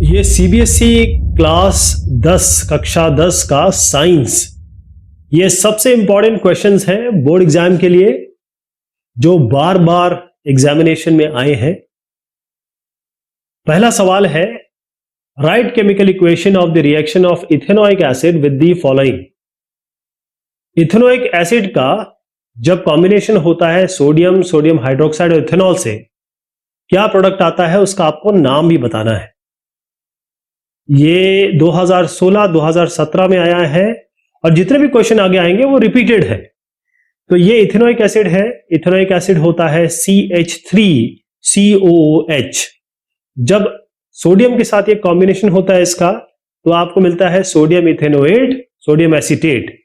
ये CBSE class 10 कक्षा 10 का साइंस, ये सबसे इंपॉर्टेंट क्वेश्चंस हैं बोर्ड एग्जाम के लिए जो बार बार एग्जामिनेशन में आए हैं। पहला सवाल है, right chemical equation of the reaction of ethanoic acid with the following. Ethanoic acid का जब कॉम्बिनेशन होता है सोडियम सोडियम हाइड्रोक्साइड और इथेनॉल से, क्या प्रोडक्ट आता है उसका आपको नाम भी बताना है। ये 2016-2017 में आया है और जितने भी क्वेश्चन आगे आएंगे वो रिपीटेड है। तो ये इथेनोइक एसिड है। इथेनोइक एसिड होता है CH3COOH। जब सोडियम के साथ ये कॉम्बिनेशन होता है इसका, तो आपको मिलता है सोडियम इथेनोएट, सोडियम एसीटेट।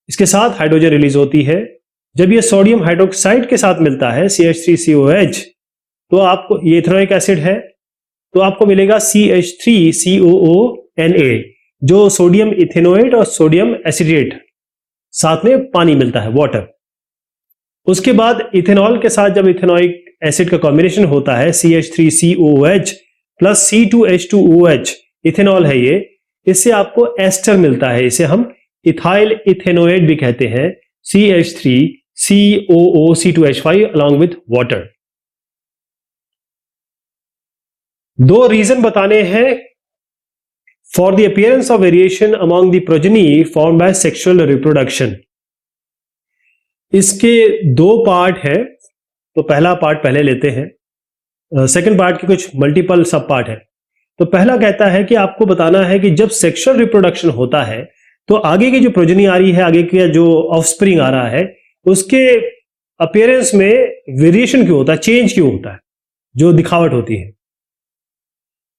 इसके साथ हाइड्रोजन रिलीज होती है। जब ये सोडियम हाइड्रोक्साइड के साथ मिलता है CH3COH, तो आपको ये इथेनोइक एसिड है, तो आपको मिलेगा CH3COONA, जो सोडियम इथेनोएट और सोडियम एसिटेट, साथ में पानी मिलता है, वाटर। उसके बाद इथेनॉल के साथ जब इथेनोइक एसिड का कॉम्बिनेशन होता है CH3COOH प्लस C2H2OH, इथेनॉल है ये, इससे आपको एस्टर मिलता है। इसे हम इथाइल इथेनोएट भी कहते हैं, CH3COOC2H5 अलॉन्ग विथ वाटर। दो रीजन बताने हैं for the appearance of variation among the progeny formed by sexual reproduction. इसके दो पार्ट है, तो पहला पार्ट पहले लेते हैं, सेकंड पार्ट के कुछ मल्टीपल सब पार्ट है। तो पहला कहता है कि आपको बताना है कि जब सेक्सुअल रिप्रोडक्शन होता है तो आगे की जो प्रोजेनी आ रही है, आगे का जो ऑफस्प्रिंग आ रहा है, उसके अपीयरेंस में वेरिएशन क्यों होता है, चेंज क्यों होता है, जो दिखावट होती है।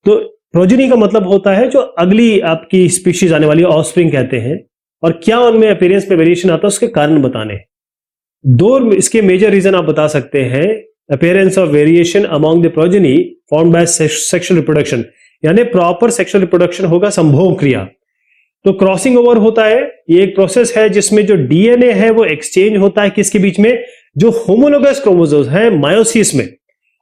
तो प्रोजेनी का मतलब होता है जो अगली आपकी स्पीशीज आने वाली ऑफस्प्रिंग कहते हैं, और क्या उनमें अपीयरेंस में वेरिएशन आता है उसके कारण बताने। दो इसके मेजर रीजन आप बता सकते हैं, appearance of variation among the progeny formed by sexual reproduction, यानी प्रॉपर सेक्सुअल रिप्रोडक्शन होगा, संभोग क्रिया। तो क्रॉसिंग ओवर होता है, ये एक प्रोसेस है जिसमें जो डीएनए है वो एक्सचेंज होता है किसके बीच में, जो होमोलोगस क्रोमोसोम्स है मायोसिस में,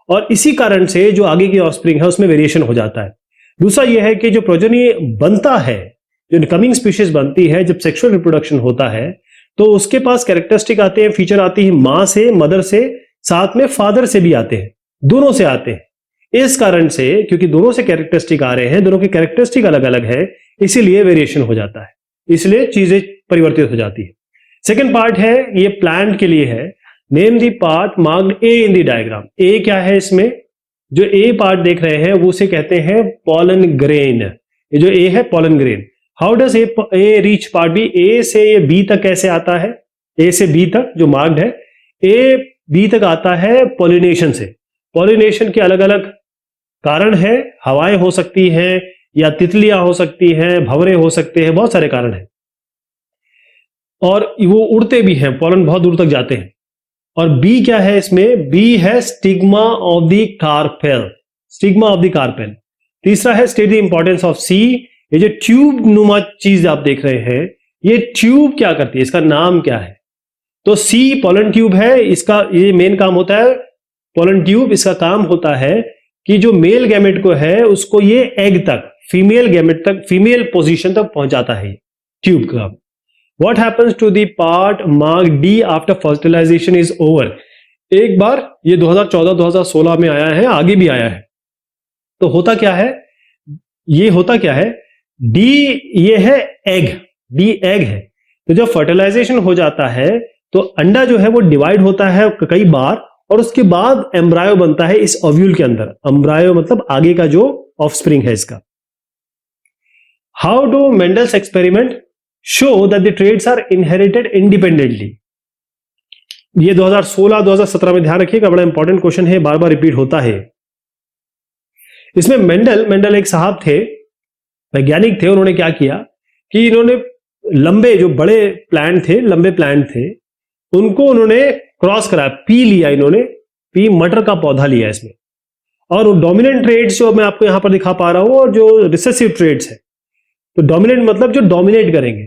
और इसी कारण से जो आगे की ऑफस्प्रिंग है उसमें वेरिएशन हो जाता है। दूसरा यह है कि जो प्रोजेनी बनता है, जो कमिंग स्पीशीज बनती है, जब सेक्सुअल रिप्रोडक्शन होता है तो उसके पास कैरेक्टरिस्टिक आते हैं, फीचर आती है मां से, मदर से, साथ में फादर से भी आते हैं, दोनों से आते हैं। इस कारण से, क्योंकि दोनों से कैरेक्टरिस्टिक आ रहे हैं, दोनों की कैरेक्टरिस्टिक अलग अलग है, इसीलिए वेरिएशन हो जाता है, इसलिए चीजें परिवर्तित हो जाती है। सेकेंड पार्ट है, ये प्लांट के लिए है। Name the part marked A in the diagram. A क्या है इसमें, जो ए पार्ट देख रहे हैं वो उसे कहते हैं पॉलन ग्रेन। ये जो ए है pollen grain. How does A reach part B, A से ये बी तक कैसे आता है, ए से बी तक जो मार्क्ड है, ए बी तक आता है पॉलिनेशन से। पॉलिनेशन के अलग अलग कारण है, हवाएं हो सकती हैं या तितलियां हो सकती हैं, भंवरे हो सकते हैं, बहुत सारे कारण हैं। और वो उड़ते भी हैं, पॉलन बहुत दूर तक जाते हैं। और बी क्या है इसमें, बी है stigma of the carpel, stigma of the carpel. तीसरा है स्टेट द इंपॉर्टेंस ऑफ सी। ये जो ट्यूब नुमा चीज आप देख रहे हैं, ये ट्यूब क्या करती है, इसका नाम क्या है। तो सी पोलन ट्यूब है, इसका ये मेन काम होता है पोलन ट्यूब। इसका काम होता है कि जो मेल गैमेट को है उसको ये एग तक, फीमेल गैमेट तक, फीमेल पोजीशन तक पहुंचाता है ट्यूब का। What happens to the part mark D after fertilisation is over. एक बार ये 2014-2016 में आया है, आगे भी आया है। तो होता क्या है, ये होता क्या है, डी ये है एग, डी एग है। तो जब फर्टिलाइजेशन हो जाता है तो अंडा जो है वो डिवाइड होता है कई बार, और उसके बाद एम्ब्रायो बनता है इस ओव्यूल के अंदर। एम्ब्रायो मतलब आगे का जो ऑफस्प्रिंग है इसका। How do Mendel's experiment show that the traits are inherited independently. ये 2016-2017 में ध्यान रखिएगा, बड़ा इंपॉर्टेंट क्वेश्चन है, बार बार रिपीट होता है। इसमें मेंडल एक साहब थे, वैज्ञानिक थे। उन्होंने क्या किया कि इन्होंने लंबे जो बड़े प्लांट थे, लंबे प्लांट थे, उनको उन्होंने क्रॉस कराया, पी लिया इन्होंने, पी मटर का पौधा लिया इसमें। और डोमिनेंट ट्रेड्स जो मैं आपको यहां पर दिखा पा रहा हूं, और जो रिसेसिव ट्रेड्स है, तो डोमिनेंट मतलब जो डोमिनेट करेंगे।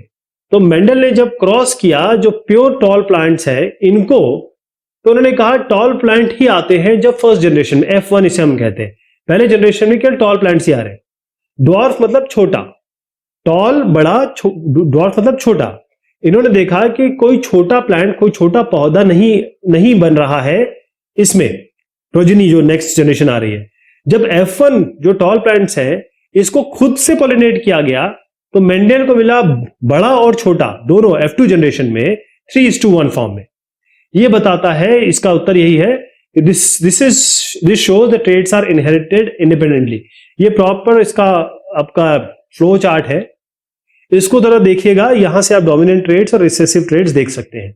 तो मेंडल ने जब क्रॉस किया जो प्योर टॉल प्लांट्स है इनको, तो उन्होंने कहा टॉल प्लांट ही आते हैं जब फर्स्ट जनरेशन, F1 इसे हम कहते हैं, पहले जनरेशन में केवल टॉल प्लांट्स ही आ रहे हैं। ड्वार्फ मतलब छोटा, टॉल बड़ा, ड्वार्फ मतलब छोटा। इन्होंने देखा कि कोई छोटा प्लांट, कोई छोटा पौधा नहीं बन रहा है इसमें, प्रोजेनी जो नेक्स्ट जनरेशन आ रही है। जब F1 जो टॉल प्लांट्स है इसको खुद से पॉलिनेट किया गया तो मेंडल को मिला बड़ा और छोटा दोनों F2 जनरेशन में 3:1 फॉर्म में। यह बताता है, इसका उत्तर यही है कि this shows the traits are inherited independently. ये प्रॉपर इसका आपका फ्लो चार्ट है, इसको जरा देखिएगा, यहां से आप डोमिनेंट ट्रेड्स और रिसेसिव ट्रेड्स देख सकते हैं।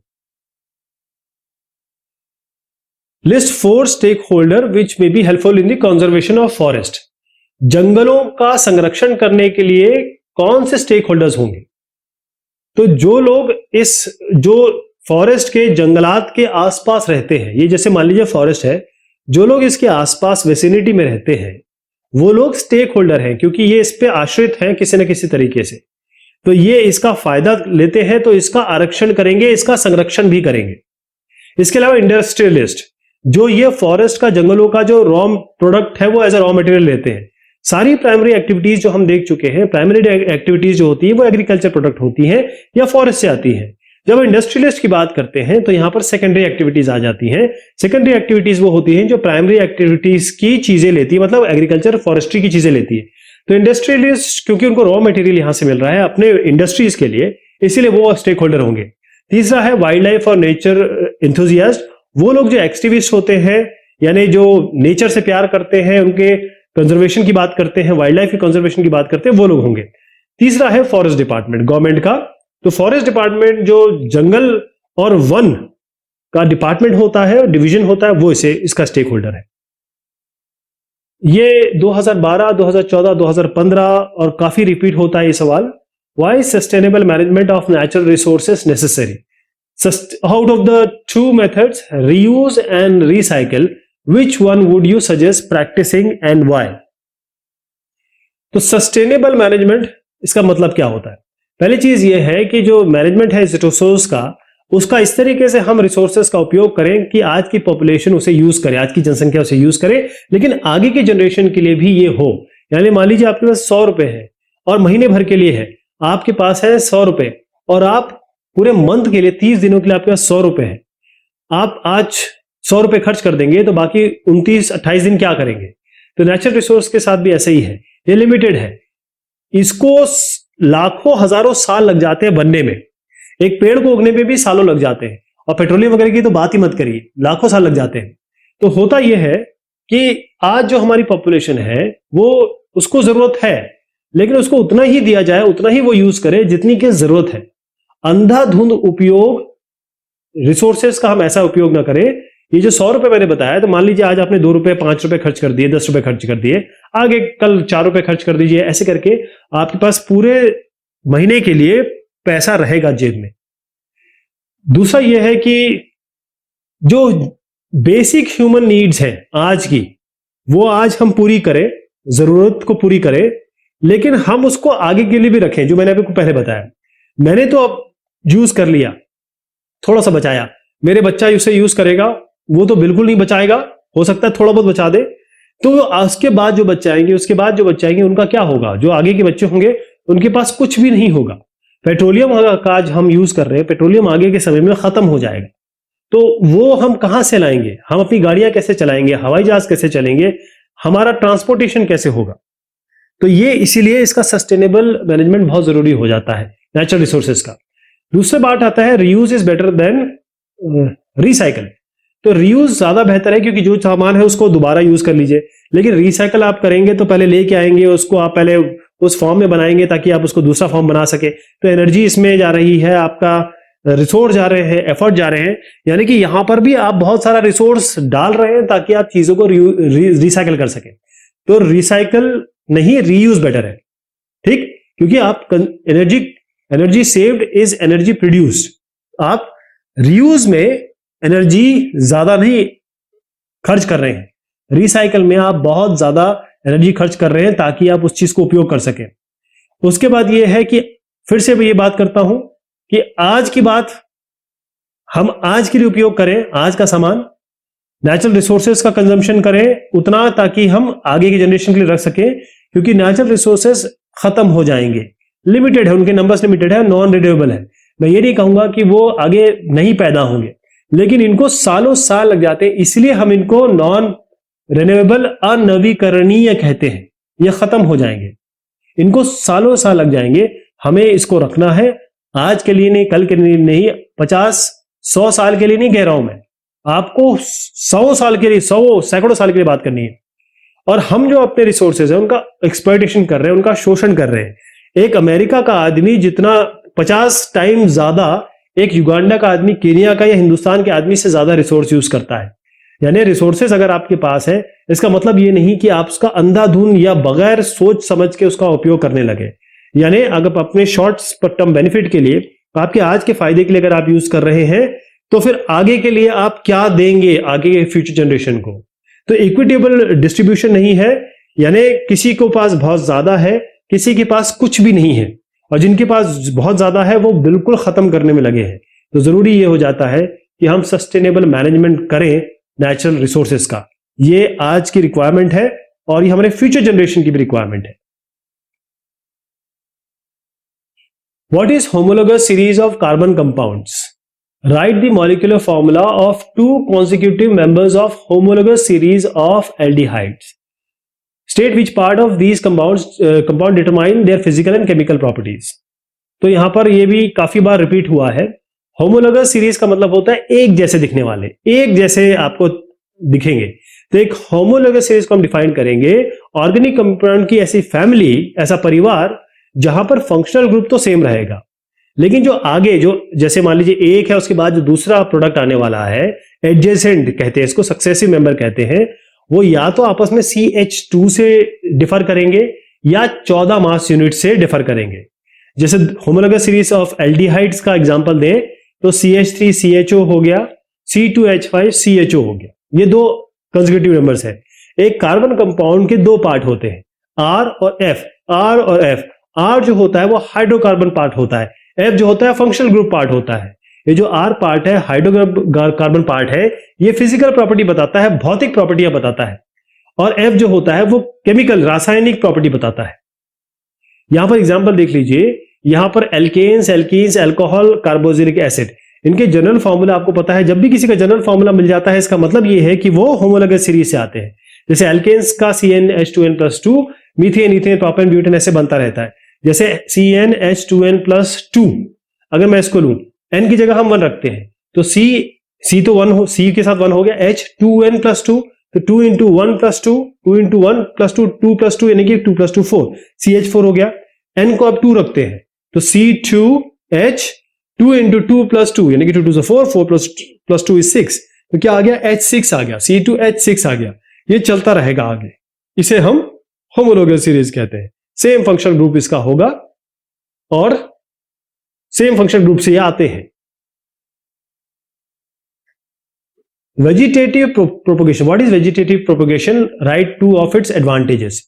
List 4 stakeholder which may be helpful in the conservation of forest. जंगलों का संरक्षण करने के लिए कौन से स्टेक होल्डर्स होंगे? तो जो लोग जो फॉरेस्ट के जंगलात के आसपास रहते हैं, ये जैसे मान लीजिए फॉरेस्ट है, जो लोग इसके आसपास वेसिनिटी में रहते हैं वो लोग स्टेक होल्डर हैं, क्योंकि ये इस पे आश्रित हैं किसी न किसी तरीके से। तो ये इसका फायदा लेते हैं, तो इसका आरक्षण करेंगे, इसका संरक्षण भी करेंगे। इसके अलावा इंडस्ट्रियलिस्ट, जो ये फॉरेस्ट का, जंगलों का जो रॉ प्रोडक्ट है वो एज अ रॉ मटेरियल लेते हैं। सारी प्राइमरी एक्टिविटीज जो हम देख चुके हैं, प्राइमरी एक्टिविटीज जो होती है वो एग्रीकल्चर प्रोडक्ट होती हैं या फॉरेस्ट से आती हैं। जब इंडस्ट्रियलिस्ट की बात करते हैं तो यहां पर सेकेंडरी एक्टिविटीज आ जाती हैं। सेकेंडरी एक्टिविटीज वो होती हैं जो प्राइमरी एक्टिविटीज की चीजें लेती है, मतलब एग्रीकल्चर फॉरेस्ट्री की चीजें लेती है। तो इंडस्ट्रियलिस्ट, क्योंकि उनको रॉ मटेरियल यहां से मिल रहा है अपने इंडस्ट्रीज के लिए, इसीलिए वो स्टेक होल्डर होंगे। तीसरा है वाइल्ड लाइफ और नेचर एंथुजियास्ट, वो लोग जो एक्टिविस्ट होते हैं, यानी जो नेचर से प्यार करते हैं, उनके कंजर्वेशन की बात करते हैं, वाइल्ड लाइफ की कंजर्वेशन की बात करते हैं, वो लोग होंगे। तीसरा है फॉरेस्ट डिपार्टमेंट, गवर्नमेंट का। तो फॉरेस्ट डिपार्टमेंट जो जंगल और वन का डिपार्टमेंट होता है, डिवीजन होता है, वो इसका स्टेक होल्डर है। ये 2012, 2014, 2015 और काफी रिपीट होता है ये सवाल। Why sustainable management of natural resources necessary? Out of the 2 methods, reuse and recycle, which one would you suggest practicing and why? तो सस्टेनेबल मैनेजमेंट, इसका मतलब क्या होता है? पहली चीज ये है कि जो मैनेजमेंट है इस रिसोर्स का, उसका इस तरीके से हम रिसोर्सेस का उपयोग करें कि आज की पॉपुलेशन उसे यूज करे, आज की जनसंख्या उसे यूज करे, लेकिन आगे की जनरेशन के लिए भी ये हो। यानी मान लीजिए आपके पास 100 रुपए है और महीने भर के लिए है, आपके पास है 100 रुपए और आप पूरे मंथ के लिए 30 दिनों के लिए आपके पास 100 रुपए है। आप आज 100 रुपए खर्च कर देंगे तो बाकी 29-28 दिन क्या करेंगे? तो नेचुरल रिसोर्स के साथ भी ऐसे ही है, ये लिमिटेड है, इसको लाखों हजारों साल लग जाते हैं बनने में, एक पेड़ को उगने में भी सालों लग जाते हैं, और पेट्रोलियम वगैरह की तो बात ही मत करिए, लाखों साल लग जाते हैं। तो होता यह है कि आज जो हमारी पॉपुलेशन है वो, उसको जरूरत है, लेकिन उसको उतना ही दिया जाए, उतना ही वो यूज करे जितनी की जरूरत है। अंधाधुंध उपयोग रिसोर्सेस का हम ऐसा उपयोग ना करें। ये जो 100 रुपए मैंने बताया, तो मान लीजिए आज आपने 2 रुपए, 5 रुपए खर्च कर दिए, 10 रुपए खर्च कर दिए, आगे कल 4 रुपए खर्च कर दीजिए, ऐसे करके आपके पास पूरे महीने के लिए पैसा रहेगा जेब में। दूसरा यह है कि जो बेसिक ह्यूमन नीड्स हैं आज की, वो आज हम पूरी करें, जरूरत को पूरी करें, लेकिन हम उसको आगे के लिए भी रखें। जो मैंने आपको पहले बताया, मैंने तो अब यूज कर लिया, थोड़ा सा बचाया, मेरे बच्चा उसे यूज करेगा, वो तो बिल्कुल नहीं बचाएगा, हो सकता है थोड़ा बहुत बचा दे, तो उसके बाद जो बच्चे आएंगे, उसके बाद जो बच्चे आएंगे, उनका क्या होगा? जो आगे के बच्चे होंगे उनके पास कुछ भी नहीं होगा। पेट्रोलियम का आज हम यूज कर रहे हैं, पेट्रोलियम आगे के समय में खत्म हो जाएगा, तो वो हम कहां से लाएंगे? हम अपनी गाड़ियां कैसे चलाएंगे? हवाई जहाज कैसे चलेंगे? हमारा ट्रांसपोर्टेशन कैसे होगा? तो ये इसीलिए इसका सस्टेनेबल मैनेजमेंट बहुत जरूरी हो जाता है नेचुरल रिसोर्सेज का। दूसरा बात आता है reuse is better than recycle. तो रीयूज ज्यादा बेहतर है, क्योंकि जो सामान है उसको दोबारा यूज कर लीजिए, लेकिन रिसाइकल आप करेंगे तो पहले लेके आएंगे उसको, आप पहले उस फॉर्म में बनाएंगे ताकि आप उसको दूसरा फॉर्म बना सके। तो एनर्जी इसमें जा रही है, आपका रिसोर्स जा रहे हैं, एफर्ट जा रहे हैं, यानी कि यहां पर भी आप बहुत सारा रिसोर्स डाल रहे हैं ताकि आप चीजों को रिसाइकल कर सके। तो रिसाइकल नहीं, रीयूज बेटर है, ठीक, क्योंकि आप energy saved is energy produced. आप रीयूज में एनर्जी ज्यादा नहीं खर्च कर रहे हैं, रिसाइकल में आप बहुत ज्यादा एनर्जी खर्च कर रहे हैं ताकि आप उस चीज को उपयोग कर सकें। उसके बाद यह है कि फिर से मैं ये बात करता हूं कि आज की बात हम आज के लिए उपयोग करें, आज का सामान, नेचुरल रिसोर्सेज का कंजम्पशन करें उतना ताकि हम आगे की जनरेशन के लिए रख सकें, क्योंकि नेचुरल रिसोर्सेज खत्म हो जाएंगे, लिमिटेड है, उनके नंबर्स लिमिटेड है, नॉन रिन्यूएबल है। मैं ये नहीं कहूंगा कि वो आगे नहीं पैदा होंगे, लेकिन इनको सालों साल लग जाते हैं, इसलिए हम इनको नॉन रिन्यूएबल अनवीकरणीय कहते हैं। ये खत्म हो जाएंगे, इनको सालों साल लग जाएंगे। हमें इसको रखना है, आज के लिए नहीं, कल के लिए नहीं, 50-100 साल के लिए नहीं कह रहा हूं मैं, आपको 100 साल के लिए, 100 सैकड़ों साल के लिए बात करनी है। और हम जो अपने रिसोर्सेज है उनका एक्सप्लॉयटेशन कर रहे हैं, उनका शोषण कर रहे हैं। एक अमेरिका का आदमी जितना 50 टाइम ज्यादा एक युगांडा का आदमी, केनिया का या हिंदुस्तान के आदमी से ज्यादा रिसोर्स यूज करता है। यानी रिसोर्सेज अगर आपके पास है, इसका मतलब ये नहीं कि आप उसका अंधाधुन या बगैर सोच समझ के उसका उपयोग करने लगे। यानी अगर अपने शॉर्ट टर्म बेनिफिट के लिए, आपके आज के फायदे के लिए अगर आप यूज कर रहे हैं, तो फिर आगे के लिए आप क्या देंगे आगे के फ्यूचर जनरेशन को। तो इक्विटेबल डिस्ट्रीब्यूशन नहीं है, यानी किसी को पास बहुत ज्यादा है, किसी के पास कुछ भी नहीं है, और जिनके पास बहुत ज्यादा है वो बिल्कुल खत्म करने में लगे हैं। तो जरूरी ये हो जाता है कि हम सस्टेनेबल मैनेजमेंट करें नेचुरल रिसोर्सेज का। ये आज की रिक्वायरमेंट है और ये हमारे फ्यूचर जनरेशन की भी रिक्वायरमेंट है। What is homologous series of carbon compounds? Write the molecular formula of 2 consecutive members of homologous series of aldehydes. State which part of these compound determine their physical and chemical properties. तो यहां पर ये भी काफी बार repeat हुआ है। Homologous series का मतलब होता है एक जैसे दिखने वाले, एक जैसे आपको दिखेंगे। तो एक होमोलोगस सीरीज को हम डिफाइन करेंगे, ऑर्गेनिक कंपाउंड की ऐसी फैमिली, ऐसा परिवार जहां पर फंक्शनल ग्रुप तो सेम रहेगा, लेकिन जो आगे, जो जैसे मान लीजिए एक है, उसके बाद जो दूसरा प्रोडक्ट आने वाला है, एडजेसेंट कहते हैं इसको, सक्सेसिव मेंबर कहते हैं, वो या तो आपस में CH2 से डिफर करेंगे या 14 मास यूनिट से डिफर करेंगे। जैसे होमोलोगस सीरीज ऑफ एल्डिहाइड्स का एग्जांपल दें तो CH3 CHO हो गया, C2H5 CHO हो गया। ये 2 कंसेक्यूटिव नंबर्स है। एक कार्बन कंपाउंड के 2 पार्ट होते हैं, R और F। R और F, R जो होता है वो हाइड्रोकार्बन पार्ट होता है, F जो होता है फंक्शनल ग्रुप पार्ट होता है। ये जो R पार्ट है, हाइड्रोकार्बन पार्ट है, ये फिजिकल प्रॉपर्टी बताता है, भौतिक प्रॉपर्टियां बताता है, और F जो होता है वो केमिकल, रासायनिक प्रॉपर्टी बताता है। यहां पर एग्जांपल देख लीजिए, यहां पर alkanes, alkenes, alcohol, carboxylic acid, इनके जनरल फॉर्मूला आपको पता है। जब भी किसी का जनरल फॉर्मूला मिल जाता है, इसका मतलब ये है कि वो होमोलोगस सीरीज से आते हैं। जैसे एल्केन्स का CnH2n+2, methane, ethane, propane, butane ऐसे बनता रहता है। जैसे CnH2n+2, अगर मैं इसको लूं, N की जगह हम 1 रखते हैं, तो C तो 1 हो, C के साथ 1 हो गया, H2n+2, तो 2 × 1+2, 2 × 1+2, 2+2 यानी कि 2+2 4, CH4 हो गया। N को अब 2 रखते हैं, तो C2H, 2 × 2+2 यानी कि 2 2 4, 4+2 is 6, तो क्या आ गया, H6 आ गया, C2H6 आ गया। ये चलता रहेगा आगे, इसे हम होमोलोगस सीरीज कहते हैं। सेम फंक्शनल ग्रुप इसका होगा और सेम फंक्शनल ग्रुप से ये आते हैं। Vegetative propagation, what is vegetative propagation? Right 2 of its advantages.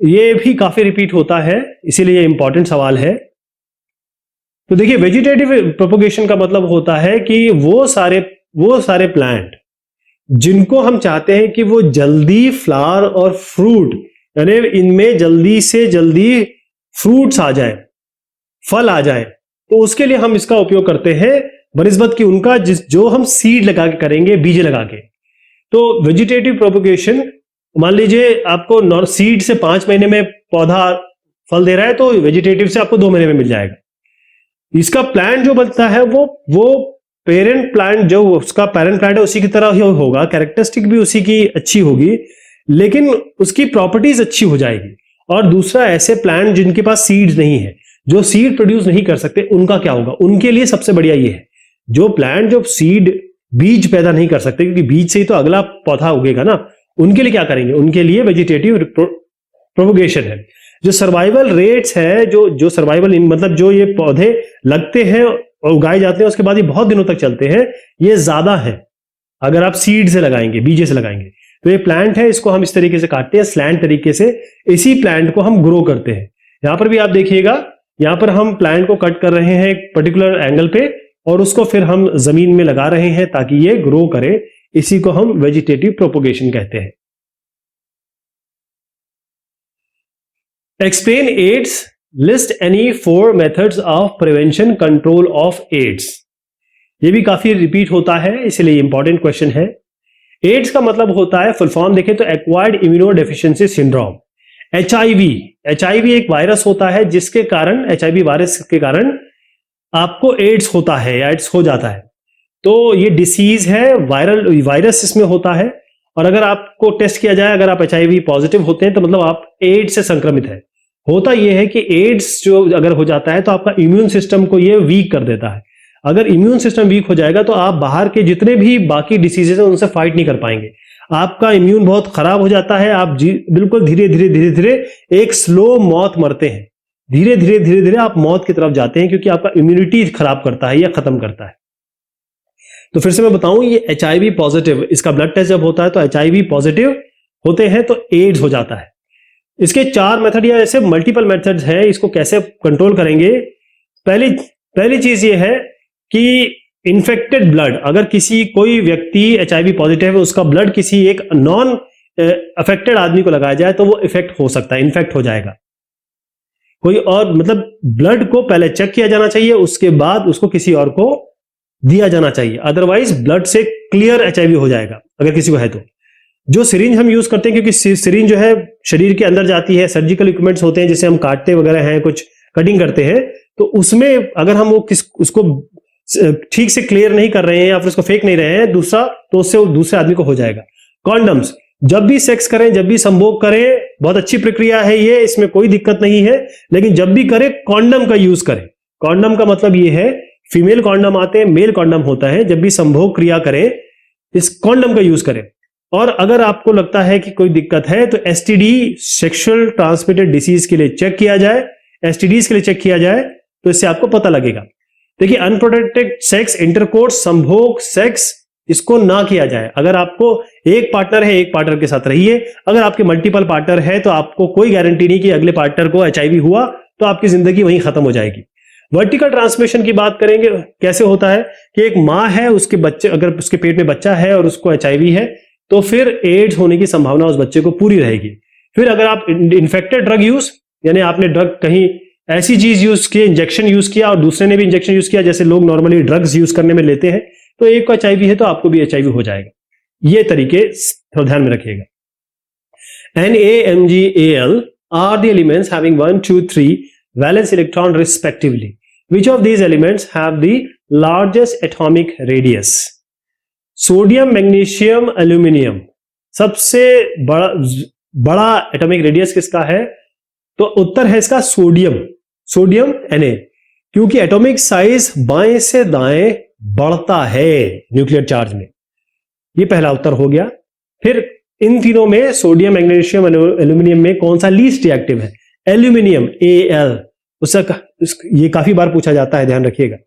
ये भी काफी रिपीट होता है, इसीलिए ये इंपॉर्टेंट सवाल है। तो देखिए, वेजिटेटिव प्रोपोगेशन का मतलब होता है कि वो सारे प्लांट जिनको हम चाहते हैं कि वो जल्दी फ्लावर और फ्रूट, यानी इनमें जल्दी से जल्दी फ्रूट्स आ जाए, फल आ जाए, तो उसके लिए हम इसका उपयोग करते हैं बनिस्बत कि उनका जो हम सीड लगा के करेंगे, बीज लगा के। तो वेजिटेटिव प्रोपोगेशन, मान लीजिए आपको सीड से 5 महीने में पौधा फल दे रहा है, तो वेजिटेटिव से आपको 2 महीने में मिल जाएगा। इसका प्लांट जो बनता है वो पेरेंट प्लांट, जो उसका पेरेंट प्लांट है उसी की तरह ही होगा, कैरेक्टरिस्टिक भी उसी की अच्छी होगी, लेकिन उसकी प्रॉपर्टीज अच्छी हो जाएगी। और दूसरा, ऐसे प्लांट जिनके पास सीड्स नहीं है, जो सीड प्रोड्यूस नहीं कर सकते, उनका क्या होगा? उनके लिए सबसे बढ़िया ये है, जो प्लांट जो सीड, बीज पैदा नहीं कर सकते, क्योंकि बीज से ही तो अगला पौधा उगेगा ना, उनके लिए क्या करेंगे? उनके लिए वेजिटेटिव प्रोपोगेशन है। जो सर्वाइवल रेट्स है, जो सर्वाइवल मतलब जो ये पौधे लगते हैं और उगाए जाते हैं, उसके बाद ये बहुत दिनों तक चलते हैं, ये ज्यादा है अगर आप सीड से लगाएंगे, बीजे से लगाएंगे। तो ये प्लांट है, इसको हम इस तरीके से काटते हैं, स्लैंट तरीके से, इसी प्लांट को हम ग्रो करते हैं। यहां पर भी आप देखिएगा, यहां पर हम प्लांट को कट कर रहे हैं एक पर्टिकुलर एंगल पे, और उसको फिर हम जमीन में लगा रहे हैं ताकि ये ग्रो करे। इसी को हम वेजिटेटिव प्रोपोगेशन कहते हैं। Explain AIDS, list any 4 methods of prevention control of AIDS. ये भी काफी रिपीट होता है, इसलिए इंपॉर्टेंट क्वेश्चन है। एड्स का मतलब होता है, फुल फॉर्म देखें तो एक्वायर्ड इम्यूनोडेफिशिएंसी सिंड्रोम। एचआईवी एक वायरस होता है जिसके कारण, एचआईवी वायरस के कारण आपको एड्स होता है या एड्स हो जाता है। तो ये डिसीज है, वायरस इसमें होता है, और अगर आपको टेस्ट किया जाए, अगर आप एचआईवी पॉजिटिव होते हैं तो मतलब आप एड्स से संक्रमित है। होता यह है कि एड्स जो अगर हो जाता है तो आपका इम्यून सिस्टम को ये वीक कर देता है। अगर इम्यून सिस्टम वीक हो जाएगा तो आप बाहर के जितने भी बाकी डिसीजेज हैं उनसे फाइट नहीं कर पाएंगे। आपका इम्यून बहुत खराब हो जाता है, आप बिल्कुल धीरे धीरे एक स्लो मौत मरते हैं। धीरे धीरे आप मौत की तरफ जाते हैं, क्योंकि आपका इम्यूनिटी खराब करता है या खत्म करता है। तो फिर से मैं बताऊं, ये एचआईवी पॉजिटिव, इसका ब्लड टेस्ट जब होता है तो एचआईवी पॉजिटिव होते हैं तो एड्स हो जाता है। इसके 4 मेथड या ऐसे मल्टीपल मेथड्स हैं। इसको कैसे कंट्रोल करेंगे? पहली चीज ये है कि इन्फेक्टेड ब्लड, अगर कोई व्यक्ति एचआईवी पॉजिटिव है, उसका ब्लड किसी एक नॉन अफेक्टेड आदमी को लगाया जाए तो वो इफेक्ट हो सकता है, इन्फेक्ट हो जाएगा। कोई और, मतलब ब्लड को पहले चेक किया जाना चाहिए, उसके बाद उसको किसी और को दिया जाना चाहिए, अदरवाइज ब्लड से क्लियर एचआईवी हो जाएगा अगर किसी को है तो। जो सिरिंज हम यूज करते हैं, क्योंकि सिरिंज जो है शरीर के अंदर जाती है, सर्जिकल इक्विपमेंट्स होते हैं जिसे हम काटते वगैरह हैं, कुछ कटिंग करते हैं, तो उसमें अगर हम उसको ठीक से क्लियर नहीं कर रहे हैं या फिर उसको फेंक नहीं रहे हैं दूसरा, तो उससे दूसरे आदमी को हो जाएगा। कॉन्डम्स, जब भी सेक्स करें, जब भी संभोग करें, बहुत अच्छी प्रक्रिया है ये, इसमें कोई दिक्कत नहीं है, लेकिन जब भी करें कॉन्डम का यूज करें। कॉन्डम का मतलब ये है, फीमेल कॉन्डम आते हैं, मेल कॉन्डम होता है। जब भी संभोग क्रिया करें इस कॉन्डम का यूज करें। और अगर आपको लगता है कि कोई दिक्कत है तो एसटीडी, सेक्सुअल ट्रांसमिटेड डिसीज के लिए चेक किया जाए, एसटीडीज के लिए चेक किया जाए, तो इससे आपको पता लगेगा। देखिए, अनप्रोटेक्टेड सेक्स, इंटरकोर्स, संभोग, सेक्स, इसको ना किया जाए। अगर आपको एक पार्टनर है, एक पार्टनर के साथ रहिए। अगर आपके मल्टीपल पार्टनर है तो आपको कोई गारंटी नहीं कि अगले पार्टनर को एचआईवी हुआ तो आपकी जिंदगी वहीं खत्म हो जाएगी। वर्टिकल ट्रांसमिशन की बात करेंगे, कैसे होता है कि एक माँ है, उसके बच्चे, अगर उसके पेट में बच्चा है और उसको एचआईवी है तो फिर एड्स होने की संभावना उस बच्चे को पूरी रहेगी। फिर अगर आप इन्फेक्टेड ड्रग यूज, यानी आपने ड्रग कहीं ऐसी चीज यूज की, इंजेक्शन यूज किया और दूसरे ने भी इंजेक्शन यूज किया, जैसे लोग नॉर्मली ड्रग्स यूज करने में लेते हैं, तो एक को एचआईवी है तो आपको भी एचआईवी हो जाएगा। ये तरीके थोड़ा ध्यान में रखिएगा। NaMgAl are the elements having 1, 2, 3 valence electron respectively. Which of these elements have the largest atomic radius? Sodium, magnesium, aluminium, सबसे बड़ा एटॉमिक रेडियस किसका है? तो उत्तर है इसका सोडियम, Na, क्योंकि एटॉमिक साइज बाएं से दाएं बढ़ता है न्यूक्लियर चार्ज में। ये पहला उत्तर हो गया। फिर इन तीनों में सोडियम, मैग्नीशियम, एल्यूमिनियम में कौन सा लीस्ट रिएक्टिव है? Aluminium, Al। उसका ये काफी बार पूछा जाता है, ध्यान रखिएगा।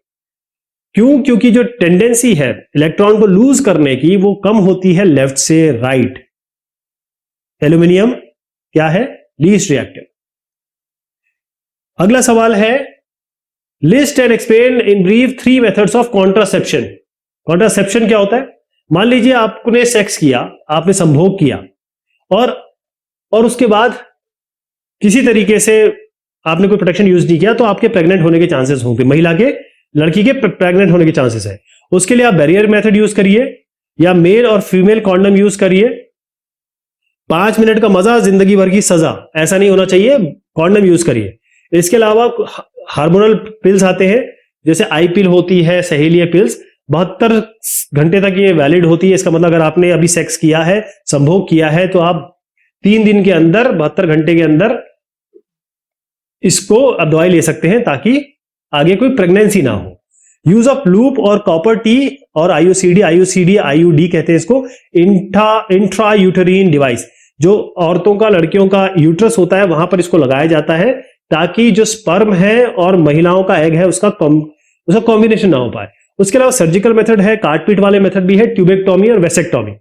क्यों? क्योंकि जो टेंडेंसी है इलेक्ट्रॉन को लूज करने की वो कम होती है लेफ्ट से राइट। एल्यूमिनियम क्या है? Least reactive. अगला सवाल है, list and explain in brief 3 methods of contraception. Contraception क्या होता है? मान लीजिए आपने सेक्स किया, आपने संभोग किया और उसके बाद किसी तरीके से आपने कोई प्रोटेक्शन यूज नहीं किया, तो आपके प्रेग्नेंट होने के चांसेस होंगे। महिला के, लड़की के प्रेग्नेंट होने के चांसेस है। उसके लिए आप बैरियर मेथड यूज करिए या मेल और फीमेल कॉन्डम यूज करिए। 5 मिनट का मजा, जिंदगी भर की सजा, ऐसा नहीं होना चाहिए। कॉन्डम यूज करिए। इसके अलावा हार्मोनल पिल्स आते हैं, जैसे आई पिल होती है, सहेलिया पिल्स, 72 घंटे तक ये वैलिड होती है। इसका मतलब अगर आपने अभी सेक्स किया है, संभोग किया है, तो आप 3 दिन के अंदर, 72 घंटे के अंदर इसको अब दवाई ले सकते हैं ताकि आगे कोई प्रेगनेंसी ना हो। यूज ऑफ लूप और कॉपर टी और आईयूडी कहते हैं इसको, इंट्रा यूटेरिन डिवाइस। जो औरतों का, लड़कियों का यूट्रस होता है, वहां पर इसको लगाया जाता है ताकि जो स्पर्म है और महिलाओं का एग है उसका कॉम्बिनेशन ना हो पाए। उसके अलावा सर्जिकल मेथड है, काटपीट वाले मेथड भी है, ट्यूबेक्टोमी और वेसेक्टोमी।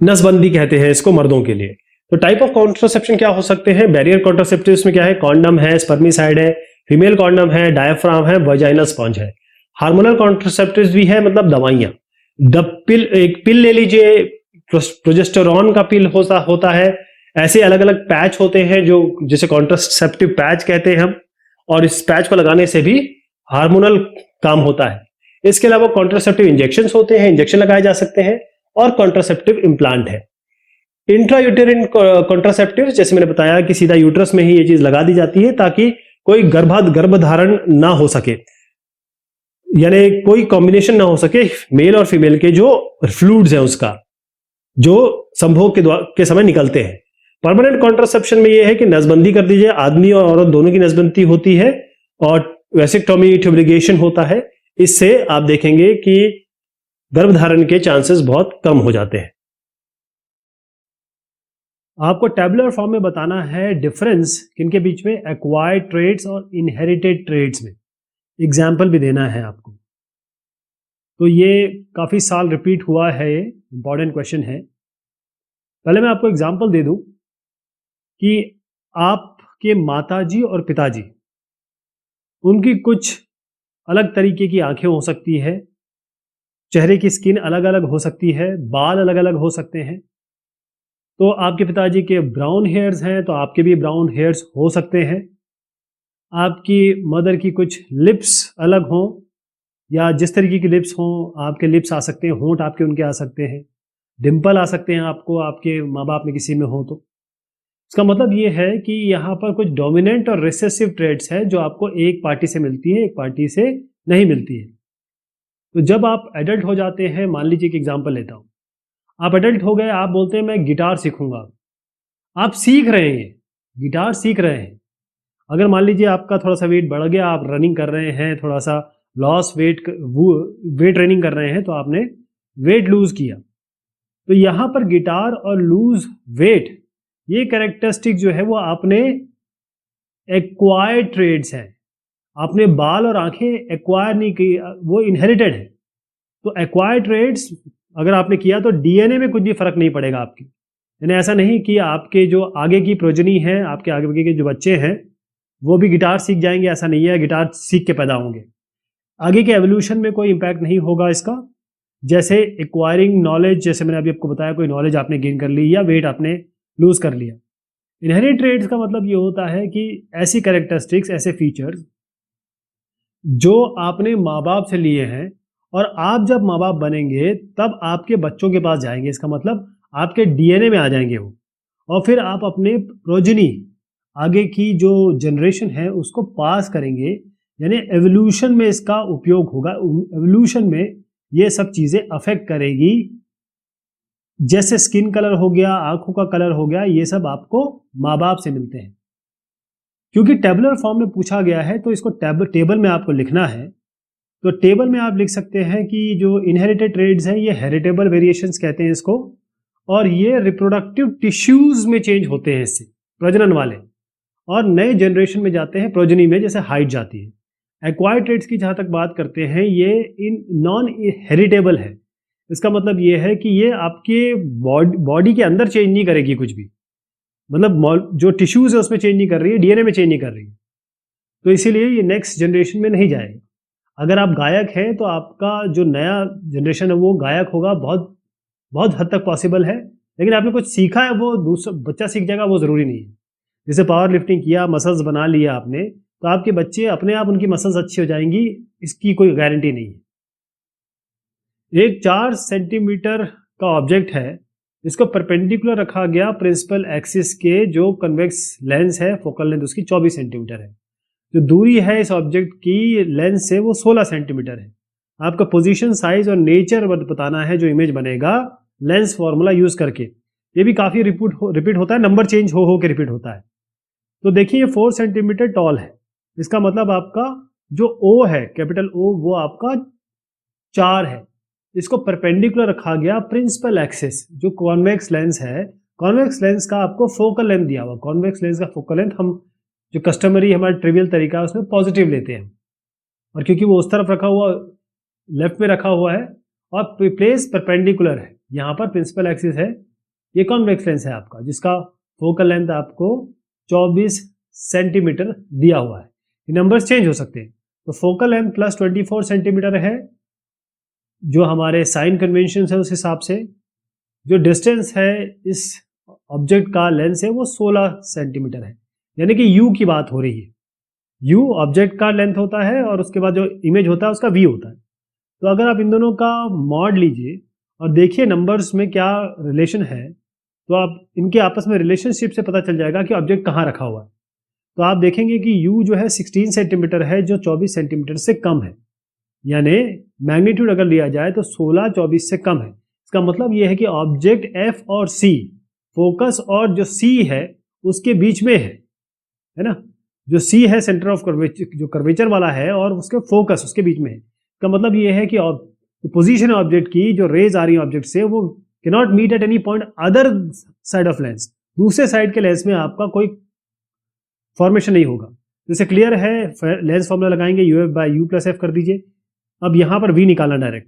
नसबंदी कहते हैं इसको मर्दों के लिए। तो टाइप ऑफ कॉन्ट्रासेप्शन क्या हो सकते हैं? बैरियर कॉन्ट्रासेप्टिव्स में क्या है? कॉन्डम है, स्पर्मिसाइड है, फीमेल कॉन्डम है, डायफ्राम है, वजाइनल स्पॉन्ज है। हार्मोनल कॉन्ट्रासेप्टिव्स भी है, मतलब दवाइयां। एक पिल ले लीजिए, प्रोजेस्टेरॉन का पिल होता है। ऐसे अलग अलग पैच होते हैं जो जिसे कॉन्ट्रासेप्टिव पैच कहते हैं हम, और इस पैच को लगाने से भी हार्मोनल काम होता है। इसके अलावा कॉन्ट्रासेप्टिव इंजेक्शंस होते हैं, इंजेक्शन लगाए जा सकते हैं, और कॉन्ट्रासेप्टिव इम्प्लांट है। इंट्रायूटेरिन कॉन्ट्रासेप्टिव, जैसे मैंने बताया कि सीधा यूट्रस में ही ये चीज लगा दी जाती है ताकि कोई गर्भधारण ना हो सके, यानी कोई कॉम्बिनेशन ना हो सके मेल और फीमेल के जो फ्लूइड्स हैं उसका, जो संभोग के समय निकलते हैं। परमानेंट कॉन्ट्रासेप्शन में यह है कि नसबंदी कर दीजिए, आदमी और औरत दोनों की नसबंदी होती है, और वैसेक्टोमी ट्यूबलिगेशन होता है। इससे आप देखेंगे कि गर्भधारण के चांसेस बहुत कम हो जाते हैं। आपको टैबुलर फॉर्म में बताना है डिफरेंस किनके बीच में, एक्वायर्ड ट्रेड्स और इनहेरिटेड ट्रेड्स में। एग्जाम्पल भी देना है आपको। तो ये काफी साल रिपीट हुआ है, ये इंपॉर्टेंट क्वेश्चन है। पहले मैं आपको एग्जाम्पल दे दूं कि आपके माताजी और पिताजी, उनकी कुछ अलग तरीके की आंखें हो सकती है, चेहरे की स्किन अलग अलग हो सकती है, बाल अलग अलग हो सकते हैं। तो आपके पिताजी के ब्राउन हेयर्स हैं तो आपके भी ब्राउन हेयर्स हो सकते हैं। आपकी मदर की कुछ लिप्स अलग हों, या जिस तरीके की लिप्स हों, आपके लिप्स आ सकते हैं, होंठ आपके उनके आ सकते हैं, डिम्पल आ सकते हैं आपको, आपके माँ बाप में किसी में हो। तो इसका मतलब ये है कि यहाँ पर कुछ डोमिनेंट और रिसेसिव ट्रेड्स हैं जो आपको एक पार्टी से मिलती है, एक पार्टी से नहीं मिलती है। तो जब आप एडल्ट हो जाते हैं, मान लीजिए कि एग्जांपल लेता हूँ, आप एडल्ट हो गए, आप बोलते हैं मैं गिटार सीखूंगा। आप सीख रहे हैं, गिटार सीख रहे हैं। अगर मान लीजिए आपका थोड़ा सा वेट बढ़ गया, आप रनिंग कर रहे हैं, थोड़ा सा लॉस वेट ट्रेनिंग कर रहे हैं, तो आपने वेट लूज किया। तो यहाँ पर गिटार और लूज वेट, ये कैरेक्टरिस्टिक जो है वो आपने एक्वायर्ड ट्रेड्स हैं। आपने बाल और आंखें एक्वायर नहीं की, वो इनहेरिटेड है। तो एक्वायर्ड ट्रेड्स अगर आपने किया तो डीएनए में कुछ भी फर्क नहीं पड़ेगा आपकी। यानी ऐसा नहीं कि आपके जो आगे की प्रोजनी है, आपके आगे के जो बच्चे हैं, वो भी गिटार सीख जाएंगे, ऐसा नहीं है, गिटार सीख के पैदा होंगे। आगे के एवोल्यूशन में कोई इंपैक्ट नहीं होगा इसका। जैसे एक्वायरिंग नॉलेज, जैसे मैंने अभी आपको बताया, कोई नॉलेज आपने गेन कर ली या वेट आपने लूज कर लिया। इनहेरिटेड ट्रेड्स का मतलब ये होता है कि ऐसी कैरेक्टरिस्टिक्स, ऐसे फीचर्स जो आपने माँ बाप से लिए हैं, और आप जब माँ बाप बनेंगे तब आपके बच्चों के पास जाएंगे। इसका मतलब आपके डीएनए में आ जाएंगे वो, और फिर आप अपने प्रोजनी, आगे की जो जनरेशन है, उसको पास करेंगे। यानी एवोल्यूशन में इसका उपयोग होगा, एवोल्यूशन में ये सब चीजें अफेक्ट करेगी। जैसे स्किन कलर हो गया, आंखों का कलर हो गया, ये सब आपको माँ बाप से मिलते हैं। क्योंकि टेबुलर फॉर्म में पूछा गया है तो इसको टेबल में आपको लिखना है। तो टेबल में आप लिख सकते हैं कि जो इनहेरिटेड ट्रेड्स हैं, ये हेरिटेबल वेरिएशंस कहते हैं इसको, और ये रिप्रोडक्टिव टिश्यूज में चेंज होते हैं इससे, प्रजनन वाले, और नए जनरेशन में जाते हैं, प्रोजनी में, जैसे हाइट जाती है। एक्वायर्ड ट्रेड्स की जहां तक बात करते हैं, ये इन नॉन हेरिटेबल है। इसका मतलब ये है कि ये आपके बॉडी के अंदर चेंज नहीं करेगी कुछ भी, मतलब जो टिश्यूज है उसमें चेंज नहीं कर रही है, डीएनए में चेंज नहीं कर रही है। तो इसीलिए ये नेक्स्ट जनरेशन में नहीं जाएगा। अगर आप गायक हैं तो आपका जो नया जनरेशन है वो गायक होगा, बहुत बहुत हद तक पॉसिबल है। लेकिन आपने कुछ सीखा है वो दूसरा बच्चा सीख जाएगा, वो जरूरी नहीं है। जैसे पावर लिफ्टिंग किया, मसल्स बना लिया आपने, तो आपके बच्चे अपने आप उनकी मसल्स अच्छी हो जाएंगी, इसकी कोई गारंटी नहीं है। एक 4 सेंटीमीटर का ऑब्जेक्ट है, इसको परपेंडिकुलर रखा गया प्रिंसिपल एक्सिस के, जो कन्वेक्स लेंस है, फोकल लेंथ उसकी 24 सेंटीमीटर है। जो दूरी है इस ऑब्जेक्ट की लेंस से, वो 16 सेंटीमीटर है। आपका पोजीशन, साइज और नेचर बताना है जो इमेज बनेगा लेंस फॉर्मूला यूज करके। ये भी काफी रिपीट होता है, नंबर चेंज हो के रिपीट होता है। तो देखिए ये 4 सेंटीमीटर टॉल है। इसका मतलब आपका जो O है, कैपिटल O, वो आपका 4 है। इसको परपेंडिकुलर रखा गया प्रिंसिपल एक्सिस, जो कॉन्वेक्स लेंस है। कॉन्वेक्स लेंस का आपको फोकल लेंथ दिया हुआ, कॉन्वेक्स लेंस का फोकल लेंथ हम जो कस्टमरी हमारा ट्रिवियल तरीका है उसमें पॉजिटिव लेते हैं, और क्योंकि वो उस तरफ रखा हुआ, लेफ्ट में रखा हुआ है और प्लेस परपेंडिकुलर है, यहाँ पर प्रिंसिपल एक्सिस है। ये कॉन्वेक्स लेंस है आपका, जिसका फोकल लेंथ आपको 24 सेंटीमीटर दिया हुआ है। ये नंबर्स चेंज हो सकते हैं। तो फोकल लेंथ प्लस 24 सेंटीमीटर है, जो हमारे साइन कन्वेंशन है उस हिसाब से जो डिस्टेंस है इस ऑब्जेक्ट का लेंथ है वो 16 सेंटीमीटर है, यानी कि u की बात हो रही है। u ऑब्जेक्ट का लेंथ होता है और उसके बाद जो इमेज होता है उसका v होता है। तो अगर आप इन दोनों का मॉड लीजिए और देखिए नंबर्स में क्या रिलेशन है, तो आप इनके आपस में रिलेशनशिप से पता चल जाएगा कि ऑब्जेक्ट कहाँ रखा हुआ है। तो आप देखेंगे कि u जो है 16 सेंटीमीटर है, जो 24 सेंटीमीटर से कम है, यानी मैग्नीट्यूड अगर लिया जाए तो 16 24 से कम है। इसका मतलब यह है कि ऑब्जेक्ट f और c, फोकस और जो c है उसके बीच में है ना। जो c है सेंटर ऑफ कर्वेचर, जो कर्वेचर वाला है, और उसके फोकस उसके बीच में है। इसका मतलब यह है कि पोजीशन ऑब्जेक्ट की जो रेज आ रही है ऑब्जेक्ट से वो cannot meet at any point other side of lens, दूसरे साइड के लेंस में आपका कोई फॉर्मेशन नहीं होगा। जैसे क्लियर है, लेंस फॉर्मूला लगाएंगे uf/u+f कर दीजिए। अब यहाँ पर v निकालना डायरेक्ट,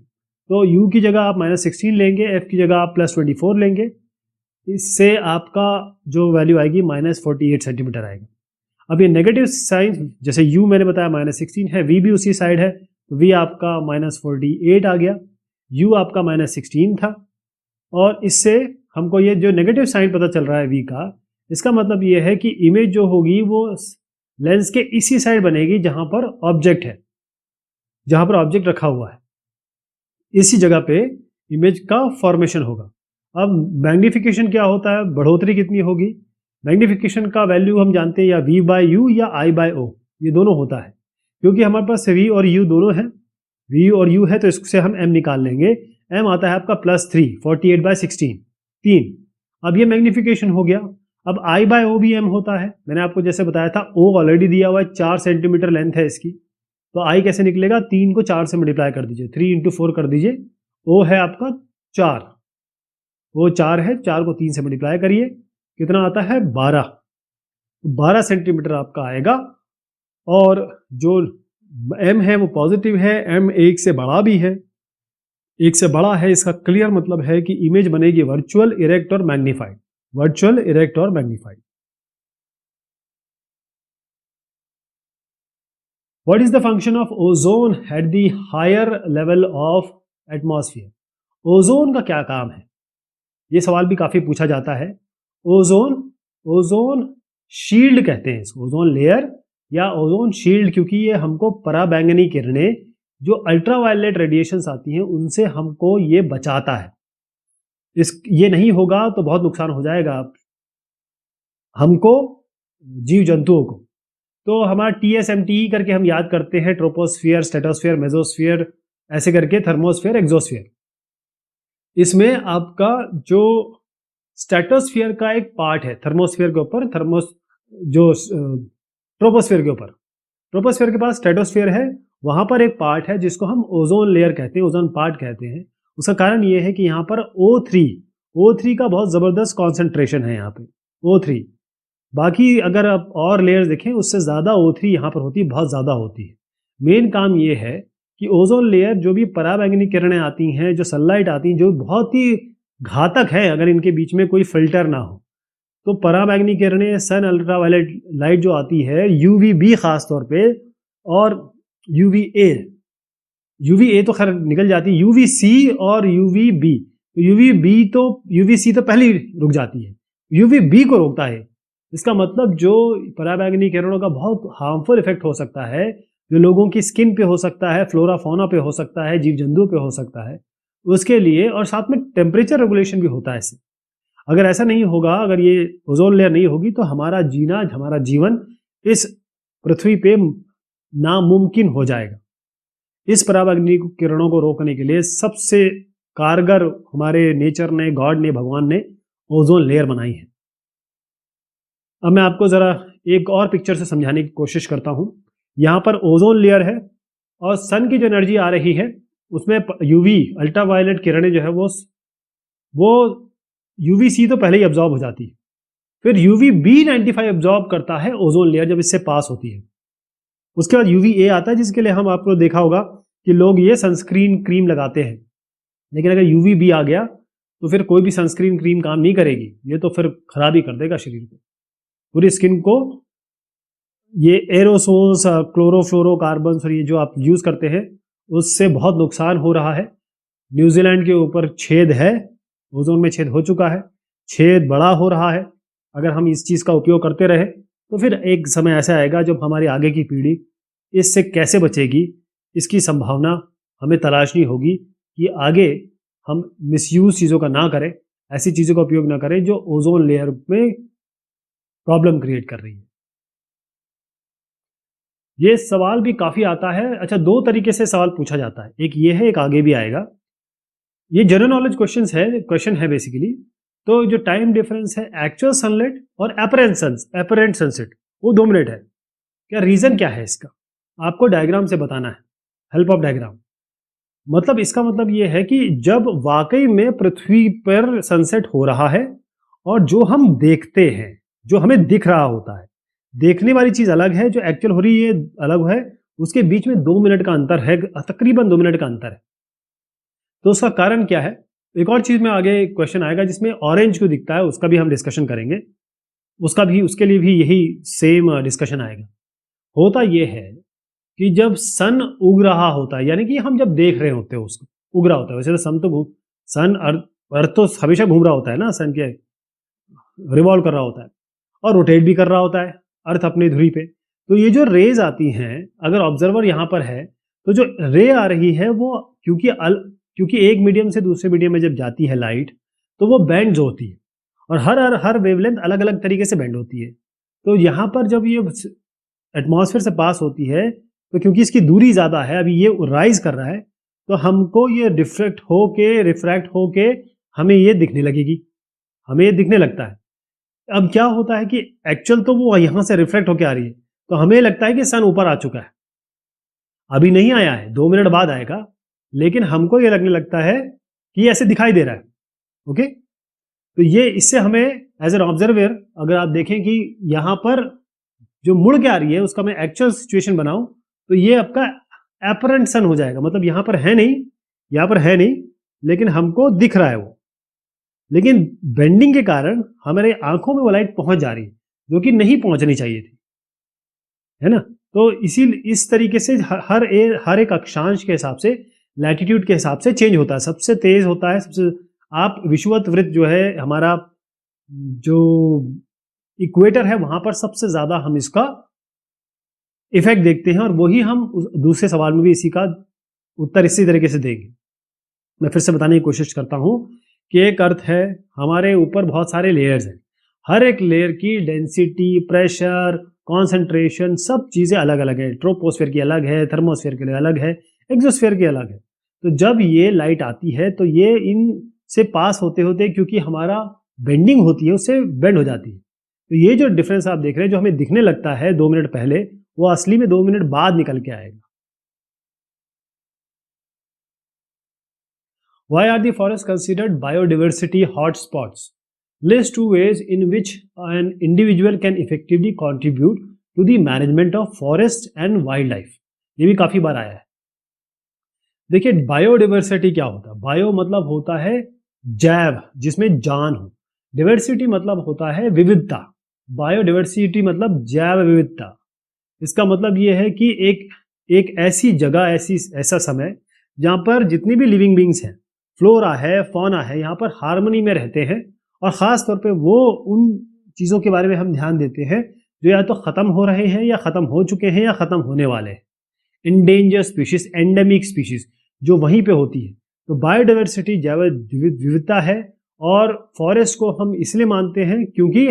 तो u की जगह आप -16 लेंगे, f की जगह आप +24 लेंगे। इससे आपका जो वैल्यू आएगी -48 सेंटीमीटर आएगा। अब ये नेगेटिव साइन, जैसे u मैंने बताया -16 है, v भी उसी साइड है, तो v आपका -48 आ गया, u आपका -16 था। और इससे हमको ये जो नेगेटिव साइन पता चल रहा है v का, इसका मतलब ये है कि इमेज जो होगी वो लेंस के इसी साइड बनेगी जहां पर ऑब्जेक्ट है, जहां पर ऑब्जेक्ट रखा हुआ है, इसी जगह पे इमेज का फॉर्मेशन होगा। अब मैग्निफिकेशन क्या होता है, बढ़ोतरी कितनी होगी? मैग्निफिकेशन का वैल्यू हम जानते हैं या v/u या i/o, ये दोनों होता है। क्योंकि हमारे पास v और u दोनों है, v और u है तो इससे हम m निकाल लेंगे। m आता है आपका +3, 48/16, 3। अब ये मैग्निफिकेशन हो गया। अब i/o भी m होता है, मैंने आपको जैसे बताया था o ऑलरेडी दिया हुआ है, 4 सेंटीमीटर लेंथ है इसकी, तो i कैसे निकलेगा, 3 को 4 से मल्टीप्लाई कर दीजिए, 3 × 4 कर दीजिए, o है आपका 4, वो 4 है, 4 को 3 से मल्टीप्लाई करिए, कितना आता है 12, 12 सेंटीमीटर आपका आएगा। और जो m है वो पॉजिटिव है, m 1 से बड़ा भी है, 1 से बड़ा है, इसका क्लियर मतलब है कि इमेज बनेगी वर्चुअल, इरेक्ट और मैग्नीफाइड, वर्चुअल, इरेक्ट और magnified. What is the function of ozone at the higher level of atmosphere? Ozone का क्या काम है, ये सवाल भी काफी पूछा जाता है। ओजोन शील्ड कहते हैं इसको, ओजोन लेयर या ओजोन शील्ड, क्योंकि ये हमको पराबैंगनी किरणें जो अल्ट्रावायलेट रेडिएशंस आती हैं उनसे हमको ये बचाता है। ये नहीं होगा तो बहुत नुकसान हो जाएगा हमको, जीव जंतुओं को। तो हमारा TSMTE करके हम याद करते हैं, ट्रोपोस्फियर, स्ट्रेटोस्फियर, मेसोस्फियर, ऐसे करके थर्मोस्फियर, एक्सोस्फियर। इसमें आपका जो स्ट्रेटोस्फियर का एक पार्ट है थर्मोस्फियर के ऊपर, ट्रोपोस्फियर के ऊपर, ट्रोपोस्फियर के पास स्ट्रेटोस्फियर है, वहां पर एक पार्ट है जिसको हम ओजोन लेयर कहते हैं, ओजोन पार्ट कहते हैं। उसका कारण ये है कि यहाँ पर O3 का बहुत जबरदस्त कॉन्सेंट्रेशन है यहाँ पे, O3। बाकी अगर आप और लेयर्स देखें उससे ज़्यादा O3 यहाँ पर होती है, बहुत ज़्यादा होती है। मेन काम ये है कि ओजोन लेयर जो भी पराबैंगनी किरणें आती हैं, जो सनलाइट आती हैं, जो बहुत ही घातक है अगर इनके बीच में कोई फिल्टर ना हो, तो पराबैंगनी किरणें, सन अल्ट्रावायलेट लाइट जो आती है, UVB खास तौर पे, और UVA तो खैर निकल जाती है, UVC और UVB। तो UVC तो पहले ही रुक जाती है, UVB को रोकता है। इसका मतलब जो पराबैंगनी किरणों का बहुत हार्मफुल इफेक्ट हो सकता है, जो लोगों की स्किन पे हो सकता है, फ्लोरा फौना पे हो सकता है, जीव जंतुओं पे हो सकता है, उसके लिए, और साथ में टेम्परेचर रेगुलेशन भी होता है इससे। अगर ऐसा नहीं होगा, अगर ये ओजोन लेयर नहीं होगी तो हमारा जीना, हमारा जीवन इस पृथ्वी पे नामुमकिन हो जाएगा। इस पराबैंगनी किरणों को रोकने के लिए सबसे कारगर हमारे नेचर ने, गॉड ने, भगवान ने ओजोन लेयर बनाई है। अब मैं आपको जरा एक और पिक्चर से समझाने की कोशिश करता हूं। यहां पर ओजोन लेयर है और सन की जो एनर्जी आ रही है उसमें यूवी अल्ट्रावायलेट किरणें जो है वो UVC तो पहले ही अब्जॉर्ब हो जाती है, फिर UVB95 अब्जॉर्ब करता है ओजोन लेयर जब इससे पास होती है। उसके बाद UVA आता है, जिसके लिए हम आपको देखा होगा कि लोग ये सनस्क्रीन क्रीम लगाते हैं, लेकिन अगर UVB आ गया तो फिर कोई भी सनस्क्रीन क्रीम काम नहीं करेगी, ये तो फिर खराब ही कर देगा शरीर को, पूरी स्किन को। ये एरोसोल्स, क्लोरोफ्लोरोकार्बन्स और ये जो आप यूज करते हैं उससे बहुत नुकसान हो रहा है। न्यूजीलैंड के ऊपर छेद है, ओजोन में छेद हो चुका है, छेद बड़ा हो रहा है। अगर हम इस चीज़ का उपयोग करते रहे तो फिर एक समय ऐसा आएगा जब हमारी आगे की पीढ़ी इससे कैसे बचेगी, इसकी संभावना हमें तलाशनी होगी कि आगे हम मिसयूज चीज़ों का ना करें, ऐसी चीज़ों का उपयोग ना करें जो ओजोन लेयर में प्रॉब्लम क्रिएट कर रही है। ये सवाल भी काफ़ी आता है। अच्छा, दो तरीके से सवाल पूछा जाता है, एक ये है, एक आगे भी आएगा। ये जनरल नॉलेज क्वेश्चन है बेसिकली। तो जो टाइम डिफरेंस है एक्चुअल सनलाइट और एपरेंट सनसेट, वो 2 मिनट है। क्या रीजन क्या है इसका, आपको डायग्राम से बताना है, हेल्प ऑफ डायग्राम। मतलब इसका मतलब ये है कि जब वाकई में पृथ्वी पर सनसेट हो रहा है और जो हम देखते हैं, जो हमें दिख रहा होता है, देखने वाली चीज अलग है, जो एक्चुअल हो रही है अलग है, उसके बीच में 2 मिनट का अंतर है, तकरीबन 2 मिनट का अंतर है। तो उसका कारण क्या है? एक और चीज में आगे क्वेश्चन आएगा जिसमें ऑरेंज क्यों दिखता है, उसका भी हम डिस्कशन करेंगे। उसके लिए भी यही सेम डिस्कशन आएगा। होता यह है कि जब सन उग रहा होता है, यानी कि हम जब देख रहे होते हैं उसको, उग रहा होता है, वैसे तो सन अर्थ तो हमेशा घूम रहा होता है ना, सन के रिवॉल्व कर रहा होता है और रोटेट भी कर रहा होता है अर्थ अपनी धुरी पे। तो ये जो रेज आती हैं, अगर ऑब्जर्वर यहाँ पर है तो जो रे आ रही है वो क्योंकि एक मीडियम से दूसरे मीडियम में जब जाती है लाइट, तो वो बैंड होती है और हर वेवलेंथ अलग अलग तरीके से बैंड होती है। तो यहाँ पर जब ये एटमॉस्फेयर से पास होती है तो क्योंकि इसकी दूरी ज़्यादा है, अभी ये राइज कर रहा है, तो हमको ये रिफ्रैक्ट होके हमें ये दिखने लगेगी, हमें ये दिखने लगता है। अब क्या होता है कि एक्चुअल तो वो यहाँ से रिफ्लेक्ट होके आ रही है, तो हमें लगता है कि सन ऊपर आ चुका है, अभी नहीं आया है, 2 मिनट बाद आएगा, लेकिन हमको ये लगने लगता है कि ऐसे दिखाई दे रहा है। ओके, तो ये इससे हमें एज एन ऑब्जर्वर अगर आप देखें कि यहाँ पर जो मुड़ के आ रही है उसका मैं एक्चुअल सिचुएशन बनाऊं, तो ये आपका एपरेंट सन हो जाएगा। मतलब यहाँ पर है नहीं, यहाँ पर है नहीं, लेकिन हमको दिख रहा है वो, लेकिन बेंडिंग के कारण हमारे आंखों में वो लाइट पहुंच जा रही है जो कि नहीं पहुंचनी चाहिए थी, है ना। तो इस तरीके से हर एक अक्षांश के हिसाब से, लैटिट्यूड के हिसाब से चेंज होता है। सबसे तेज होता है, सबसे आप विषुवत वृत्त जो है हमारा, जो इक्वेटर है, वहां पर सबसे ज्यादा हम इसका इफेक्ट देखते हैं और वही हम दूसरे सवाल में भी इसी का उत्तर इसी तरीके से देंगे। मैं फिर से बताने की कोशिश करता हूं कि एक अर्थ है, हमारे ऊपर बहुत सारे लेयर्स हैं, हर एक लेयर की डेंसिटी, प्रेशर, कॉन्सेंट्रेशन, सब चीजें अलग अलग है। ट्रोपोस्फेयर की अलग है, थर्मोस्फेयर के लिए अलग है, एक्सोस्फेयर की अलग है। तो जब ये लाइट आती है तो ये इन से पास होते होते, क्योंकि हमारा बेंडिंग होती है, उससे बेंड हो जाती है। तो ये जो डिफरेंस आप देख रहे हैं, जो हमें दिखने लगता है 2 मिनट पहले, वो असली में 2 मिनट बाद निकल के आएगा। Why are the forests considered biodiversity hotspots? List 2 ways in which an individual can effectively contribute to the management of forest and wildlife. ये भी काफी बार आया है। देखिए, बायोडिवर्सिटी क्या होता है? बायो मतलब होता है जैव, जिसमें जान हो। डिवर्सिटी मतलब होता है विविधता। बायोडिवर्सिटी मतलब जैव विविधता। इसका मतलब ये है कि एक ऐसी जगह, ऐसा समय जहाँ पर जितनी भी लिविंग बींग्स हैं, फ्लोरा है, फौना है, यहाँ पर हार्मनी में रहते हैं। और ख़ास तौर पे वो उन चीज़ों के बारे में हम ध्यान देते हैं जो या तो ख़त्म हो रहे हैं, या ख़त्म हो चुके हैं, या ख़त्म होने वाले हैं। इंडेंजर स्पीशीज, एंडेमिक स्पीशीज जो वहीं पे होती है। तो बायोडाइवर्सिटी जैव विविधता है। और फॉरेस्ट को हम इसलिए मानते हैं क्योंकि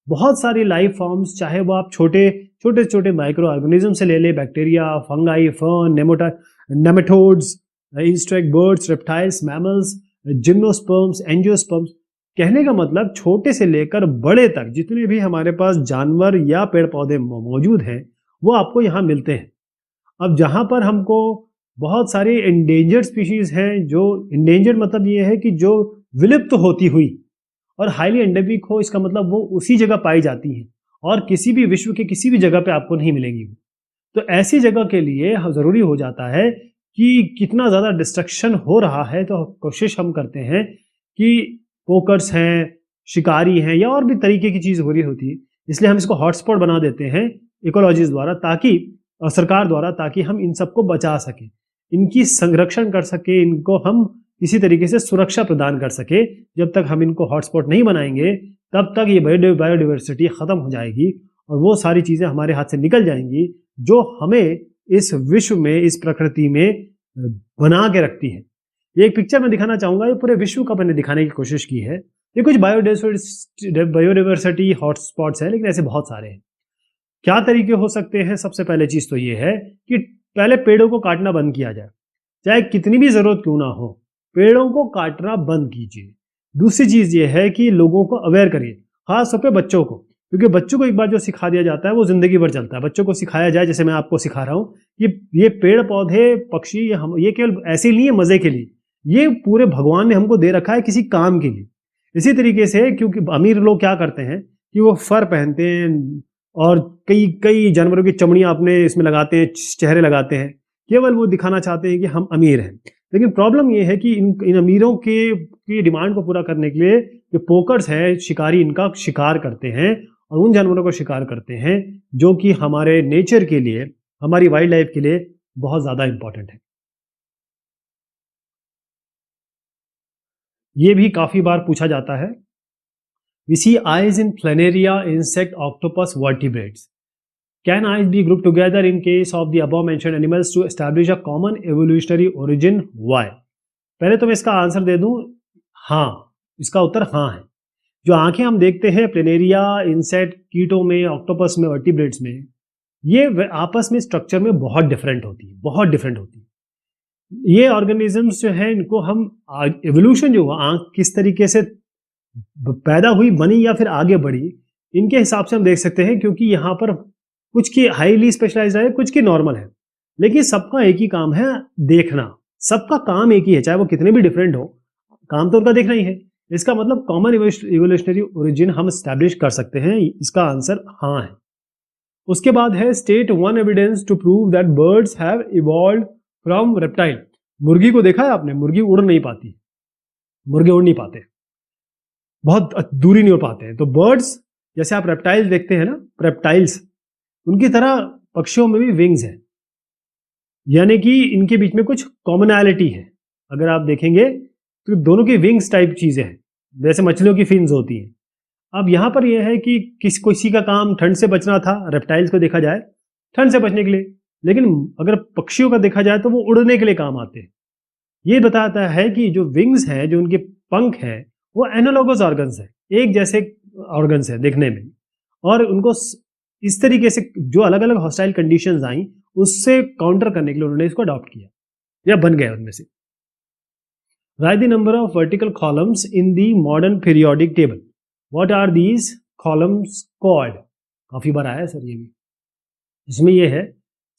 बहुत सारी लाइफ फॉर्म्स, चाहे वो आप छोटे माइक्रो ऑर्गेनिज्म से ले ले, bacteria, fungi, fern, nematodes, insect, birds, reptiles, mammals, gymnosperms, angiosperms, कहने का मतलब छोटे से लेकर बड़े तक जितने भी हमारे पास जानवर या पेड़ पौधे मौजूद हैं, वो आपको यहाँ मिलते हैं। अब जहाँ पर हमको बहुत सारी इंडेंजर्ड स्पीशीज हैं, जो इंडेंजर्ड मतलब ये है कि जो विलुप्त होती हुई, और हाईली एंडेमिक हो, इसका मतलब वो उसी जगह पाई जाती हैं और किसी भी विश्व के किसी भी जगह पे आपको नहीं मिलेंगी। तो ऐसी जगह के लिए ज़रूरी हो जाता है कि कितना ज़्यादा डिस्ट्रक्शन हो रहा है, तो कोशिश हम करते हैं कि पोकर्स हैं, शिकारी हैं, या और भी तरीके की चीज़ हो रही होती है, इसलिए हम इसको हॉटस्पॉट बना देते हैं इकोलॉजिस्ट द्वारा, ताकि सरकार द्वारा, ताकि हम इन सबको बचा सकें, इनकी संरक्षण कर सके, इनको हम किसी तरीके से सुरक्षा प्रदान कर सके। जब तक हम इनको हॉटस्पॉट नहीं बनाएंगे तब तक ये बायोडाइवर्सिटी खत्म हो जाएगी और वो सारी चीजें हमारे हाथ से निकल जाएंगी जो हमें इस विश्व में, इस प्रकृति में बना के रखती है। ये एक पिक्चर में दिखाना चाहूंगा, ये पूरे विश्व का मैंने दिखाने की कोशिश की है। ये कुछ बायोडाइवर्सिटी हॉटस्पॉट्स है, लेकिन ऐसे बहुत सारे हैं। क्या तरीके हो सकते हैं? सबसे पहले चीज तो ये है कि पहले पेड़ों को काटना बंद किया जाए, चाहे कितनी भी जरूरत क्यों ना हो, पेड़ों को काटना बंद कीजिए। दूसरी चीज ये है कि लोगों को अवेयर करिए, खासतौर पे बच्चों को, क्योंकि बच्चों को एक बार जो सिखा दिया जाता है वो जिंदगी भर चलता है। बच्चों को सिखाया जाए, जैसे मैं आपको सिखा रहा हूँ कि ये पेड़ पौधे पक्षी ये केवल ऐसे नहीं है मजे के लिए, ये पूरे भगवान ने हमको दे रखा है किसी काम के लिए। इसी तरीके से क्योंकि अमीर लोग क्या करते हैं कि वो फर पहनते हैं और कई कई जानवरों की चमड़ियां अपने इसमें लगाते हैं, चेहरे लगाते हैं, केवल वो दिखाना चाहते हैं कि हम अमीर हैं। लेकिन प्रॉब्लम ये है कि इन अमीरों की डिमांड को पूरा करने के लिए जो पोकर्स हैं, शिकारी, इनका शिकार करते हैं और उन जानवरों को शिकार करते हैं जो कि हमारे नेचर के लिए, हमारी वाइल्ड लाइफ के लिए बहुत ज्यादा इंपॉर्टेंट है। ये भी काफी बार पूछा जाता है। We see eyes in planaria, insect, octopus, vertebrates. Can eyes be grouped together in case of the above mentioned animals to establish a common evolutionary origin? Why? पहले तो मैं इसका आंसर दे दूं, हाँ, इसका उत्तर हाँ है। जो आंखें हम देखते हैं प्लेनेरिया, इंसेक्ट, कीटों में, ऑक्टोपस में, वर्टिब्रेट्स में, ये आपस में स्ट्रक्चर में बहुत डिफरेंट होती है, बहुत डिफरेंट होती है। ये ऑर्गेनिजम्स जो है इनको हम एवोल्यूशन जो हुआ, आंख किस तरीके से पैदा हुई, बनी या फिर आगे बढ़ी, इनके हिसाब से हम देख सकते हैं। क्योंकि यहाँ पर कुछ की हाईली स्पेशलाइज्ड है, कुछ की नॉर्मल है, लेकिन सबका एक ही काम है, देखना। सबका काम एक ही है, चाहे वो कितने भी डिफरेंट हो, काम तो उनका देखना ही है। इसका मतलब कॉमन इवोल्यूशनरी ओरिजिन हम स्टैब्लिश कर सकते हैं। इसका आंसर हाँ है। उसके बाद है state one evidence to prove that birds have evolved from reptile. मुर्गी को देखा है आपने? मुर्गी उड़ नहीं पाती, मुर्गे उड़ नहीं पाते, बहुत दूरी नहीं हो पाते हैं। तो बर्ड्स, जैसे आप रेप्टाइल्स देखते हैं ना, रेप्टाइल्स, उनकी तरह पक्षियों में भी विंग्स हैं, यानी कि इनके बीच में कुछ कॉमनैलिटी है। अगर आप देखेंगे तो दोनों की विंग्स टाइप चीजें हैं, जैसे मछलियों की फिन्स होती हैं। अब यहाँ पर यह है कि किसी का काम ठंड से बचना था, रेप्टाइल्स को देखा जाए ठंड से बचने के लिए, लेकिन अगर पक्षियों का देखा जाए तो वो उड़ने के लिए काम आते हैं। ये बताता है कि जो विंग्स हैं, जो उनके पंख हैं, वो एनालॉगस ऑर्गन्स है, एक जैसे ऑर्गन्स है देखने में, और उनको इस तरीके से जो अलग अलग हॉस्टाइल कंडीशंस आई उससे काउंटर करने के लिए उन्होंने इसको अडॉप्ट किया या बन गए उनमें से। Write the number of vertical columns in the modern periodic table. What are these columns called? काफी बार आया है सर ये भी। इसमें ये है,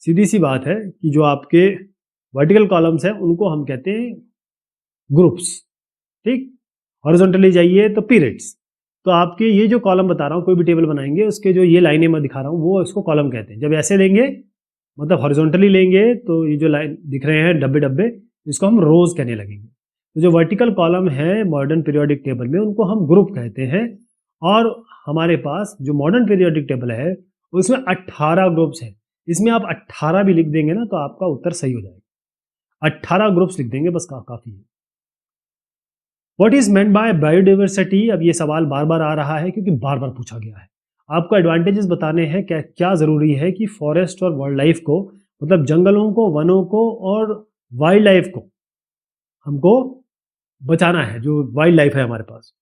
सीधी सी बात है कि जो आपके वर्टिकल कॉलम्स है उनको हम कहते हैं ग्रुप्स, ठीक। हॉरिजॉन्टली जाइए तो पीरियड्स। तो आपके ये जो कॉलम बता रहा हूँ, कोई भी टेबल बनाएंगे उसके जो ये लाइनें मैं दिखा रहा हूँ वो इसको कॉलम कहते हैं। जब ऐसे लेंगे, मतलब हॉरिजॉन्टली लेंगे, तो ये जो लाइन दिख रहे हैं डब्बे डब्बे, इसको हम रोज कहने लगेंगे। तो जो वर्टिकल कॉलम है मॉडर्न पीरियोडिक टेबल में, उनको हम ग्रुप कहते हैं। और हमारे पास जो मॉडर्न पीरियोडिक टेबल है उसमें 18 ग्रुप्स हैं। इसमें आप 18 भी लिख देंगे ना तो आपका उत्तर सही हो जाएगा। 18 ग्रुप्स लिख देंगे बस, काफी है। What is meant by biodiversity? अब ये सवाल बार बार आ रहा है क्योंकि बार बार पूछा गया है। आपको एडवांटेजेस बताने हैं, क्या जरूरी है कि फॉरेस्ट और वाइल्ड लाइफ को, मतलब जंगलों को, वनों को और वाइल्ड लाइफ को हमको बचाना है, जो वाइल्ड लाइफ है हमारे पास।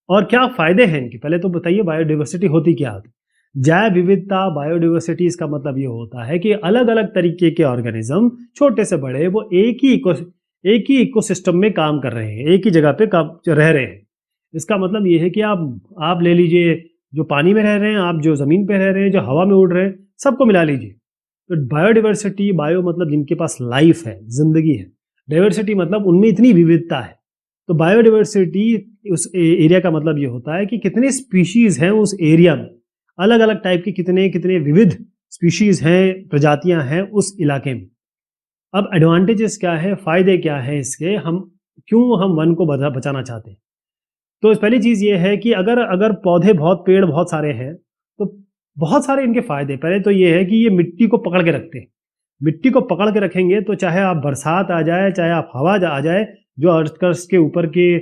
और क्या फायदे हैं इनके, पहले तो बताइए बायोडाइवर्सिटी होती क्या है। जैव विविधता, बायोडाइवर्सिटी, इसका मतलब ये होता है कि अलग अलग तरीके के ऑर्गेनिज्म, छोटे से बड़े, वो एक ही इकोसिस्टम में काम कर रहे हैं, एक ही जगह पे रह रहे हैं। इसका मतलब ये है कि आप ले लीजिए, जो पानी में रह रहे हैं, आप जो जमीन पे रह रहे हैं, जो हवा में उड़ रहे हैं, सबको मिला लीजिए। तो बायोडाइवर्सिटी, बायो मतलब जिनके पास लाइफ है, जिंदगी है, डाइवर्सिटी मतलब उनमें इतनी विविधता है। तो बायोडाइवर्सिटी उस एरिया का मतलब ये होता है कि कितने स्पीशीज हैं उस एरिया में, अलग अलग टाइप की कितने विविध स्पीशीज हैं, प्रजातियां हैं उस इलाके में। अब एडवांटेजेस क्या है, फायदे क्या है इसके, क्यों हम वन को बचाना चाहते हैं। तो पहली चीज ये है कि अगर पौधे पेड़ बहुत सारे हैं तो बहुत सारे इनके फायदे। पहले तो ये है कि ये मिट्टी को पकड़ के रखते हैं। मिट्टी को पकड़ के रखेंगे तो चाहे आप बरसात आ जाए, चाहे आप हवा आ जाए, जो अर्थ क्रस्ट के ऊपर के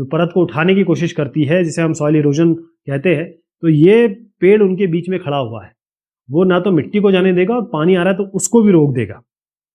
परत को उठाने की कोशिश करती है, जिसे हम सॉइल इरोजन कहते हैं, तो ये पेड़ उनके बीच में खड़ा हुआ है। वो ना तो मिट्टी को जाने देगा और पानी आ रहा है तो उसको भी रोक देगा,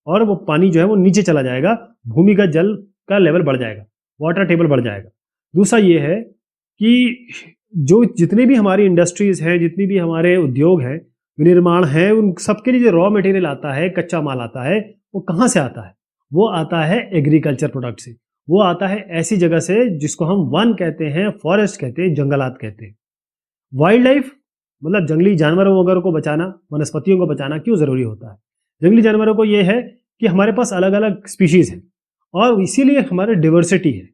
और वो पानी जो है वो नीचे चला जाएगा, भूमिगत जल का लेवल बढ़ जाएगा, वाटर टेबल बढ़ जाएगा। दूसरा ये है कि जो जितनी भी हमारी इंडस्ट्रीज हैं, जितनी भी हमारे उद्योग हैं, विनिर्माण है, उन सबके लिए जो रॉ मटेरियल आता है, कच्चा माल आता है, वो कहाँ से आता है? वो आता है एग्रीकल्चर प्रोडक्ट से। वो आता है ऐसी जगह से जिसको हम वन कहते हैं, फॉरेस्ट कहते हैं, जंगलात कहते हैं। वाइल्ड लाइफ मतलब जंगली जानवरों वगैरह को बचाना, वनस्पतियों को बचाना क्यों जरूरी होता है? जंगली जानवरों को ये है कि हमारे पास अलग अलग स्पीशीज हैं और इसीलिए हमारे डिवर्सिटी है,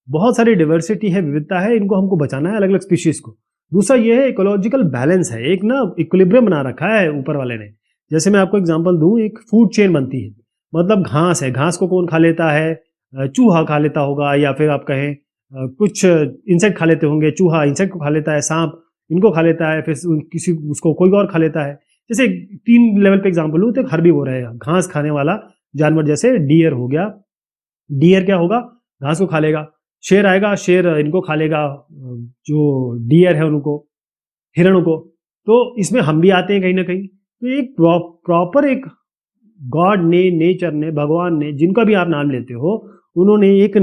बहुत सारी डिवर्सिटी है, विविधता है, इनको हमको बचाना है, अलग अलग स्पीशीज को। दूसरा ये है इकोलॉजिकल बैलेंस है, एक ना इक्विलिब्रियम बना रखा है ऊपर वाले ने। जैसे मैं आपको एग्जांपल दूं, एक फूड चेन बनती है, मतलब घास है, घास को कौन खा लेता है? चूहा खा लेता होगा, या फिर आप कहें कुछ इंसेक्ट खा लेते होंगे, चूहा इंसेक्ट को खा लेता है, सांप इनको खा लेता है, फिर किसी उसको कोई और खा लेता है। जैसे 3 लेवल पे एग्जांपल लूँ तो हर्बीवोर है, घास खाने वाला जानवर, जैसे डियर हो गया। डियर क्या होगा? घास को खा लेगा। शेर आएगा, शेर इनको खा लेगा, जो डियर है उनको, हिरणों को। तो इसमें हम भी आते हैं कहीं ना कहीं। तो एक प्रॉपर एक गॉड ने, नेचर ने, भगवान ने, जिनका भी आप नाम लेते हो, उन्होंने एक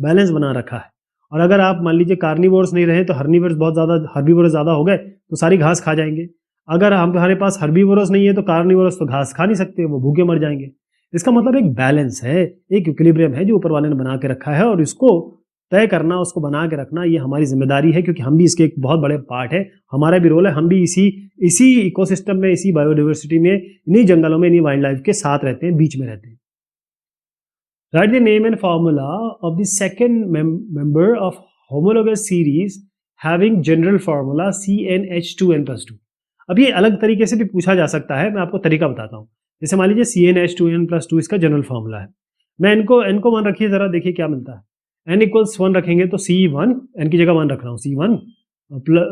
बैलेंस बना रखा है। और अगर आप मान लीजिए कार्निवोर्स नहीं रहे तो हर्बीवोरस ज़्यादा हो गए तो सारी घास खा जाएंगे। अगर हमारे पास हर्बीवोरस नहीं है तो कार्निवोरस तो घास खा नहीं सकते, वो भूखे मर जाएंगे। इसका मतलब एक बैलेंस है, एक इक्विलिब्रियम है जो ऊपर वाले ने बना के रखा है, और इसको तय करना, उसको बना के रखना, ये हमारी जिम्मेदारी है, क्योंकि हम भी इसके एक बहुत बड़े पार्ट है। हमारा भी रोल है, हम भी इसी इकोसिस्टम में, इसी बायोडाइवर्सिटी में, इन्हीं जंगलों में, इन्हीं वाइल्ड लाइफ के साथ रहते हैं, बीच में रहते हैं। Right the name and formula of the second member of homologous series having general formula CnH2n+2। अब ये अलग तरीके से भी पूछा जा सकता है, मैं आपको तरीका बताता हूँ। जैसे मान लीजिए CnH2n+2 इसका जनरल फॉर्मूला है। मैं इनको n को 1 रखिए, जरा देखिए क्या मिलता है। n = 1 रखेंगे तो C1, n की जगह 1 रख रहा हूँ, C1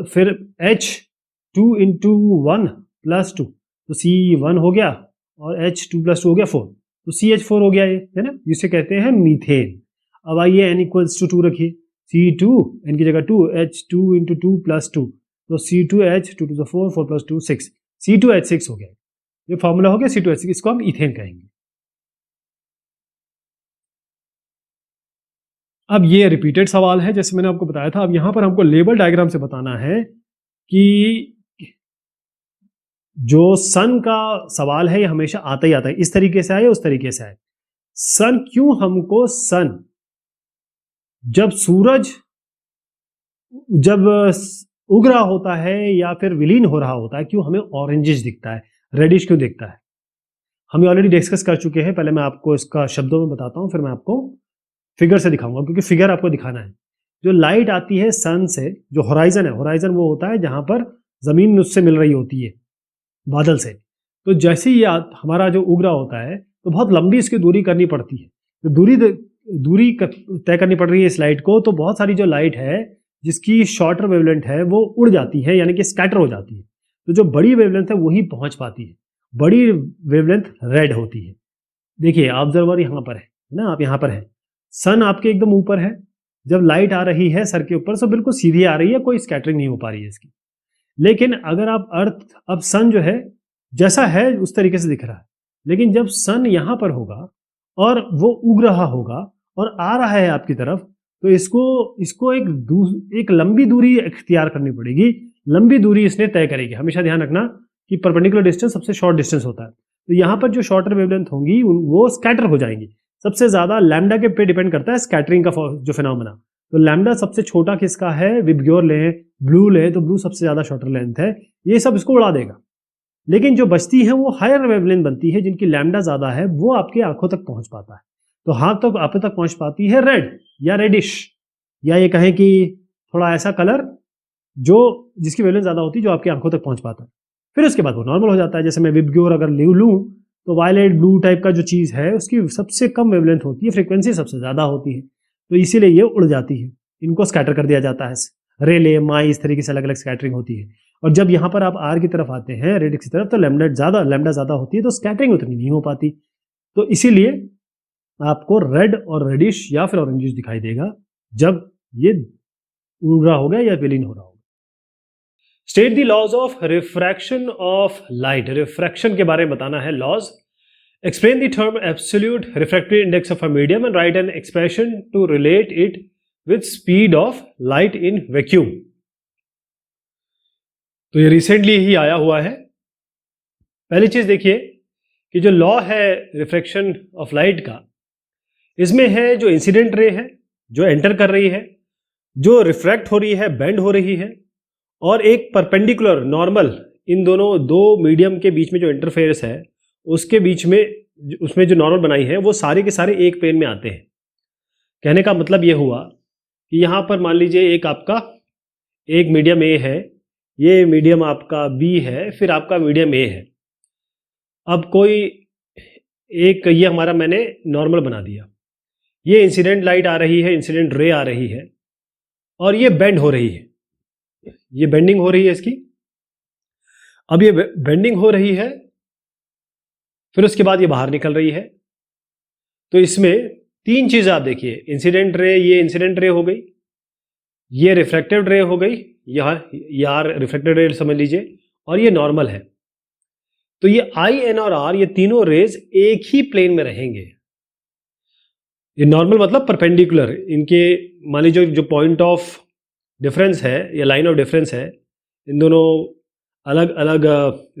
फिर H2 × 1 + 2, तो C1 हो गया, और H2 + 2 हो गया 4, तो CH4 हो गया, ये है ना, जिसे कहते हैं मीथेन। अब आइए n = 2 रखिए, C2, n की जगह 2, H2 × 2 + 2, तो C2H, 2 to the 4, 4 + 2 6, C2H6 हो गया। ये फॉर्मूला हो गया C2H6, इसको हम इथेन कहेंगे। अब ये रिपीटेड सवाल है, जैसे मैंने आपको बताया था। अब यहां पर हमको लेबल डायग्राम से बताना है कि जो सन का सवाल है ये हमेशा आता ही आता है, इस तरीके से आए उस तरीके से आए। सन क्यों हमको जब सूरज उग रहा होता है या फिर विलीन हो रहा होता है, क्यों हमें ऑरेंजिश दिखता है, रेडिश क्यों दिखता है? हम ऑलरेडी डिस्कस कर चुके हैं। पहले मैं आपको इसका शब्दों में बताता हूं, फिर मैं आपको फिगर से दिखाऊंगा, क्योंकि फिगर आपको दिखाना है। जो लाइट आती है सन से, जो होराइजन है, होराइजन वो होता है जहां पर जमीन उससे मिल रही होती है, बादल से। तो जैसे ही हमारा जो उग रहा होता है तो बहुत लंबी इसकी दूरी करनी पड़ती है, तो दूरी तय करनी पड़ रही है इस लाइट को। तो बहुत सारी जो लाइट है जिसकी शॉर्टर वेवलेंथ है वो उड़ जाती है, यानी कि स्कैटर हो जाती है। तो जो बड़ी वेवलेंथ है वही पहुंच पाती है, बड़ी वेवलेंथ रेड होती है। देखिए ऑब्जर्वर यहाँ पर है ना, आप यहाँ पर है, सन आपके एकदम ऊपर है, जब लाइट आ रही है सर के ऊपर से बिल्कुल सीधी आ रही है, कोई स्कैटरिंग नहीं हो पा रही है इसकी। लेकिन अगर आप अब सन जो है जैसा है उस तरीके से दिख रहा है, लेकिन जब सन यहाँ पर होगा और वो उग रहा होगा और आ रहा है आपकी तरफ, तो इसको एक लंबी दूरी इख्तियार करनी पड़ेगी। लंबी दूरी इसने तय करेगी। हमेशा ध्यान रखना कि परपेंडिकुलर डिस्टेंस सबसे शॉर्ट डिस्टेंस होता है। तो यहाँ पर जो शॉर्टर वेवलेंथ होंगी वो स्कैटर हो जाएंगी। सबसे ज्यादा लैम्डा के पे डिपेंड करता है स्कैटरिंग का जो फिनोमेना। तो लैम्डा सबसे छोटा किसका है? विबग्योर ले, ब्लू ले, तो ब्लू सबसे ज्यादा शॉर्टर लेंथ है, ये सब इसको उड़ा देगा। लेकिन जो बचती है वो हायर वेवलेंथ बनती है, जिनकी लैम्डा ज्यादा है, वो आपकी आंखों तक पहुंच पाता है। तो हाथ तक आप तक पहुंच पाती है रेड या रेडिश, या ये कहें कि थोड़ा ऐसा कलर जो जिसकी वेवलेंथ ज्यादा होती है, जो आपकी आंखों तक पहुंच पाता है। फिर उसके बाद वो नॉर्मल हो जाता है। जैसे मैं विबग्योर अगर लूं तो वायलेट ब्लू टाइप का जो चीज है उसकी सबसे कम वेवलेंथ होती है, फ्रीक्वेंसी सबसे ज्यादा होती है, तो इसीलिए ये उड़ जाती है, इनको स्कैटर कर दिया जाता है। रेले, माई, इस तरीके से अलग अलग स्कैटरिंग होती है। और जब यहाँ पर आप आर की तरफ आते हैं, रेडिक्स की तरफ, तो लैम्डा ज्यादा होती है, तो स्कैटरिंग उतनी नहीं हो पाती। तो इसीलिए आपको रेड और रेडिश या फिर ऑरेंजिश दिखाई देगा जब ये उड़ रहा होगा या विलीन हो रहा होगा। State the laws of refraction of light. Refraction के बारे में बताना है laws. Explain the term absolute refractive index of a medium and write an expression to relate it with speed of light in vacuum. तो ये recently ही आया हुआ है। पहली चीज देखिए कि जो लॉ है रिफ्रैक्शन ऑफ लाइट का, इसमें है जो इंसिडेंट रे है जो एंटर कर रही है, जो रिफ्रैक्ट हो रही है, बेंड हो रही है, और एक परपेंडिकुलर नॉर्मल, इन दोनों दो मीडियम के बीच में जो इंटरफेरेंस है उसके बीच में उसमें जो नॉर्मल बनाई है वो सारे के सारे एक प्लेन में आते हैं। कहने का मतलब ये हुआ कि यहाँ पर मान लीजिए एक आपका एक मीडियम ए है, ये मीडियम आपका बी है, फिर आपका मीडियम ए है। अब कोई एक ये हमारा मैंने नॉर्मल बना दिया, ये इंसिडेंट लाइट आ रही है, इंसिडेंट रे आ रही है, और ये बेंड हो रही है, ये बेंडिंग हो रही है इसकी। अब ये बेंडिंग हो रही है, फिर उसके बाद ये बाहर निकल रही है। तो इसमें तीन चीजें आप देखिए, इंसिडेंट रे, ये इंसिडेंट रे हो गई, ये रिफ्रैक्टिव रे हो गई, यार रिफ्रैक्टिव रे समझ लीजिए, और ये नॉर्मल है। तो ये आई, एन और आर, ये तीनों रेज एक ही प्लेन में रहेंगे। ये नॉर्मल मतलब परपेंडिकुलर, इनके मान लीजिए जो पॉइंट ऑफ डिफरेंस है या लाइन ऑफ डिफरेंस है, इन दोनों अलग अलग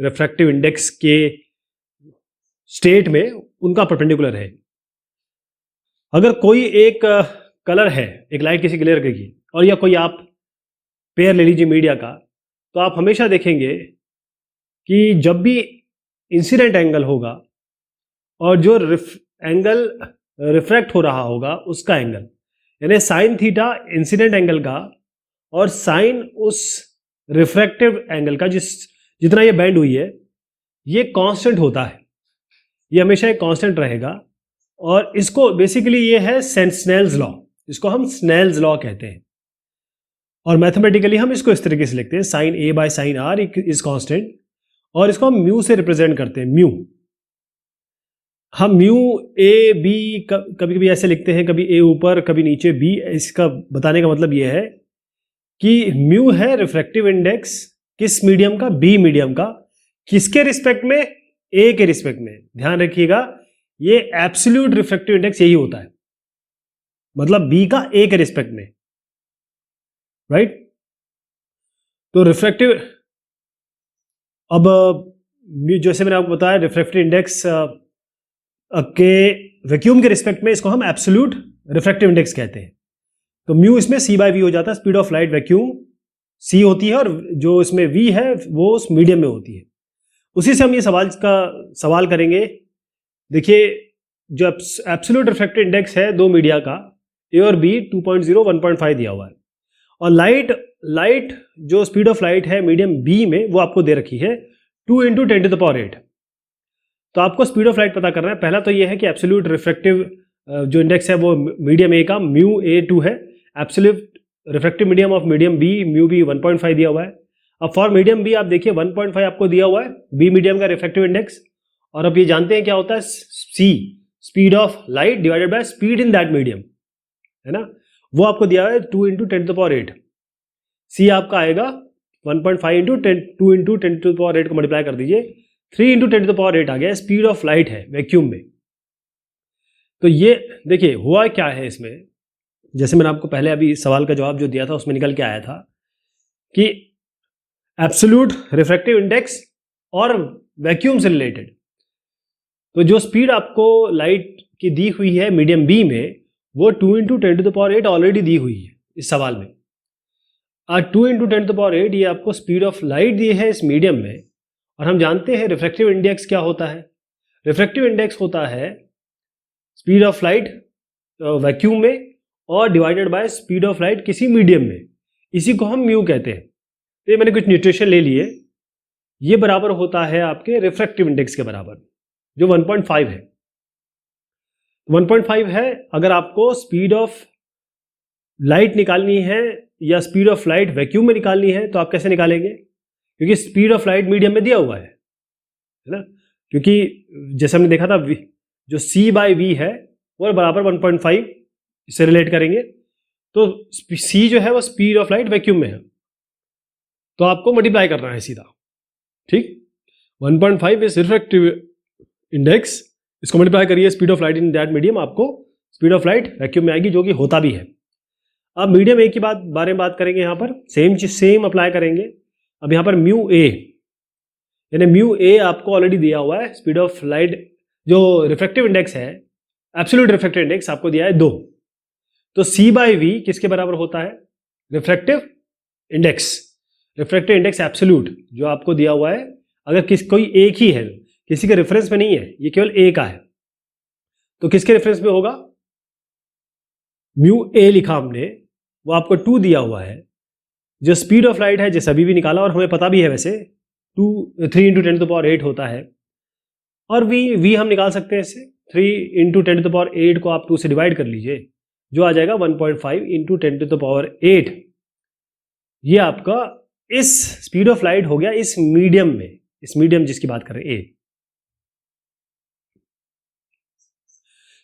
रिफ्रैक्टिव इंडेक्स के स्टेट में उनका परपेंडिकुलर है। अगर कोई एक कलर है, एक लाइट किसी कलर की, और या कोई आप पेयर ले लीजिए मीडिया का, तो आप हमेशा देखेंगे कि जब भी इंसिडेंट एंगल होगा और जो एंगल रिफ्रैक्ट हो रहा होगा उसका एंगल, यानी साइन थीटा इंसिडेंट एंगल का और साइन उस रिफ्रैक्टिव एंगल का, जितना ये बेंड हुई है, ये कांस्टेंट होता है, ये हमेशा एक कांस्टेंट रहेगा। और इसको बेसिकली ये है स्नेल्स लॉ, इसको हम स्नेल्स लॉ कहते हैं। और मैथमेटिकली हम इसको इस तरीके से लिखते हैं, sine A by sine r is constant, और इसको हम म्यू से रिप्रेजेंट करते हैं। म्यू, हम म्यू ए बी कभी कभी ऐसे लिखते हैं, कभी ए ऊपर कभी नीचे बी। इसका बताने का मतलब ये है कि म्यू है रिफ्रैक्टिव इंडेक्स किस मीडियम का, बी मीडियम का, किसके रिस्पेक्ट में, ए के रिस्पेक्ट में। ध्यान रखिएगा, ये एब्सोल्यूट रिफ्रैक्टिव इंडेक्स यही होता है, मतलब बी का ए के रिस्पेक्ट में, राइट। तो रिफ्रैक्टिव, अब जैसे मैंने आपको बताया रिफ्रैक्टिव इंडेक्स के वैक्यूम के रिस्पेक्ट में इसको हम एब्सोल्यूट रिफ्रैक्टिव इंडेक्स कहते हैं। तो म्यू इसमें सी बाय वी हो जाता है, स्पीड ऑफ लाइट वैक्यूम सी होती है, और जो इसमें वी है वो उस मीडियम में होती है। उसी से हम ये सवाल करेंगे। देखिए, जो एब्सोल्यूट रिफ्रैक्टिव इंडेक्स है दो मीडिया का, ए और बी, 2.0 1.5 दिया हुआ है, और लाइट जो स्पीड ऑफ लाइट है मीडियम बी में वो आपको दे रखी है 2 × 10⁸। तो आपको स्पीड ऑफ लाइट पता करना है। पहला तो ये है कि एब्सोल्यूट रिफ्रैक्टिव जो इंडेक्स है वो मीडियम ए का म्यू A2 है, absolute refractive medium of medium B mu B 1.5 दिया हुआ है। अब फॉर मीडियम बी आप देखिए 1.5 आपको दिया हुआ है बी मीडियम का रिफ्रैक्टिव इंडेक्स, और अब ये जानते हैं क्या होता है, C speed of light divided by speed in that medium, है ना, वो आपको दिया है 2 × 10⁸। सी आपका आएगा 1.5 × 2 × 10⁸ को मल्टीप्लाई कर दीजिए, 3 × 10⁸ आ गया, स्पीड ऑफ लाइट है वैक्यूम में। तो ये देखिए हुआ क्या है इसमें, जैसे मैंने आपको पहले अभी सवाल का जवाब जो दिया था उसमें निकल के आया था कि एब्सोल्यूट रिफ्रैक्टिव इंडेक्स और वैक्यूम से रिलेटेड, तो जो स्पीड आपको लाइट की दी हुई है मीडियम बी में वो 2 × 10⁸ ऑलरेडी दी हुई है इस सवाल में। 2 × 10⁸ ये आपको स्पीड ऑफ लाइट दी है इस मीडियम में, और हम जानते हैं रिफ्रैक्टिव इंडेक्स क्या होता है। रिफ्रैक्टिव इंडेक्स होता है स्पीड ऑफ लाइट वैक्यूम में और divided by speed of light किसी मीडियम में, इसी को हम म्यू कहते हैं। तो ये मैंने कुछ न्यूट्रेशन ले लिए, ये बराबर होता है आपके रिफ्रैक्टिव इंडेक्स के बराबर जो 1.5 है। 1.5 है। अगर आपको स्पीड ऑफ लाइट निकालनी है या स्पीड ऑफ लाइट वैक्यूम में निकालनी है तो आप कैसे निकालेंगे, क्योंकि स्पीड ऑफ लाइट मीडियम में दिया हुआ है ना, क्योंकि जैसे हमने देखा था जो C/V है और बराबर 1.5 इससे रिलेट करेंगे तो c जो है वो स्पीड ऑफ लाइट वैक्यूम में है, तो आपको मल्टीप्लाई करना है सीधा, ठीक। 1.5 इज रिफ्रैक्टिव इंडेक्स, इसको मल्टीप्लाई करिए speed of light in that medium, आपको स्पीड ऑफ लाइट वैक्यूम में आएगी, जो कि होता भी है। अब मीडियम ए की बारे में बात करेंगे, यहाँ पर सेम चीज सेम अप्लाई करेंगे। अब यहाँ पर म्यू ए, यानी म्यू ए आपको ऑलरेडी दिया हुआ है, स्पीड ऑफ लाइट जो रिफ्रैक्टिव इंडेक्स है, एब्सोल्यूट रिफ्रैक्टिव इंडेक्स आपको दिया है 2, तो c/v किसके बराबर होता है, refractive index, refractive index absolute जो आपको दिया हुआ है, अगर कोई एक ही है, किसी के रेफरेंस में नहीं है, ये केवल ए का है, तो किसके रेफरेंस में होगा, म्यू ए लिखा हमने, वो आपको 2 दिया हुआ है, जो स्पीड ऑफ लाइट है जैसे अभी भी निकाला और हमें पता भी है वैसे 3 × 10⁸ होता है, और v हम निकाल सकते हैं इससे, 3 × 10⁸ को आप 2 से डिवाइड कर लीजिए, जो आ जाएगा 1.5 × 10⁸। ये आपका इस स्पीड ऑफ लाइट हो गया इस मीडियम में, इस मीडियम जिसकी बात कर रहे हैं ए।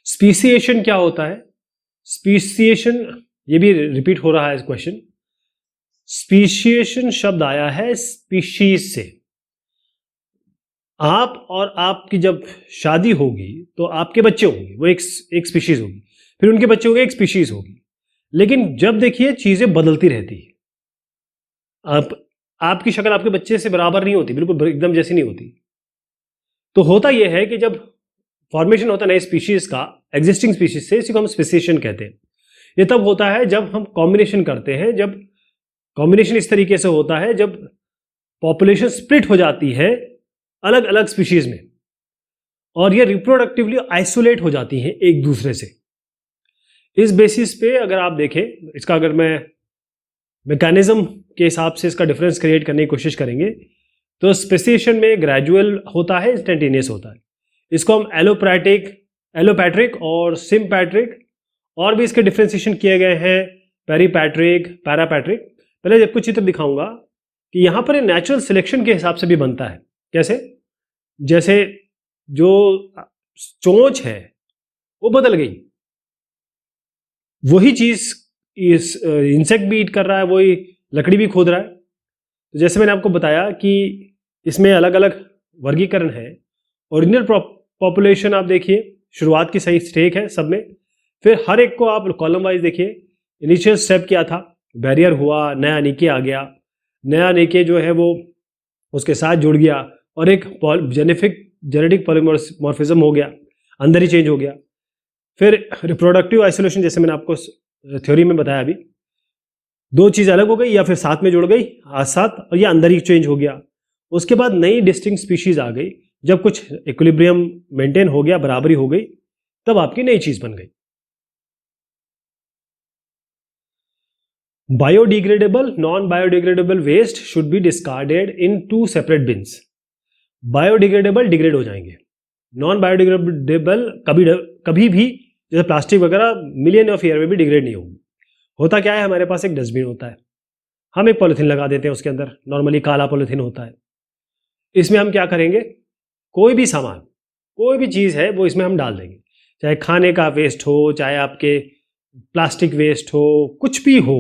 स्पीसिएशन क्या होता है, स्पीसिएशन, ये भी रिपीट हो रहा है क्वेश्चन, स्पीशिएशन शब्द आया है स्पीशीज से। आप और आपकी जब शादी होगी तो आपके बच्चे होंगे, वो एक स्पीशीज होगी, फिर उनके बच्चे होंगे, एक स्पीशीज होगी, लेकिन जब देखिए चीजें बदलती रहती है, आपकी शक्ल आपके बच्चे से बराबर नहीं होती, बिल्कुल एकदम जैसी नहीं होती। तो होता यह है कि जब फॉर्मेशन होता है नए स्पीशीज का एग्जिस्टिंग स्पीशीज से, इसी को हम स्पेसिएशन कहते हैं। ये तब होता है जब हम कॉम्बिनेशन करते हैं, जब कॉम्बिनेशन इस तरीके से होता है जब पॉपुलेशन स्प्लिट हो जाती है अलग अलग स्पीशीज में, और ये रिप्रोडक्टिवली आइसोलेट हो जाती हैं एक दूसरे से। इस बेसिस पे अगर आप देखें, इसका अगर मैं मैकेनिज्म के हिसाब से इसका डिफरेंस क्रिएट करने की कोशिश करेंगे, तो स्पेसिएशन में ग्रेजुअल होता है, इंस्टेंटेनियस होता है। इसको हम एलोपैट्रिक और सिम्पैट्रिक, और भी इसके डिफ्रेंसिएशन किए गए हैं, पेरीपैट्रिक, पैरापैट्रिक। पहले जब कुछ चित्र दिखाऊंगा कि यहाँ पर नेचुरल सिलेक्शन के हिसाब से भी बनता है। कैसे? जैसे जो चोंच है वो बदल गई, वही चीज इस इंसेक्ट भी ईट कर रहा है, वही लकड़ी भी खोद रहा है। तो जैसे मैंने आपको बताया कि इसमें अलग अलग वर्गीकरण है। ओरिजिनल पॉपुलेशन आप देखिए, शुरुआत की सही स्टेक है सब में, फिर हर एक को आप कॉलम वाइज देखिए। इनिशियल स्टेप क्या था, बैरियर हुआ, नया नीके आ गया, नया नीके जो है वो उसके साथ जुड़ गया और एक जेनेटिक पॉलीमॉर्फिज्म हो गया, अंदर ही चेंज हो गया। फिर रिप्रोडक्टिव आइसोलेशन, जैसे मैंने आपको थ्योरी में बताया अभी, दो चीज़ अलग हो गई या फिर साथ में जुड़ गई साथ, और ये अंदर ही चेंज हो गया। उसके बाद नई डिस्टिंक्ट स्पीशीज आ गई, जब कुछ इक्विलिब्रियम मेंटेन हो गया, बराबरी हो गई, तब आपकी नई चीज बन गई। Biodegradable, non biodegradable waste should be discarded in 2 separate bins. Biodegradable degrade हो जाएंगे, नॉन बायोडिग्रेडेबल कभी भी, जैसे प्लास्टिक वगैरह मिलियन ऑफ ईयर में भी डिग्रेड नहीं होगी। होता क्या है, हमारे पास एक डस्टबिन होता है, हम एक पॉलिथीन लगा देते हैं उसके अंदर, नॉर्मली काला पॉलिथीन होता है। इसमें हम क्या करेंगे, कोई भी सामान, कोई भी चीज़ है वो इसमें हम डाल देंगे, चाहे खाने का वेस्ट हो, चाहे आपके प्लास्टिक वेस्ट हो, कुछ भी हो,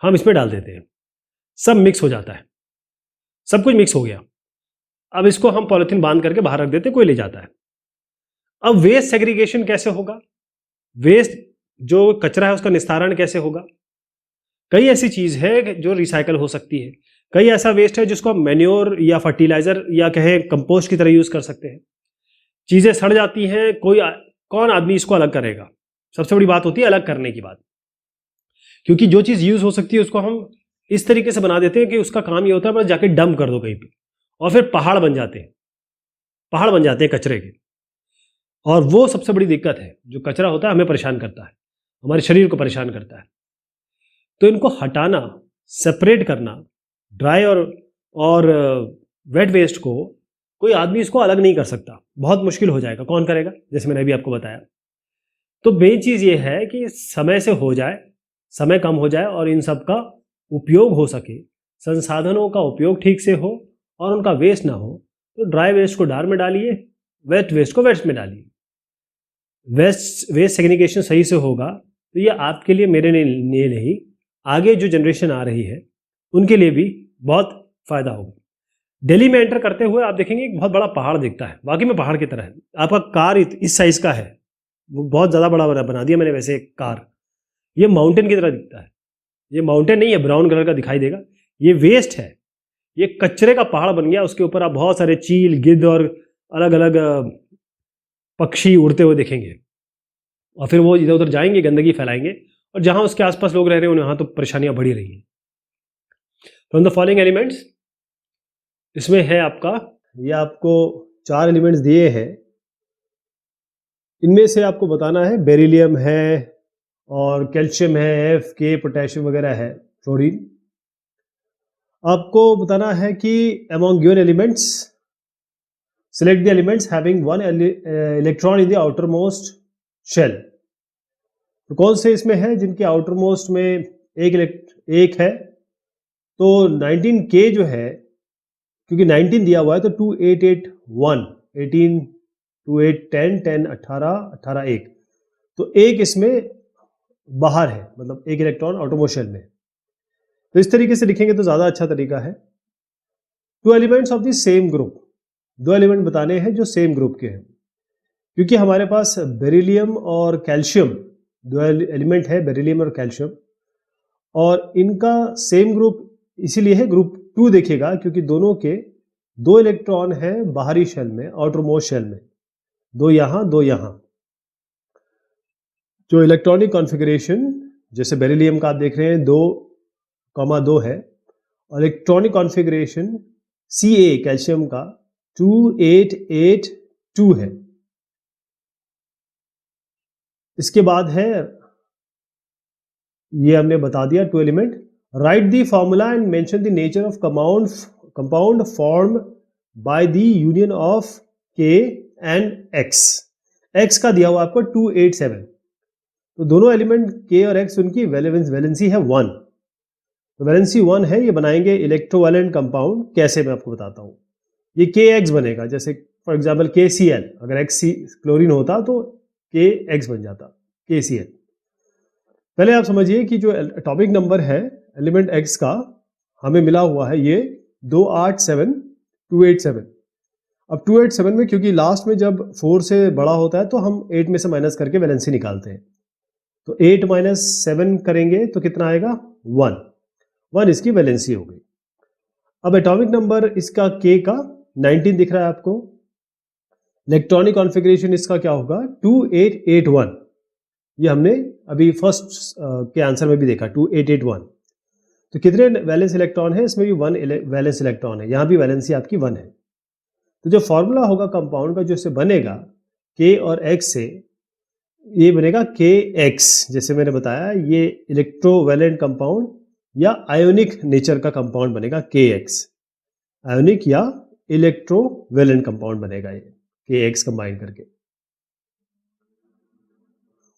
हम इसमें डाल देते हैं, सब मिक्स हो जाता है, सब कुछ मिक्स हो गया। अब इसको हम पॉलिथीन बांध करके बाहर रख देते हैं, कोई ले जाता है। अब वेस्ट सेग्रीगेशन कैसे होगा, वेस्ट जो कचरा है उसका निस्तारण कैसे होगा? कई ऐसी चीज है जो रिसाइकल हो सकती है, कई ऐसा वेस्ट है जिसको हम मैन्योर या फर्टिलाइजर या कहें कंपोस्ट की तरह यूज कर सकते हैं। चीजें सड़ जाती हैं, कौन आदमी इसको अलग करेगा? सबसे बड़ी बात होती है अलग करने की बात, क्योंकि जो चीज यूज हो सकती है उसको हम इस तरीके से बना देते हैं कि उसका काम ये होता है बस जाके डंप कर दो कहीं पे, और फिर पहाड़ बन जाते हैं कचरे के। और वो सबसे बड़ी दिक्कत है, जो कचरा होता है हमें परेशान करता है, हमारे शरीर को परेशान करता है। तो इनको हटाना, सेपरेट करना, ड्राई और वेट वेस्ट को, कोई आदमी इसको अलग नहीं कर सकता, बहुत मुश्किल हो जाएगा। कौन करेगा? जैसे मैंने अभी आपको बताया। तो मेन चीज ये है कि समय से हो जाए, समय कम हो जाए और इन सब का उपयोग हो सके, संसाधनों का उपयोग ठीक से हो और उनका वेस्ट ना हो। तो ड्राई वेस्ट को डार में डालिए, वेट वेस्ट को वेस्ट में डालिए। वेस्ट सेग्रीगेशन सही से होगा तो ये आपके लिए, मेरे लिए नहीं, आगे जो जनरेशन आ रही है उनके लिए भी बहुत फायदा होगा। दिल्ली में एंटर करते हुए आप देखेंगे एक बहुत बड़ा पहाड़ दिखता है, वाकई में पहाड़ की तरह है। आपका कार इस साइज का है, वो बहुत ज़्यादा बड़ा बना दिया मैंने वैसे एक कार, ये माउंटेन की तरह दिखता है। ये माउंटेन नहीं है, ब्राउन कलर का दिखाई देगा, ये वेस्ट है, ये कचरे का पहाड़ बन गया। उसके ऊपर आप बहुत सारे चील, गिद्ध और अलग अलग पक्षी उड़ते हुए देखेंगे, और फिर वो इधर उधर जाएंगे, गंदगी फैलाएंगे, और जहां उसके आसपास लोग रह रहे हैं वहां तो परेशानियां बढ़ी रही हैं। फ्रॉम द फॉलोइंग एलिमेंट्स, इसमें है आपका, ये आपको 4 एलिमेंट्स दिए हैं, इनमें से आपको बताना है बेरिलियम है और कैल्शियम है, एफ के, पोटेशियम वगैरह है, फ्लोरीन। आपको बताना है कि among given elements select the elements having one electron in the outermost shell। तो कौन से इसमें है जिनके आउटरमोस्ट में एक है, तो 19K जो है, क्योंकि 19 दिया हुआ है तो 2881, 18 28 10 10 18 18 1, तो एक इसमें बाहर है, मतलब एक इलेक्ट्रॉन आउटरमोस्ट शेल में। तो इस तरीके से लिखेंगे तो ज़्यादा अच्छा तरीका है। 2 elements of the same group, 2 element बताने हैं जो सेम ग्रुप के हैं, क्योंकि हमारे पास बेरिलियम और कैल्शियम 2 एलिमेंट है, बेरिलियम और कैल्शियम, और इनका सेम ग्रुप इसीलिए है ग्रुप 2 देखिएगा, क्योंकि दोनों के 2 इलेक्ट्रॉन है बाहरी शेल में, आउटरमोस्ट शेल में, 2 यहाँ 2 यहाँ। जो इलेक्ट्रॉनिक कॉन्फ़िगरेशन जैसे बेरिलियम का आप देख रहे हैं 2,2 है, और इलेक्ट्रॉनिक कॉन्फ़िगरेशन Ca कैल्शियम का 2882 है। इसके बाद है, ये हमने बता दिया 2 element. Right the formula and mention the nature of compound form by the union of K and X। X का दिया हुआ आपको 287, तो दोनों एलिमेंट K और X, उनकी वैलेंसी है 1, तो वैलेंसी 1 है, ये बनाएंगे इलेक्ट्रोवैलेंट कंपाउंड। कैसे, मैं आपको बताता हूँ। ये KX बनेगा, जैसे फॉर एग्जांपल KCl, अगर X क्लोरीन होता तो KX बन जाता, KCl। पहले आप समझिए कि जो एटॉमिक नंबर है एलिमेंट X का हमें मिला हुआ है ये 287। अब 287 में क्योंकि लास्ट में जब 4 से बड़ा होता है तो हम 8 में से माइनस करके वैलेंसी निकालते हैं, तो 8 - 7 करेंगे तो कितना आएगा, 1 इसकी वैलेंसी हो गई। अब एटॉमिक नंबर इसका K का 19 दिख रहा है आपको, इलेक्ट्रॉनिक कॉन्फ़िगरेशन इसका क्या होगा, 2881। ये हमने अभी फर्स्ट के आंसर में भी देखा 2881। तो कितने वैलेंस इलेक्ट्रॉन है, इसमें भी 1 वैलेंस इलेक्ट्रॉन है, यहाँ भी वैलेंसी आपकी 1 है। तो जो फॉर्मूला होगा कंपाउंड का, जो इससे बनेगा K और X से, ये बनेगा KX। जैसे मैंने बताया, ये इलेक्ट्रोवैलेंट कंपाउंड या आयोनिक नेचर का कंपाउंड बनेगा KX, आयोनिक या इलेक्ट्रोवैलेंट कंपाउंड बनेगा ये KX कंबाइन करके।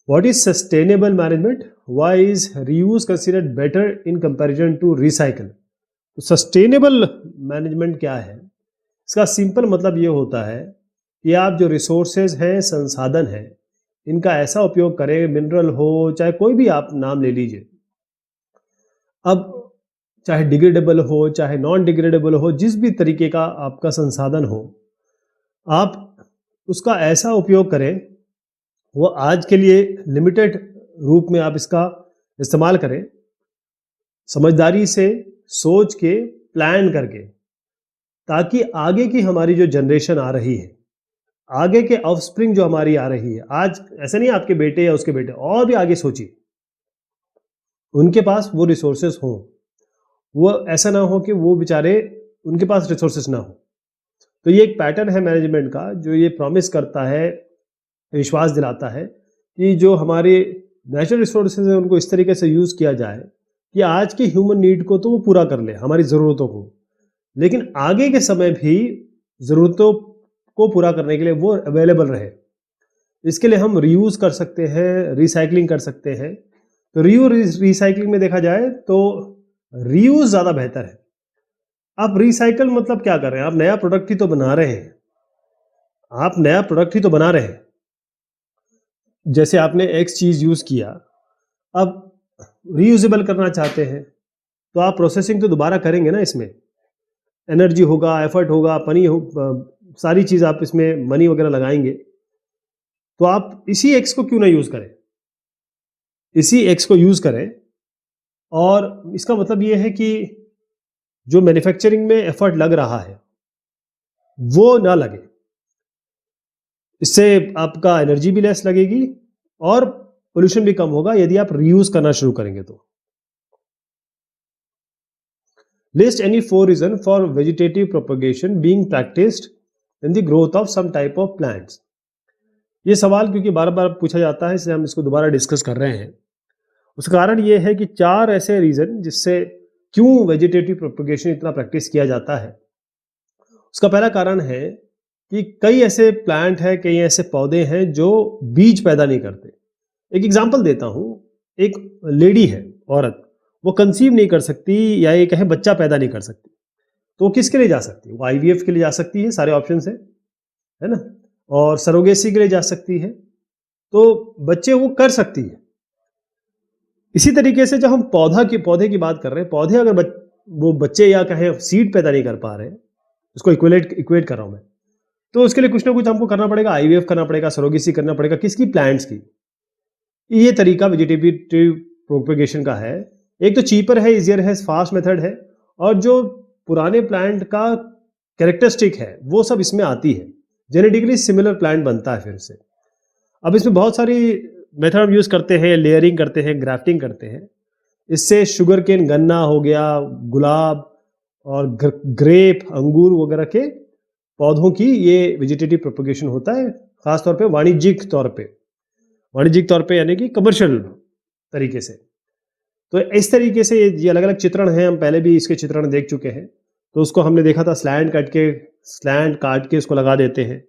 What is sustainable management? Why is reuse considered better in comparison to recycle? तो सस्टेनेबल मैनेजमेंट क्या है, इसका सिंपल मतलब ये होता है कि आप जो रिसोर्सेज हैं, संसाधन हैं, इनका ऐसा उपयोग करें, मिनरल हो चाहे कोई भी आप नाम ले लीजिए, अब चाहे डिग्रेडेबल हो चाहे नॉन डिग्रेडेबल हो, जिस भी तरीके का आपका संसाधन हो, आप उसका ऐसा उपयोग करें, वो आज के लिए लिमिटेड रूप में आप इसका इस्तेमाल करें, समझदारी से सोच के, प्लान करके, ताकि आगे की हमारी जो जनरेशन आ रही है, आगे के ऑफस्प्रिंग जो हमारी आ रही है, आज ऐसे नहीं आपके बेटे या उसके बेटे, और भी आगे सोचिए, उनके पास वो रिसोर्सेस हों, वो ऐसा ना हो कि वो बेचारे उनके पास रिसोर्सेस ना हो। तो ये एक पैटर्न है मैनेजमेंट का, जो ये प्रॉमिस करता है, विश्वास दिलाता है कि जो हमारे नेचुरल रिसोर्सेज हैं उनको इस तरीके से यूज़ किया जाए कि आज के ह्यूमन नीड को तो वो पूरा कर ले, हमारी ज़रूरतों को, लेकिन आगे के समय भी ज़रूरतों को पूरा करने के लिए वो अवेलेबल रहे। इसके लिए हम रीयूज़ कर सकते हैं, रिसाइकलिंग कर सकते हैं। तो रिसाइकलिंग में देखा जाए तो रीयूज़ ज़्यादा बेहतर है। आप रिसाइकल मतलब क्या कर रहे हैं, आप नया प्रोडक्ट ही तो बना रहे हैं, आप नया प्रोडक्ट ही तो बना रहे हैं, जैसे आपने एक्स चीज यूज किया, अब रीयूजेबल करना चाहते हैं तो आप प्रोसेसिंग तो दोबारा करेंगे ना, इसमें एनर्जी होगा, एफर्ट होगा, सारी चीज आप इसमें मनी वगैरह लगाएंगे, तो आप इसी एक्स को क्यों ना यूज करें, इसी एक्स को यूज करें। और इसका मतलब ये है कि जो मैन्युफैक्चरिंग में एफर्ट लग रहा है वो ना लगे, इससे आपका एनर्जी भी लेस लगेगी और पोल्यूशन भी कम होगा यदि आप रीयूज करना शुरू करेंगे तो। List any 4 reason for vegetative propagation being practised in the growth of some type of plants. ये सवाल क्योंकि बार बार पूछा जाता है इसलिए हम इसको दोबारा डिस्कस कर रहे हैं। उसका कारण ये है कि 4 ऐसे रीजन जिससे क्यों वेजिटेटिव प्रोपगेशन इतना प्रैक्टिस किया जाता है। उसका पहला कारण है कि कई ऐसे प्लांट है, कई ऐसे पौधे हैं जो बीज पैदा नहीं करते। एक एग्जांपल देता हूं, एक लेडी है, औरत, वो कंसीव नहीं कर सकती या ये कहें बच्चा पैदा नहीं कर सकती, तो वो किसके लिए जा सकती है? वो आईवीएफ के लिए जा सकती है, सारे ऑप्शन है ना, और सरोगेसी के लिए जा सकती है, तो बच्चे वो कर सकती है। इसी तरीके से जब हम पौधे की बात कर रहे हैं, पौधे अगर वो बच्चे या कहें सीड पैदा नहीं कर पा रहे हैं, उसको इक्वेट कर रहा हूं मैं, तो उसके लिए कुछ ना कुछ हमको करना पड़ेगा, आईवीएफ करना पड़ेगा, सरोगेसी करना पड़ेगा। किसकी? प्लांट्स की। ये तरीका वेजिटेटिव प्रोपेगेशन का है। एक तो चीपर है, इजियर है, फास्ट मेथड है, और जो पुराने प्लांट का कैरेक्टरिस्टिक है वो सब इसमें आती है, जेनेटिकली सिमिलर प्लांट बनता है फिर से। अब इसमें बहुत सारी मेथड हम यूज करते हैं, लेयरिंग करते हैं, ग्राफ्टिंग करते हैं। इससे शुगर केन, गन्ना हो गया, गुलाब और ग्रेप, अंगूर वगैरह के पौधों की ये वेजिटेटिव प्रोपेगेशन होता है, खासतौर पे वाणिज्यिक तौर पे यानी कि कमर्शियल तरीके से। तो इस तरीके से ये अलग अलग चित्रण हैं, हम पहले भी इसके चित्रण देख चुके हैं। तो उसको हमने देखा था, स्लैंट काट के उसको लगा देते हैं,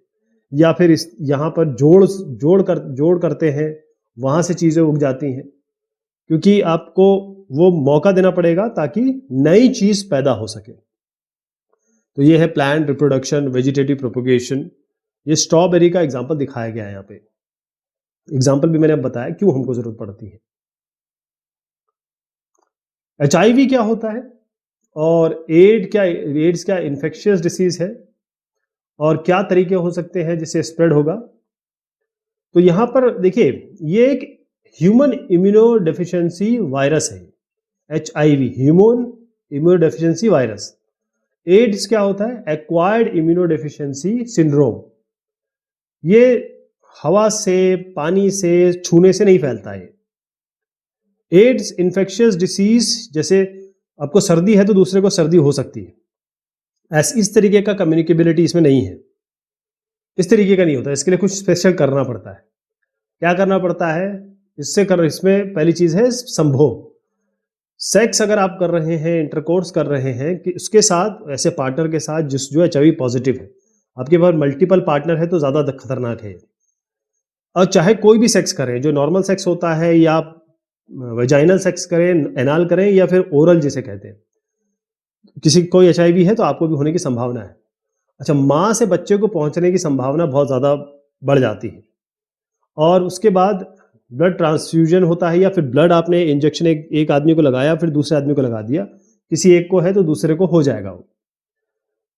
या फिर इस यहाँ पर जोड़ करते हैं, वहां से चीजें उग जाती हैं, क्योंकि आपको वो मौका देना पड़ेगा ताकि नई चीज पैदा हो सके। तो ये है प्लांट रिप्रोडक्शन, वेजिटेटिव प्रोपगेशन। ये स्ट्रॉबेरी का एग्जाम्पल दिखाया गया है यहाँ पे। एग्जाम्पल भी मैंने अब बताया क्यों हमको जरूरत पड़ती है। HIV क्या होता है, और एड्स क्या इन्फेक्शियस डिसीज है, और क्या तरीके हो सकते हैं जिससे स्प्रेड होगा। तो यहां पर देखिए, ये एक ह्यूमन इम्यूनोडेफिशिएंसी वायरस है, HIV, human immunodeficiency virus. AIDS क्या होता है? Acquired immunodeficiency syndrome. ये हवा से, पानी से, छूने से नहीं फैलता है। एड्स इन्फेक्शियस डिसीज, जैसे आपको सर्दी है तो दूसरे को सर्दी हो सकती है, इस तरीके का कम्युनिकेबिलिटी इसमें नहीं है, इस तरीके का नहीं होता। इसके लिए कुछ स्पेशल करना पड़ता है। क्या करना पड़ता है? इसमें पहली चीज है संभोग। सेक्स अगर आप कर रहे हैं, इंटरकोर्स कर रहे हैं कि उसके साथ, ऐसे पार्टनर के साथ जो HIV पॉजिटिव है, आपके पास मल्टीपल पार्टनर है तो ज्यादा खतरनाक है। और चाहे कोई भी सेक्स करें, जो नॉर्मल सेक्स होता है, या वेजाइनल सेक्स करें, एनाल करें, या फिर ओरल जिसे कहते हैं, कोई HIV है तो आपको भी होने की संभावना है। अच्छा, माँ से बच्चे को पहुंचने की संभावना बहुत ज़्यादा बढ़ जाती है। और उसके बाद ब्लड ट्रांसफ्यूजन होता है, या फिर ब्लड आपने इंजेक्शन एक आदमी को लगाया, फिर दूसरे आदमी को लगा दिया, किसी एक को है तो दूसरे को हो जाएगा वो।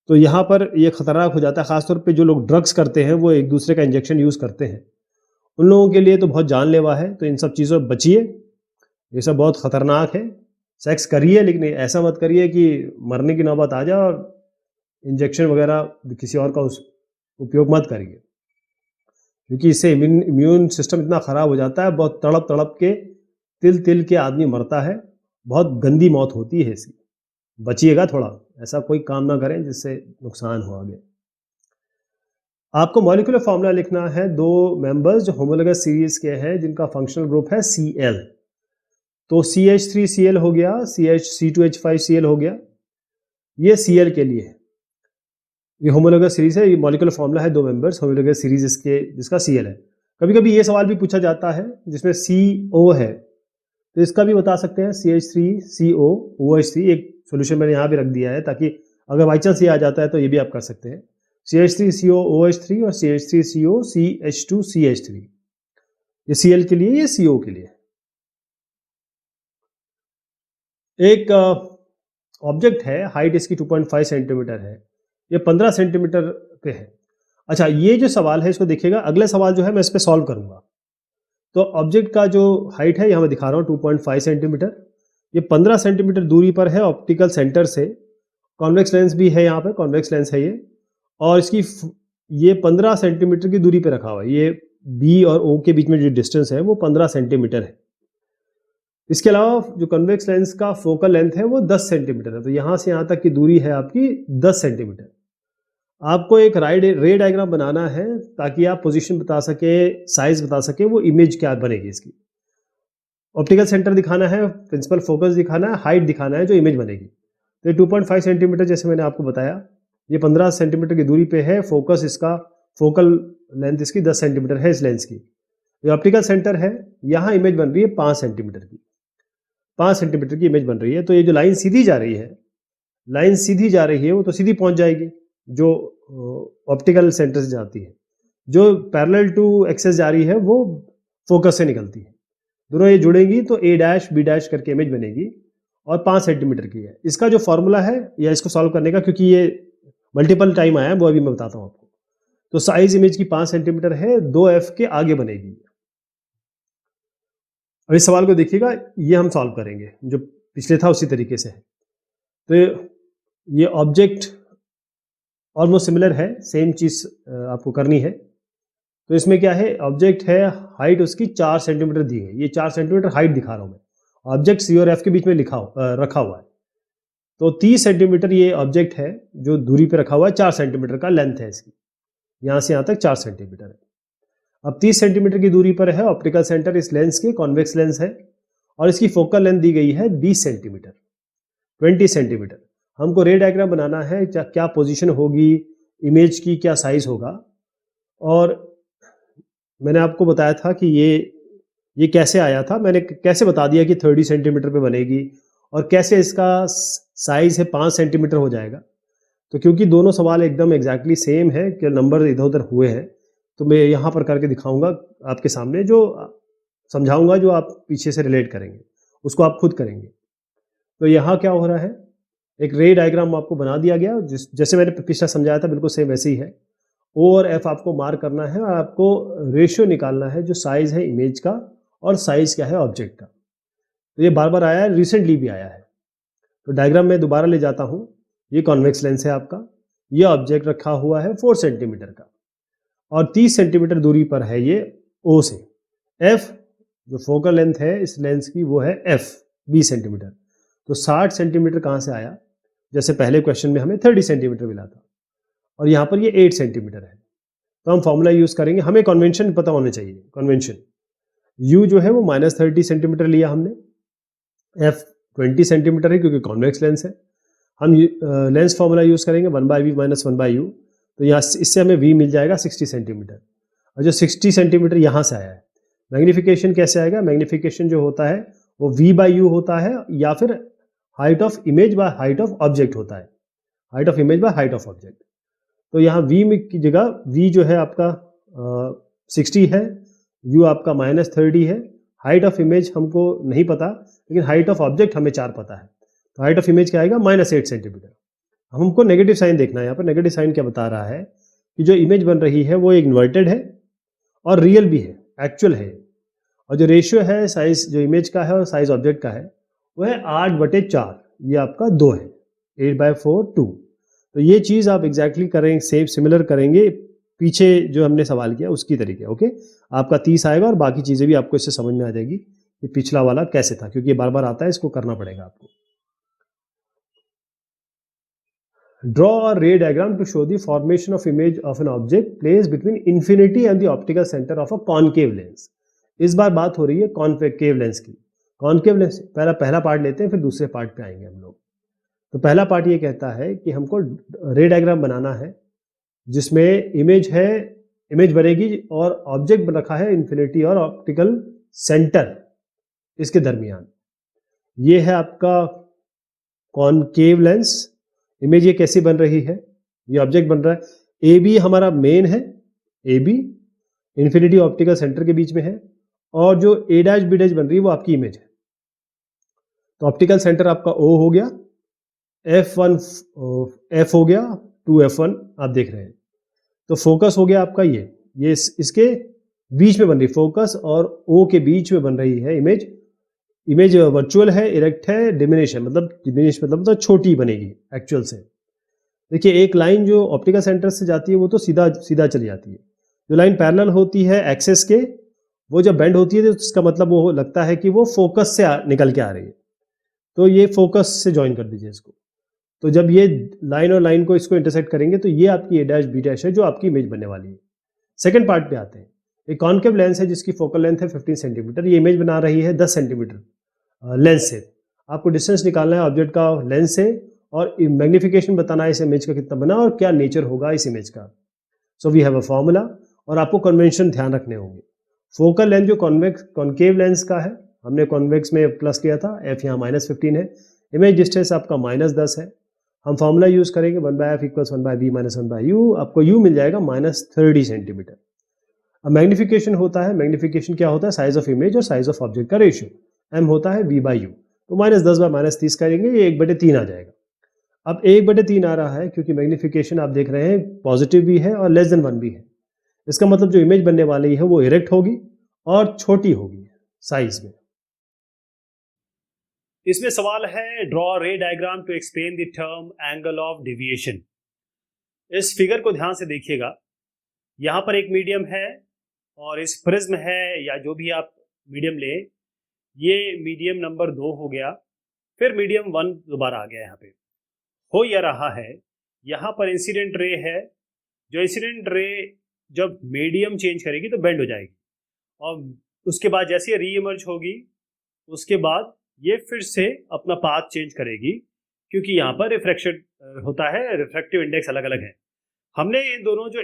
तो यहाँ पर ये खतरनाक हो जाता है। खासतौर पे जो लोग ड्रग्स करते हैं, वो एक दूसरे का इंजेक्शन यूज़ करते हैं, उन लोगों के लिए तो बहुत जानलेवा है। तो इन सब चीज़ों से बचिए, ये सब बहुत खतरनाक है। सेक्स करिए, लेकिन ऐसा मत करिए कि मरने की नौबत आ जाए और इंजेक्शन वगैरह किसी और का उपयोग मत करिए, क्योंकि इससे इम्यून सिस्टम इतना खराब हो जाता है, बहुत तड़प तड़प के, तिल के आदमी मरता है, बहुत गंदी मौत होती है इसकी। बचिएगा थोड़ा, ऐसा कोई काम ना करें जिससे नुकसान हो आगे। आपको मॉलिक्यूलर फॉर्मूला लिखना है। 2 मेंबर्स जो होमोलोगस सीरीज के हैं, जिनका फंक्शनल ग्रुप है Cl। तो CH3Cl हो गया, C2H5Cl हो गया, ये Cl के लिए है। ये होमोलोगस सीरीज है, ये मॉलिक्यूलर फॉर्मूला है, 2 मेंबर्स होमोलोगस सीरीज जिसका Cl है। कभी कभी ये सवाल भी पूछा जाता है जिसमें CO है, तो इसका भी बता सकते हैं, CH3COOH3। एक सोल्यूशन मैंने यहाँ भी रख दिया है, ताकि अगर बाई चांस ये आ जाता है तो ये भी आप कर सकते हैं, CH3COOH3 और CH3COCH2CH3। ये Cl के लिए, ये CO के लिए। एक ऑब्जेक्ट है, हाइट इसकी 2.5 सेंटीमीटर है, ये 15 सेंटीमीटर पे है। अच्छा, ये जो सवाल है इसको देखिएगा, अगला सवाल जो है मैं इस पे सॉल्व करूंगा। तो ऑब्जेक्ट का जो हाइट है यहाँ मैं दिखा रहा हूँ 2.5 सेंटीमीटर, ये 15 सेंटीमीटर दूरी पर है ऑप्टिकल सेंटर से। कॉन्वेक्स लेंस भी है यहाँ पे, कॉन्वेक्स लेंस है ये, और इसकी ये 15 सेंटीमीटर की दूरी पे रखा हुआ है। ये बी और ओ के बीच में जो डिस्टेंस है वो 15 सेंटीमीटर है। इसके अलावा जो कन्वेक्स लेंस का फोकल लेंथ है वो 10 सेंटीमीटर है। तो यहाँ से यहाँ तक की दूरी है आपकी 10 सेंटीमीटर। आपको एक रे डायग्राम बनाना है ताकि आप पोजीशन बता सके, साइज बता सके, वो इमेज क्या बनेगी इसकी। ऑप्टिकल सेंटर दिखाना है, प्रिंसिपल फोकस दिखाना है, हाइट दिखाना है, जो इमेज बनेगी। तो ये 2.5 सेंटीमीटर जैसे मैंने आपको बताया, ये 15 सेंटीमीटर की दूरी पे है। फोकस इसका, फोकल लेंथ इसकी 10 सेंटीमीटर है इस लेंस की। ये ऑप्टिकल सेंटर है, यहाँ इमेज बन रही है 5 सेंटीमीटर की, 5 सेंटीमीटर की इमेज बन रही है। तो ये जो लाइन सीधी जा रही है, लाइन सीधी जा रही है, वो तो सीधी पहुंच जाएगी जो ऑप्टिकल सेंटर से जाती है। जो पैरेलल टू एक्सेस जा रही है वो फोकस से निकलती है। दोनों ये जुड़ेंगी तो ए डैश बी डैश करके इमेज बनेगी, और 5 सेंटीमीटर की है। इसका जो फॉर्मूला है या इसको सॉल्व करने का, क्योंकि ये मल्टीपल टाइम आया है, वो अभी मैं बताता हूँ आपको। तो साइज इमेज की 5 सेंटीमीटर है, 2f के आगे बनेगी। अब इस सवाल को देखिएगा, ये हम सॉल्व करेंगे, जो पिछले था उसी तरीके से है। तो ये ऑब्जेक्ट ऑलमोस्ट सिमिलर है, सेम चीज आपको करनी है। तो इसमें क्या है, ऑब्जेक्ट है, हाइट उसकी 4 सेंटीमीटर दी है। ये 4 सेंटीमीटर हाइट दिखा रहा हूं मैं, ऑब्जेक्ट सी और एफ के बीच में रखा हुआ है। तो 30 सेंटीमीटर ये ऑब्जेक्ट है जो दूरी पे रखा हुआ है, 4 सेंटीमीटर का लेंथ है इसकी, यहाँ से यहाँ तक 4 सेंटीमीटर है। अब 30 सेंटीमीटर की दूरी पर है ऑप्टिकल सेंटर इस लेंस के, कॉन्वेक्स लेंस है, और इसकी फोकल लेंथ दी गई है 20 सेंटीमीटर, 20 सेंटीमीटर। हमको रे डायग्राम बनाना है, क्या पोजीशन होगी इमेज की, क्या साइज होगा। और मैंने आपको बताया था कि ये कैसे आया था, मैंने कैसे बता दिया कि 30 सेंटीमीटर पे बनेगी, और कैसे इसका साइज है 5 सेंटीमीटर हो जाएगा। तो क्योंकि दोनों सवाल एकदम एग्जैक्टली सेम है कि नंबर इधर उधर हुए हैं, तो मैं यहाँ पर करके दिखाऊंगा आपके सामने, जो समझाऊंगा, जो आप पीछे से रिलेट करेंगे उसको आप खुद करेंगे। तो यहाँ क्या हो रहा है, एक रे डायग्राम आपको बना दिया गया, जैसे मैंने पिछला समझाया था बिल्कुल सेम वैसे ही है। ओ और एफ आपको मार्क करना है, और आपको रेशियो निकालना है जो साइज है इमेज का और साइज क्या है ऑब्जेक्ट का। तो ये बार बार आया है, रिसेंटली भी आया है। तो डायग्राम में दोबारा ले जाता हूँ। ये कॉन्वेक्स लेंस है आपका, ये ऑब्जेक्ट रखा हुआ है 4 सेंटीमीटर का, और 30 सेंटीमीटर दूरी पर है ये ओ से। एफ जो फोकल लेंथ है इस लेंस की वो है एफ, 20 सेंटीमीटर। तो 60 सेंटीमीटर कहाँ से आया, जैसे पहले क्वेश्चन में हमें 30 सेंटीमीटर मिला था, और यहाँ पर ये 8 सेंटीमीटर है। तो हम फॉर्मूला यूज करेंगे, हमें कन्वेंशन पता होने चाहिए। कन्वेंशन u जो है वो -30 सेंटीमीटर लिया हमने, f 20 सेंटीमीटर है क्योंकि कॉन्वेक्स लेंस है। हम लेंस फॉर्मूला यूज करेंगे 1/v - 1/u। तो यहाँ इससे हमें v मिल जाएगा 60 सेंटीमीटर, और जो 60 सेंटीमीटर यहाँ से आया है। मैग्नीफिकेशन कैसे आएगा, मैग्नीफिकेशन जो होता है वो v/u होता है, या फिर height of image by height of object होता है, height of image by height of object. तो यहाँ v की जगह v जो है आपका 60 है, u आपका -30 है। हाइट ऑफ इमेज हमको नहीं पता, लेकिन हाइट ऑफ ऑब्जेक्ट हमें 4 पता है। तो हाइट ऑफ इमेज क्या आएगा, -8 सेंटीमीटर। हमको नेगेटिव साइन देखना है। यहाँ पर नेगेटिव साइन क्या बता रहा है कि जो इमेज बन रही है वो इन्वर्टेड है और रियल भी है, एक्चुअल है। और जो रेशियो है साइज जो इमेज का है और साइज ऑब्जेक्ट का है वो है 8/4, ये आपका 2 है, 8/4 2। तो ये चीज़ आप एग्जैक्टली करेंगे, सेम सिमिलर करेंगे पीछे जो हमने सवाल किया उसकी तरीके। ओके, आपका 30 आएगा, और बाकी चीज़ें भी आपको इससे समझ में आ जाएगी कि पिछला वाला कैसे था, क्योंकि ये बार बार आता है, इसको करना पड़ेगा आपको। Draw a ray diagram to show the formation of image of an object place between infinity and the optical centre of a concave lens. इस बार बात हो रही है कॉनकेव लेंस की। कॉनकेव लेंस पहला पार्ट लेते हैं, फिर दूसरे पार्ट पे आएंगे हम लोग। तो पहला पार्ट ये कहता है कि हमको रे डायग्राम बनाना है जिसमें इमेज है, इमेज बनेगी और ऑब्जेक्ट रखा है इंफिनिटी और ऑप्टिकल सेंटर इसके दरमियान। ये है आपका कॉनकेव लेंस। इमेज ये कैसी बन रही है, ये ऑब्जेक्ट बन रहा है। ए बी हमारा मेन है, A B infinity optical centre के बीच में है, और जो ए डैश बी डैश बन रही है वो आपकी इमेज है। तो ऑप्टिकल सेंटर आपका O हो गया, F1 F हो गया, 2F1 आप देख रहे हैं। तो फोकस हो गया आपका ये इसके बीच में बन रही, फोकस और O के बीच में बन रही है इमेज। इमेज वर्चुअल है, इरेक्ट है, डिमिनिश है, मतलब छोटी बनेगी एक्चुअल से। देखिए एक लाइन जो ऑप्टिकल सेंटर से जाती है वो तो सीधा सीधा चली जाती है। जो लाइन पैरेलल होती है एक्सेस के, वो जब बेंड होती है तो इसका मतलब वो लगता है कि वो फोकस से निकल के आ रही है। तो ये फोकस से ज्वाइन कर दीजिए इसको। तो जब ये लाइन और लाइन को इसको इंटरसेक्ट करेंगे तो ये आपकी ए डैश बी डैश है जो आपकी इमेज बनने वाली है। सेकंड पार्ट पे आते हैं। एक कॉन्केव लेंस है जिसकी फोकल लेंथ है 15 सेंटीमीटर। ये इमेज बना रही है 10 सेंटीमीटर लेंस से। आपको डिस्टेंस निकालना है ऑब्जेक्ट का लेंस से और मैग्निफिकेशन बताना है इस इमेज का कितना बना और क्या नेचर होगा इस इमेज का। So we have a formula और आपको कन्वेंशन ध्यान रखने होंगे। फोकल लेंथ जो कॉन्केव लेंस का है, हमने कॉन्वेक्स में प्लस लिया था, एफ यहाँ -15 है। इमेज डिस्टेंस आपका -10 है। हम फॉर्मूला यूज करेंगे 1/f = 1/b - 1/u। आपको u मिल जाएगा -30 सेंटीमीटर। अब मैग्निफिकेशन होता है, मैग्निफिकेशन क्या होता है, साइज ऑफ इमेज और साइज ऑफ ऑब्जेक्ट का रेशियो। m होता है v/u। तो -10/-30 करेंगे, ये 1/3 आ जाएगा। अब 1/3 आ रहा है क्योंकि मैग्निफिकेशन आप देख रहे हैं पॉजिटिव भी है और <1 भी है। इसका मतलब जो इमेज बनने वाली है वो इरेक्ट होगी और छोटी होगी साइज में। इसमें सवाल है draw ray diagram to explain the term angle of deviation. इस फिगर को ध्यान से देखिएगा। यहां पर एक मीडियम है और इस प्रिज्म है या जो भी आप मीडियम ले, ये मीडियम नंबर 2 हो गया, फिर मीडियम 1 दोबारा आ गया। यहाँ पे हो यह रहा है, यहाँ पर इंसिडेंट रे है। जो इंसिडेंट रे जब मीडियम चेंज करेगी तो बेंड हो जाएगी और उसके बाद जैसे ये री इमर्ज होगी उसके बाद ये फिर से अपना पाथ चेंज करेगी क्योंकि यहाँ पर रिफ्रैक्शन होता है, रिफ्रैक्टिव इंडेक्स अलग अलग है। हमने इन दोनों जो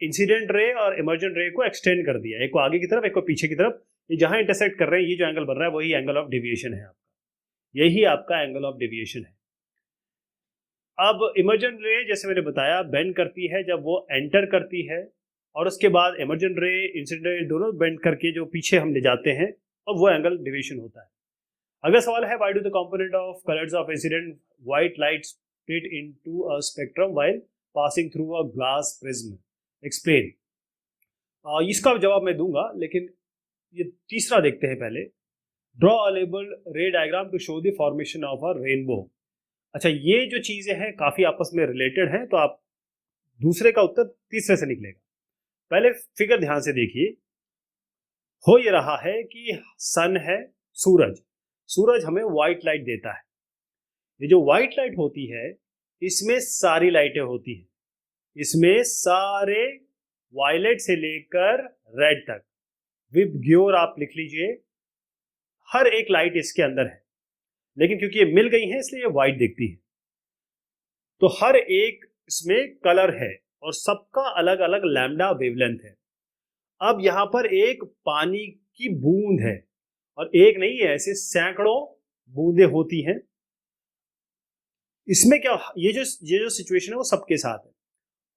इंसिडेंट रे और इमर्जेंट रे को एक्सटेंड कर दिया, एक को आगे की तरफ एक को पीछे की तरफ। ये जहां इंटरसेक्ट कर रहे हैं, ये जो एंगल बन रहा है वही एंगल ऑफ डेविएशन है आपका, यही आपका एंगल ऑफ डेविएशन है। अब इमर्जेंट रे जैसे मैंने बताया बेंड करती है जब वो एंटर करती है और उसके बाद इमर्जेंट रे इंसिडेंट रे दोनों बेंड करके जो पीछे हम ले जाते हैं और वो एंगल डेविएशन होता है। अगला सवाल है why do the component of colours of incident white light split into a spectrum while passing through a glass prism, explain. इसका जवाब मैं दूंगा लेकिन ये तीसरा देखते हैं पहले। Draw a labelled ray diagram to show the formation of a rainbow. अच्छा, ये जो चीजें हैं काफी आपस में रिलेटेड हैं, तो आप दूसरे का उत्तर तीसरे से निकलेगा। पहले फिगर ध्यान से देखिए। हो ये रहा है कि सन है, सूरज हमें व्हाइट लाइट देता है। ये जो व्हाइट लाइट होती है इसमें सारी लाइटें होती हैं, इसमें सारे वायलेट से लेकर रेड तक, विबग्योर आप लिख लीजिए, हर एक लाइट इसके अंदर है। लेकिन क्योंकि ये मिल गई है इसलिए ये व्हाइट दिखती है। तो हर एक इसमें कलर है और सबका अलग अलग लैम्डा वेवलेंथ है। अब यहां पर एक पानी की बूंद है और एक नहीं है, ऐसे सैकड़ों बूंदें होती हैं। इसमें क्या, ये जो सिचुएशन है वो सबके साथ है।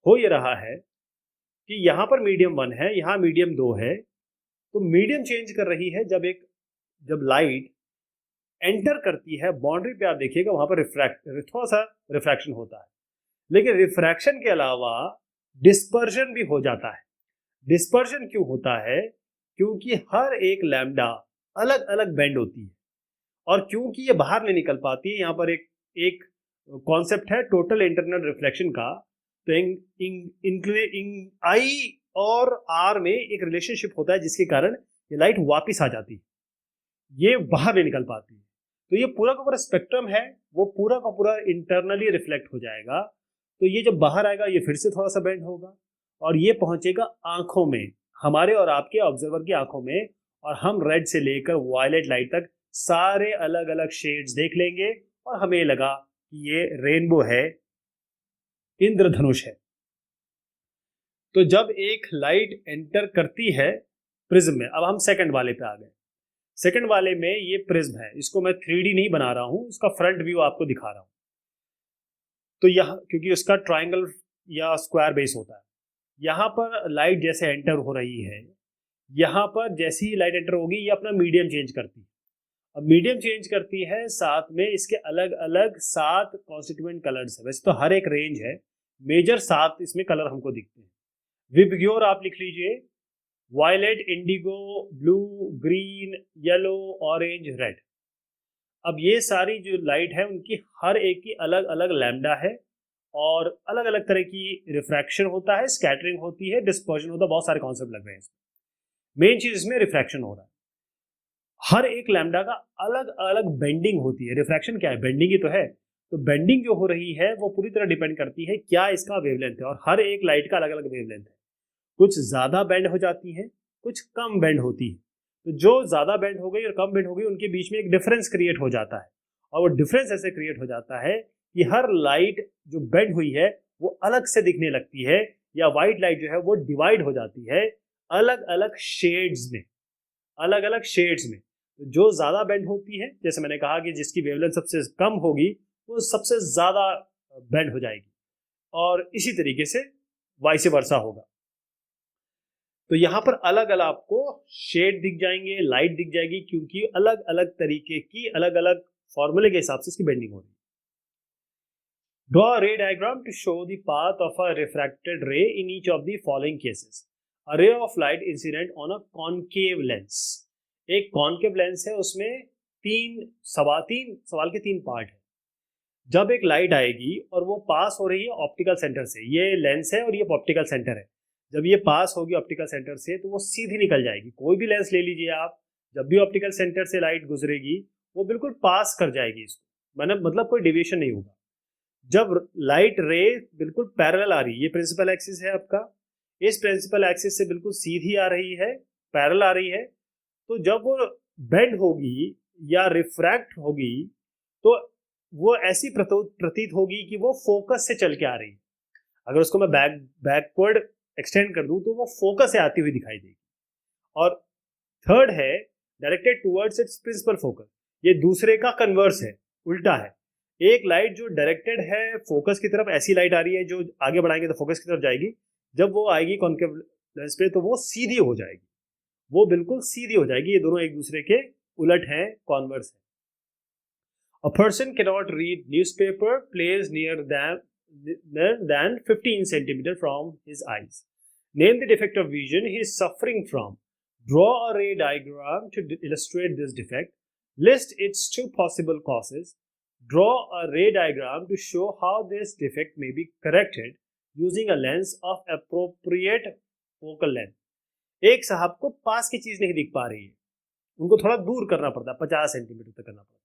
हो ये रहा है कि यहां पर मीडियम 1 है, यहां मीडियम 2 है। तो मीडियम चेंज कर रही है जब लाइट एंटर करती है बाउंड्री पे, आप देखिएगा वहां पर थोड़ा सा रिफ्रैक्शन होता है, लेकिन रिफ्रैक्शन के अलावा डिस्पर्जन भी हो जाता है। डिस्पर्जन क्यों होता है? क्योंकि हर एक लैम्डा अलग अलग बेंड होती है और क्योंकि ये बाहर नहीं निकल पाती है। यहाँ पर एक कॉन्सेप्ट है टोटल इंटरनल रिफ्लेक्शन का। तो आई और आर में एक रिलेशनशिप होता है जिसके कारण ये लाइट वापस आ जाती है, ये बाहर नहीं निकल पाती है। तो ये पूरा का पूरा स्पेक्ट्रम है, वो पूरा का पूरा इंटरनली रिफ्लेक्ट हो जाएगा। तो ये जब बाहर आएगा ये फिर से थोड़ा सा बेंड होगा और ये पहुंचेगा आंखों में, हमारे और आपके ऑब्जर्वर की आंखों में, और हम रेड से लेकर वायलेट लाइट तक सारे अलग अलग शेड्स देख लेंगे और हमें लगा कि ये रेनबो है, इंद्रधनुष है। तो जब एक लाइट एंटर करती है प्रिज्म में, अब हम सेकंड वाले पे आ गए। सेकंड वाले में ये प्रिज्म है, इसको मैं 3D नहीं बना रहा हूं, इसका फ्रंट व्यू आपको दिखा रहा हूं। तो यहां क्योंकि उसका ट्रायंगल या स्क्वायर बेस होता है, यहां पर लाइट जैसे एंटर हो रही है, यहाँ पर जैसी ही लाइट एंटर होगी ये अपना मीडियम चेंज करती है। अब मीडियम चेंज करती है, साथ में इसके अलग अलग 7 कॉन्स्टिट्यूएंट कलर्स है। वैसे तो हर एक रेंज है, मेजर 7 इसमें कलर हमको दिखते हैं। विबग्योर आप लिख लीजिए, violet, indigo, blue, green, yellow, orange, red. अब ये सारी जो लाइट है उनकी हर एक की अलग अलग लैम्डा है और अलग अलग तरह की रिफ्रैक्शन होता है, स्कैटरिंग होती है, डिस्पर्जन होता है, बहुत सारे कॉन्सेप्ट लग रहे हैं इसमें। मेन चीज इसमें रिफ्रैक्शन हो रहा है। हर एक लैम्डा का अलग अलग बेंडिंग होती है। रिफ्रैक्शन क्या है? बेंडिंग ही तो है। तो बेंडिंग जो हो रही है वो पूरी तरह डिपेंड करती है क्या इसका वेवलेंथ है, और हर एक लाइट का अलग अलग वेवलेंथ है। कुछ ज्यादा बेंड हो जाती है, कुछ कम बेंड होती है। तो जो ज्यादा बेंड हो गई और कम बेंड हो गई उनके बीच में एक डिफरेंस क्रिएट हो जाता है, और वो डिफरेंस ऐसे क्रिएट हो जाता है कि हर लाइट जो बेंड हुई है वो अलग से दिखने लगती है, या व्हाइट लाइट जो है वो डिवाइड हो जाती है अलग अलग शेड्स में, अलग अलग शेड्स में। तो जो ज्यादा बेंड होती है, जैसे मैंने कहा कि जिसकी वेवलेंथ सबसे कम होगी वो सबसे ज्यादा बेंड हो जाएगी, और इसी तरीके से वाइस वर्सा होगा। तो यहाँ पर अलग अलग आपको शेड दिख जाएंगे, लाइट दिख जाएगी, क्योंकि अलग अलग तरीके की अलग अलग फॉर्मूले के हिसाब से इसकी बेंडिंग हो रही है। Draw a ray diagram to show the path of a refracted ray in each of the following cases. A ray of light incident on a concave lens. एक कॉनकेव लेंस है, उसमें तीन सवाल के 3 पार्ट है। जब एक लाइट आएगी और वो पास हो रही है ऑप्टिकल सेंटर से, ये लेंस है और ये ऑप्टिकल सेंटर है, जब ये पास होगी ऑप्टिकल सेंटर से तो वो सीधी निकल जाएगी। कोई भी लेंस ले लीजिए आप, जब भी ऑप्टिकल सेंटर से लाइट गुजरेगी वो बिल्कुल पास कर जाएगी इसको, मतलब कोई डिविएशन नहीं होगा। जब लाइट रे बिल्कुल पैरेलल आ रही है, ये प्रिंसिपल एक्सिस है आपका, इस प्रिंसिपल एक्सिस से बिल्कुल सीधी आ रही है, पैरेलल आ रही है, तो जब वो बेंड होगी या रिफ्रैक्ट होगी तो वो ऐसी प्रतीत होगी कि वो फोकस से चल के आ रही है। अगर उसको मैं बैकवर्ड एक्सटेंड कर दूं तो वो फोकस से आती हुई दिखाई देगी। और थर्ड है directed towards its principal focus, ये दूसरे का कन्वर्स है, उल्टा है। एक लाइट जो डायरेक्टेड है फोकस की तरफ, ऐसी लाइट आ रही है जो आगे बढ़ाएंगे तो फोकस की तरफ जाएगी, जब वो आएगी कॉन्केव लेंस पे तो वो सीधी हो जाएगी, वो बिल्कुल सीधी हो जाएगी। ये दोनों एक दूसरे के उलट हैं, कॉन्वर्स है। A person cannot read newspaper placed near than 15 centimeter from his eyes. Name the defect of vision he is suffering from. Draw a ray diagram to illustrate this defect. List its 2 possible causes. Draw a ray diagram to show how this defect may be corrected using a lens of appropriate focal length. एक साहब को पास की चीज नहीं दिख पा रही है, उनको थोड़ा दूर करना पड़ता है, 50 सेंटीमीटर तक करना पड़ता है।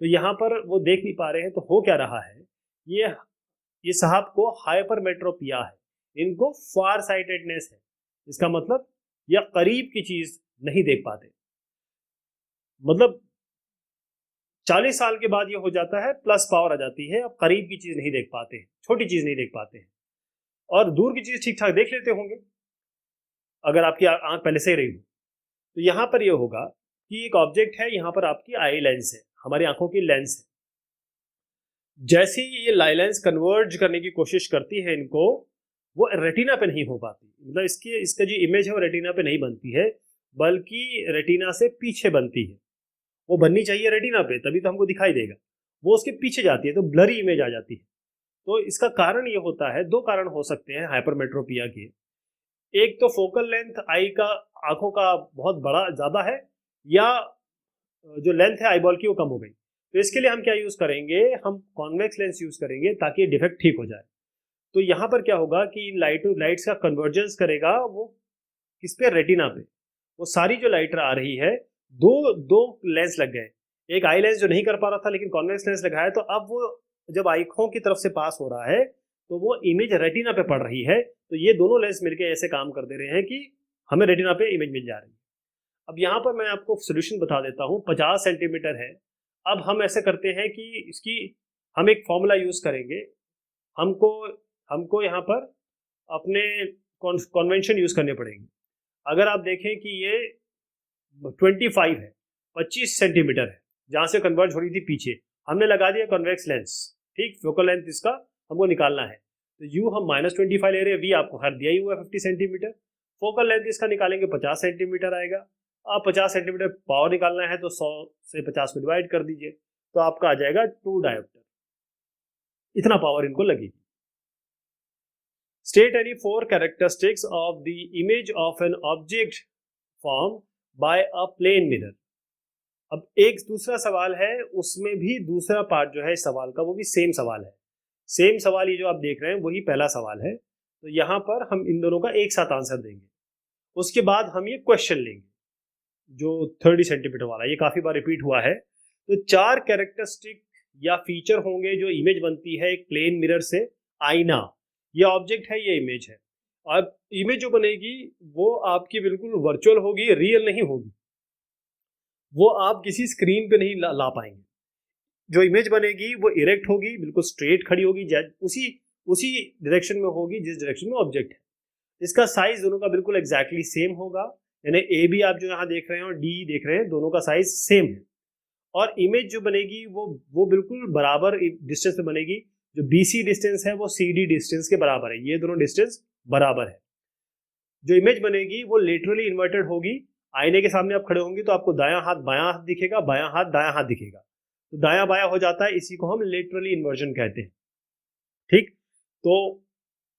तो यहाँ पर वो देख नहीं पा रहे हैं, तो हो क्या रहा है, ये साहब को हाइपरमेट्रोपिया है, इनको फार साइटेडनेस है। इसका मतलब यह करीब की चीज नहीं देख पाते। मतलब 40 साल के बाद ये हो जाता है, प्लस पावर आ जाती है, अब करीब की चीज नहीं देख पाते हैं, छोटी चीज नहीं देख पाते हैं, और दूर की चीज ठीक ठाक देख लेते होंगे अगर आपकी आंख पहले से ही रही हो। तो यहाँ पर यह होगा कि एक ऑब्जेक्ट है, यहाँ पर आपकी आई लेंस है, हमारी आंखों की लेंस है। जैसे ही ये लेंस कन्वर्ज करने की कोशिश करती है इनको, वो रेटिना पे नहीं हो पाती, मतलब इसका जो इमेज है वो रेटिना पे नहीं बनती है, बल्कि रेटिना से पीछे बनती है। वो बननी चाहिए रेटिना पे, तभी तो हमको दिखाई देगा, वो उसके पीछे जाती है तो ब्लरी इमेज आ जाती है। तो इसका कारण ये होता है, 2 कारण हो सकते हैं हाइपरमेट्रोपिया के। एक तो फोकल लेंथ आई का, आंखों का बहुत बड़ा ज्यादा है, या जो लेंथ है आईबॉल की वो कम हो गई। तो इसके लिए हम क्या यूज करेंगे, हम कॉन्वेक्स लेंस यूज करेंगे ताकि डिफेक्ट ठीक हो जाए। तो यहाँ पर क्या होगा कि लाइट्स का कन्वर्जेंस करेगा वो किस पे, रेटिना पे। वो सारी जो लाइट आ रही है, दो लेंस लग गए, एक आई लेंस जो नहीं कर पा रहा था लेकिन कॉन्वेक्स लेंस लगाया, तो अब वो जब आंखों की तरफ से पास हो रहा है तो वो इमेज रेटिना पे पड़ रही है। तो ये दोनों लेंस मिलकर ऐसे काम कर दे रहे हैं कि हमें रेटिना पे इमेज मिल जा रही है। अब यहाँ पर मैं आपको सोल्यूशन बता देता हूँ। 50 सेंटीमीटर है। अब हम ऐसे करते हैं कि इसकी हम एक फॉर्मूला यूज करेंगे। हमको यहाँ पर अपने कॉन्वेंशन यूज करने पड़ेंगे। अगर आप देखें कि ये 25 है, 25 सेंटीमीटर है, जहां से कन्वर्ज हो रही थी पीछे, हमने लगा दिया कॉन्वेक्स लेंस, ठीक, फोकल लेंथ इसका हमको निकालना है। तो यू हम -25 ले रहे हैं, वी आपको हर दिया ही हुआ है 50 सेंटीमीटर। फोकल लेंथ इसका निकालेंगे 50 सेंटीमीटर आएगा। आप 50 सेंटीमीटर पावर निकालना है तो 100 से 50 को डिवाइड कर दीजिए, तो आपका आ जाएगा 2 डायोप्टर। इतना पावर इनको लगेगी। State any 4 characteristics of the image of an object form by a plane mirror. अब एक दूसरा सवाल है, उसमें भी दूसरा पार्ट जो है इस सवाल का वो भी सेम सवाल है। सेम सवाल ये जो आप देख रहे हैं वही पहला सवाल है। तो यहां पर हम इन दोनों का एक साथ आंसर देंगे, उसके बाद हम ये क्वेश्चन लेंगे जो 30 सेंटीमीटर वाला, ये काफी बार रिपीट हुआ है। तो 4 कैरेक्टरिस्टिक या फीचर होंगे जो इमेज बनती है एक प्लेन मिरर से। आईना, ये ऑब्जेक्ट है, ये इमेज है। अब इमेज जो बनेगी वो आपकी बिल्कुल वर्चुअल होगी, रियल नहीं होगी। वो आप किसी स्क्रीन पे नहीं ला पाएंगे। जो इमेज बनेगी वो इरेक्ट होगी, बिल्कुल स्ट्रेट खड़ी होगी, उसी डायरेक्शन में होगी जिस डायरेक्शन में ऑब्जेक्ट है। इसका साइज दोनों का बिल्कुल एग्जैक्टली सेम होगा, यानी ए बी आप जो यहाँ देख रहे हैं और डी देख रहे हैं, दोनों का साइज सेम है। और इमेज जो बनेगी वो बिल्कुल बराबर डिस्टेंस में बनेगी। जो बीसी डिस्टेंस है वो सीडी डिस्टेंस के बराबर है, ये दोनों डिस्टेंस बराबर है। जो इमेज बनेगी वो लेटरली इन्वर्टेड होगी। आईने के सामने आप खड़े होंगे तो आपको दायां हाथ बायां हाथ दिखेगा, बायां हाथ दायां हाथ दिखेगा, तो दायां बायां हो जाता है, इसी को हम लेटरली इन्वर्जन कहते हैं। ठीक, तो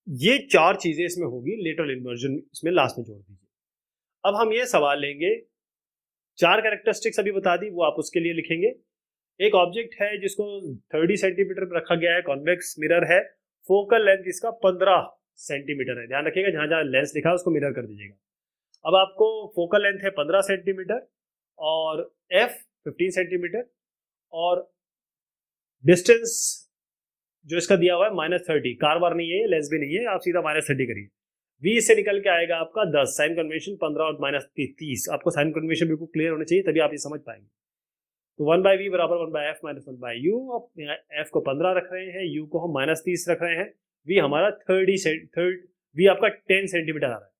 ये 4 चीजें इसमें होगी, लेटरल इन्वर्जन इसमें लास्ट में जोड़ दीजिए। अब हम ये सवाल लेंगे, 4 कैरेक्टरिस्टिक्स अभी बता दी, वो आप उसके लिए लिखेंगे। एक ऑब्जेक्ट है जिसको 30 सेंटीमीटर पर रखा गया है, कॉन्वेक्स मिरर है, फोकल लेंथ इसका 15 सेंटीमीटर है। ध्यान रखिएगा जहां जहां लेंस लिखा है उसको मिरर कर दीजिएगा। अब आपको फोकल लेंथ है 15 सेंटीमीटर और एफ 15 सेंटीमीटर और डिस्टेंस जो इसका दिया हुआ है -30, कार बार नहीं है, लेस भी नहीं है, आप सीधा -30 करिए। v से निकल के आएगा आपका 10, साइन कन्वेंशन 15 और -30। आपको साइन कन्वेंशन बिल्कुल क्लियर होने चाहिए, तभी आप ये समझ पाएंगे। तो 1/v बराबर 1/f - 1/u। अब f को 15 रख रहे हैं, u को हम -30 रख रहे हैं, v हमारा 30 v आपका 10 सेंटीमीटर आ रहा है।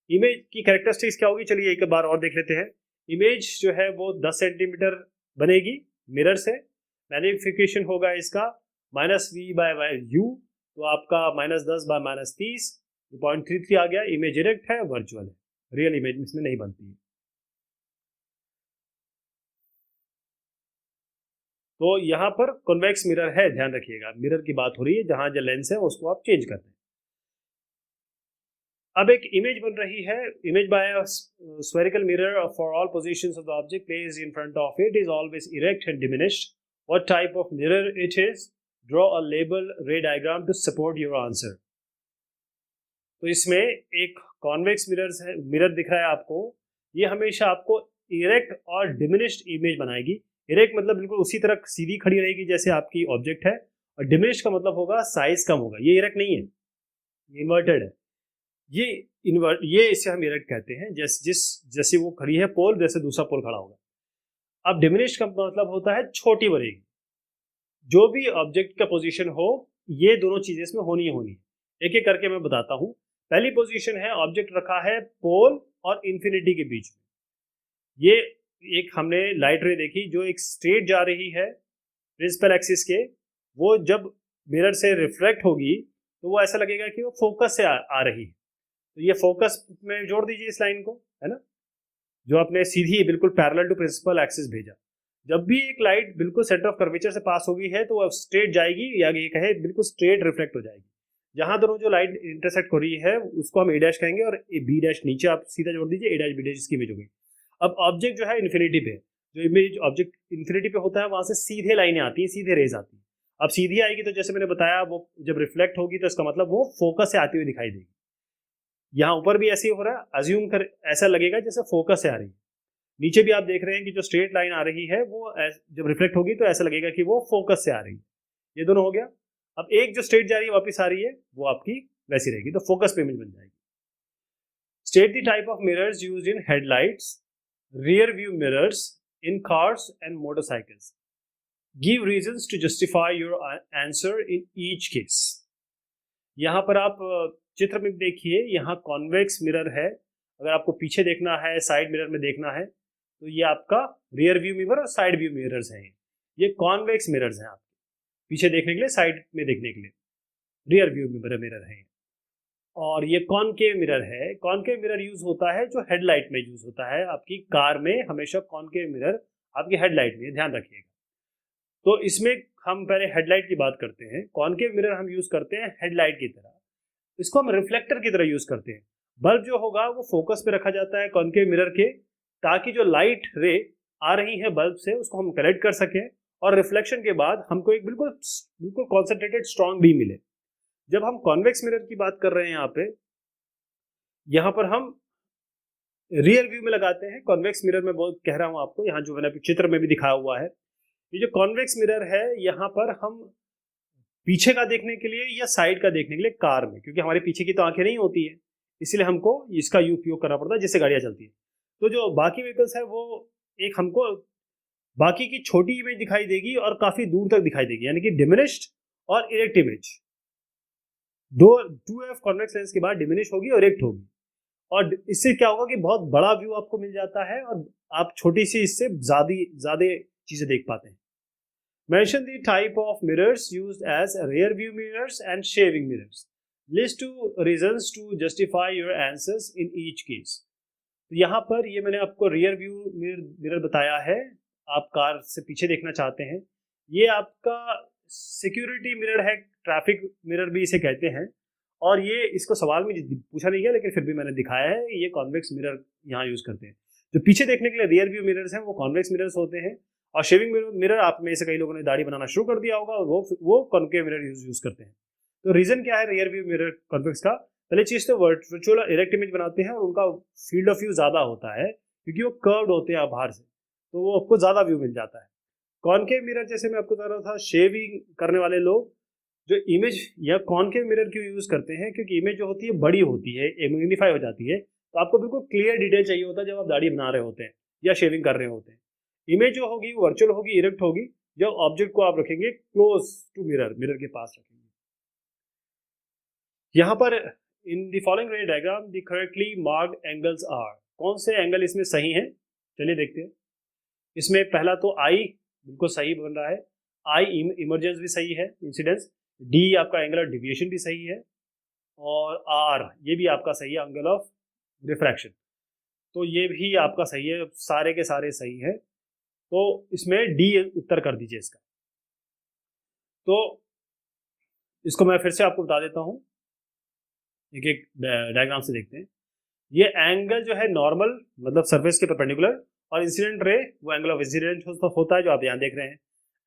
इमेज की कैरेक्टरिस्टिक्स क्या होगी, चलिए एक बार और देख लेते हैं। इमेज जो है वो 10 सेंटीमीटर बनेगी मिरर से। मैग्निफिकेशन होगा इसका -v/u, तो आपका -10 / -30, 0.33 आ गया। इमेज डायरेक्ट है, वर्चुअल है, रियल इमेज इसमें नहीं बनती है। तो यहाँ पर कॉन्वेक्स मिरर है, ध्यान रखिएगा, मिरर की बात हो रही है, जहां जो लेंस है उसको आप चेंज करते हैं। अब एक इमेज बन रही है, image by a spherical mirror for all positions of the object placed in front of it is always erect and diminished. What type of mirror it is? Draw a label ray diagram to support your answer. तो इसमें एक convex mirror दिख रहा है आपको, ये हमेशा आपको इरेक्ट और डिमिनिश्ड इमेज बनाएगी। इरेक्ट मतलब बिल्कुल उसी तरह सीधी खड़ी रहेगी जैसे आपकी ऑब्जेक्ट है, और डिमिनिश्ड का मतलब होगा साइज कम होगा। ये इरेक्ट नहीं है, ये इन्वर्टेड है। ये इसे हम इरेक्ट कहते हैं, जैसे वो खड़ी है पोल, जैसे दूसरा पोल खड़ा होगा। अब डिमिनिश्ड का मतलब होता है छोटी बनेगी। जो भी ऑब्जेक्ट का पोजीशन हो, ये दोनों चीजें इसमें होनी है। एक एक करके मैं बताता हूं। पहली पोजीशन है, ऑब्जेक्ट रखा है पोल और इंफिनिटी के बीच में। ये एक हमने लाइट रे देखी जो एक स्ट्रेट जा रही है प्रिंसिपल एक्सिस के, वो जब मिरर से रिफ्लेक्ट होगी तो वो ऐसा लगेगा कि वो फोकस से आ रही है। तो ये फोकस में जोड़ दीजिए इस लाइन को, है ना, जो आपने सीधी बिल्कुल पैरेलल टू प्रिंसिपल एक्सिस भेजा। जब भी एक लाइट बिल्कुल सेंटर ऑफ कर्वेचर से पास होगी है तो वो स्ट्रेट जाएगी, या ये कहे बिल्कुल स्ट्रेट रिफ्लेक्ट हो जाएगी। जहां दोनों जो लाइट इंटरसेक्ट हो रही है उसको हम ए डैश कहेंगे, और बी डैश नीचे आप सीधा जोड़ दीजिए, ए डैश बी डैश इसकी इमेज होगी। अब ऑब्जेक्ट जो है इन्फिनिटी पे, जो इमेज ऑब्जेक्ट इन्फिनिटी पे होता है वहां से सीधे लाइनें आती हैं, सीधे रेज आती है। अब सीधी आएगी तो जैसे मैंने बताया, वो जब रिफ्लेक्ट होगी तो इसका मतलब वो फोकस से आती हुई दिखाई देगी। यहाँ ऊपर भी ऐसे ही हो रहा है, अज्यूम कर ऐसा लगेगा जैसे फोकस से आ रही है। नीचे भी आप देख रहे हैं कि जो स्ट्रेट लाइन आ रही है वो जब रिफ्लेक्ट होगी तो ऐसा लगेगा कि वो फोकस से आ रही है। ये दोनों हो गया। अब एक जो स्ट्रेट जा रही है वापस आ रही है, वो आपकी वैसी रहेगी, तो फोकस पे इमेज बन जाएगी। State the type of mirrors used in headlights, rear view mirrors in cars and motorcycles. Give reasons to justify your answer in each case. यहाँ पर आप चित्र में देखिए, यहाँ कॉन्वेक्स मिरर है। अगर आपको पीछे देखना है, साइड मिरर में देखना है, तो ये आपका रियर व्यू मिरर और साइड व्यू मिरर्स हैं। ये कॉन्वेक्स मिरर्स हैं आपके पीछे देखने के लिए, साइड में देखने के लिए रियर व्यू मिरर है। और ये कॉनकेव मिरर है। कॉनकेव मिरर यूज होता है जो हेडलाइट में यूज होता है, आपकी कार में हमेशा कॉनकेव मिरर आपकी हेडलाइट में, ध्यान रखिएगा। तो इसमें हम पहले हेडलाइट की बात करते हैं। कॉनकेव मिरर हम यूज करते हैं हेडलाइट की तरह, इसको हम रिफ्लेक्टर की तरह यूज करते हैं। बल्ब जो होगा वो फोकस पे रखा जाता है कॉनकेव मिरर के, ताकि जो लाइट रे आ रही है बल्ब से उसको हम कलेक्ट कर सकें और रिफ्लेक्शन के बाद हमको एक बिल्कुल बिल्कुल कॉन्सेंट्रेटेड स्ट्रॉन्ग बीम मिले। जब हम कॉन्वेक्स मिरर की बात कर रहे हैं यहाँ पर हम रियर व्यू में लगाते हैं। कॉन्वेक्स मिरर में बहुत कह रहा हूं आपको, यहाँ जो मैंने चित्र में भी दिखाया हुआ है, ये जो कॉन्वेक्स मिरर है यहाँ पर हम पीछे का देखने के लिए या साइड का देखने के लिए कार में, क्योंकि हमारे पीछे की तो आंखें नहीं होती है, इसलिए हमको इसका उपयोग करना पड़ता है जिससे गाड़ियां चलती है। तो जो बाकी व्हीकल्स है वो एक हमको बाकी की छोटी इमेज दिखाई देगी और काफी दूर तक दिखाई देगी, यानी कि डिमिनिश्ड और erect image. 2f convex lens के बाद डिमिनिश होगी और इरेक्ट होगी, और इससे क्या होगा कि बहुत बड़ा व्यू आपको मिल जाता है और आप छोटी सी इससे ज्यादा चीजें देख पाते हैं। Mention the type of mirrors used as rear view mirrors and shaving mirrors. List 2 reasons to justify your answers in each case. तो यहाँ पर ये मैंने आपको रियर व्यू मिरर बताया है, आप कार से पीछे देखना चाहते हैं। ये आपका सिक्योरिटी मिरर है, ट्रैफिक मिरर भी इसे कहते हैं, और ये इसको सवाल में पूछा नहीं गया लेकिन फिर भी मैंने दिखाया है। ये कॉन्वेक्स मिरर यहाँ यूज करते हैं। जो पीछे देखने के लिए रियर व्यू मिरर्स हैं वो कॉन्वेक्स मिरर्स होते हैं, और शेविंग मिरर आप में से कई लोगों ने दाढ़ी बनाना शुरू कर दिया होगा और वो कॉन्केव मिरर यूज करते हैं। तो रीजन क्या है रियर व्यू मिरर कॉन्वेक्स का? पहले चीज तो वर्चुअल इरेक्ट इमेज बनाते हैं और उनका फील्ड ऑफ व्यू ज्यादा होता है क्योंकि वो कर्व्ड होते हैं बाहर से, तो वो आपको ज्यादा व्यू मिल जाता है। कॉन्केव मिरर जैसे मैं आपको बता रहा था, शेविंग करने वाले लोग जो इमेज या कॉन्केव मिरर क्यों यूज करते हैं, क्योंकि इमेज जो होती है बड़ी होती है, मैग्नीफाई हो जाती है, तो आपको बिल्कुल क्लियर डिटेल चाहिए होता है जब आप दाढ़ी बना रहे होते हैं या शेविंग कर रहे होते हैं। इमेज जो होगी वो वर्चुअल होगी, इरेक्ट होगी, जब ऑब्जेक्ट को आप रखेंगे क्लोज टू मिरर के पास रखेंगे। यहां पर in the following ray diagram the correctly marked angles are, कौन से एंगल इसमें सही हैं? चलिए देखते हैं। इसमें पहला तो आई बिल्कुल सही बन रहा है, आई इमर्जेंस भी सही है, इंसिडेंस। डी आपका एंगल ऑफ डिविएशन भी सही है, और आर ये भी आपका सही है, एंगल ऑफ रिफ्रैक्शन, तो ये भी आपका सही है, सारे के सारे सही है। तो इसमें डी उत्तर कर दीजिए इसका। तो इसको मैं फिर से आपको बता देता हूं, एक एक डायग्राम से देखते हैं। ये एंगल जो है नॉर्मल मतलब सरफेस के परपेंडिकुलर, और इंसिडेंट रे वो एंगल ऑफ इंसिडेंट होता है जो आप यहाँ देख रहे हैं।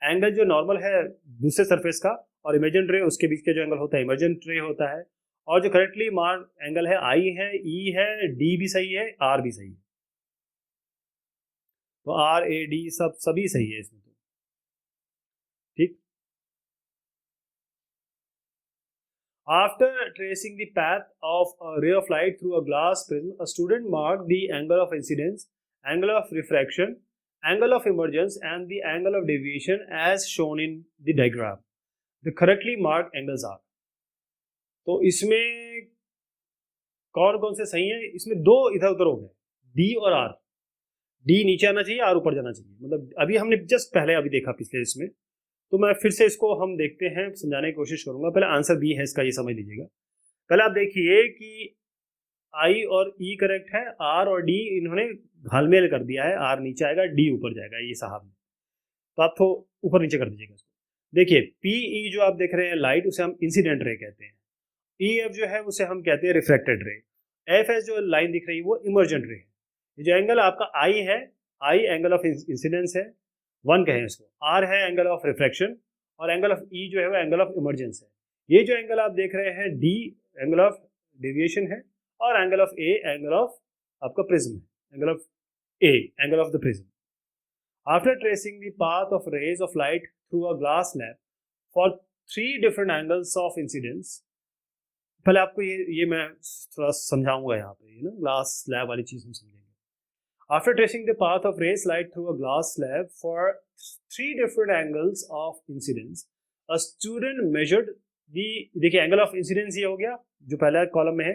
एंगल जो नॉर्मल है दूसरे सरफेस का और इमेजेंट रे उसके बीच का जो एंगल होता है इमर्जेंट रे होता है। और जो करेक्टली मार्क एंगल है आई है, ई है, डी भी सही है, आर भी सही है। तो आर ए डी सभी सही है इसमें, तो ठीक। After tracing the path of a ray of light through a glass prism, a student marked the angle of incidence, angle of refraction, angle of emergence and the angle of deviation as shown in the diagram. The correctly marked angles are, तो इसमें कौन कौन से सही है? इसमें दो इधर उधर हो गए, डी और आर। डी नीचे आना चाहिए, आर ऊपर जाना चाहिए, मतलब अभी हमने जस्ट पहले अभी देखा पिछले इसमें, तो मैं फिर से इसको हम देखते हैं, समझाने की कोशिश करूंगा। पहले आंसर बी है इसका, ये समझ लीजिएगा। पहले आप देखिए कि आई और ई करेक्ट है, आर और डी इन्होंने घालमेल कर दिया है, आर नीचे आएगा, डी ऊपर जाएगा, ये साहब ने, तो आप तो ऊपर नीचे कर दीजिएगा इसको। देखिए पी ई जो आप देख रहे हैं लाइट, उसे हम इंसिडेंट रे कहते हैं। ई एफ जो है उसे हम कहते हैं रिफ्लेक्टेड रे। एफ एस जो लाइन दिख रही है वो इमर्जेंट रे है। ये जो एंगल आपका आई है, आई एंगल ऑफ इंसिडेंस है, वन कहें इसको, आर है एंगल ऑफ रिफ्लेक्शन, और एंगल ऑफ ई जो है वो एंगल ऑफ इमर्जेंस है। ये जो एंगल आप देख रहे हैं डी एंगल ऑफ डेविएशन है, और angle of A angle of आपका प्रिज्म है, angle of A angle of the prism. After tracing the path of rays of light through a glass slab for 3 different angles of incidence, पहले आपको ये मैं थोड़ा समझाऊंगा यहाँ पे, ना ग्लास स्लैब वाली चीज हम समझेंगे। After tracing the path of rays light through a glass slab for 3 different angles of incidence, a student measured the, देखिए एंगल ऑफ इंसिडेंस ये हो गया जो पहला कॉलम में है।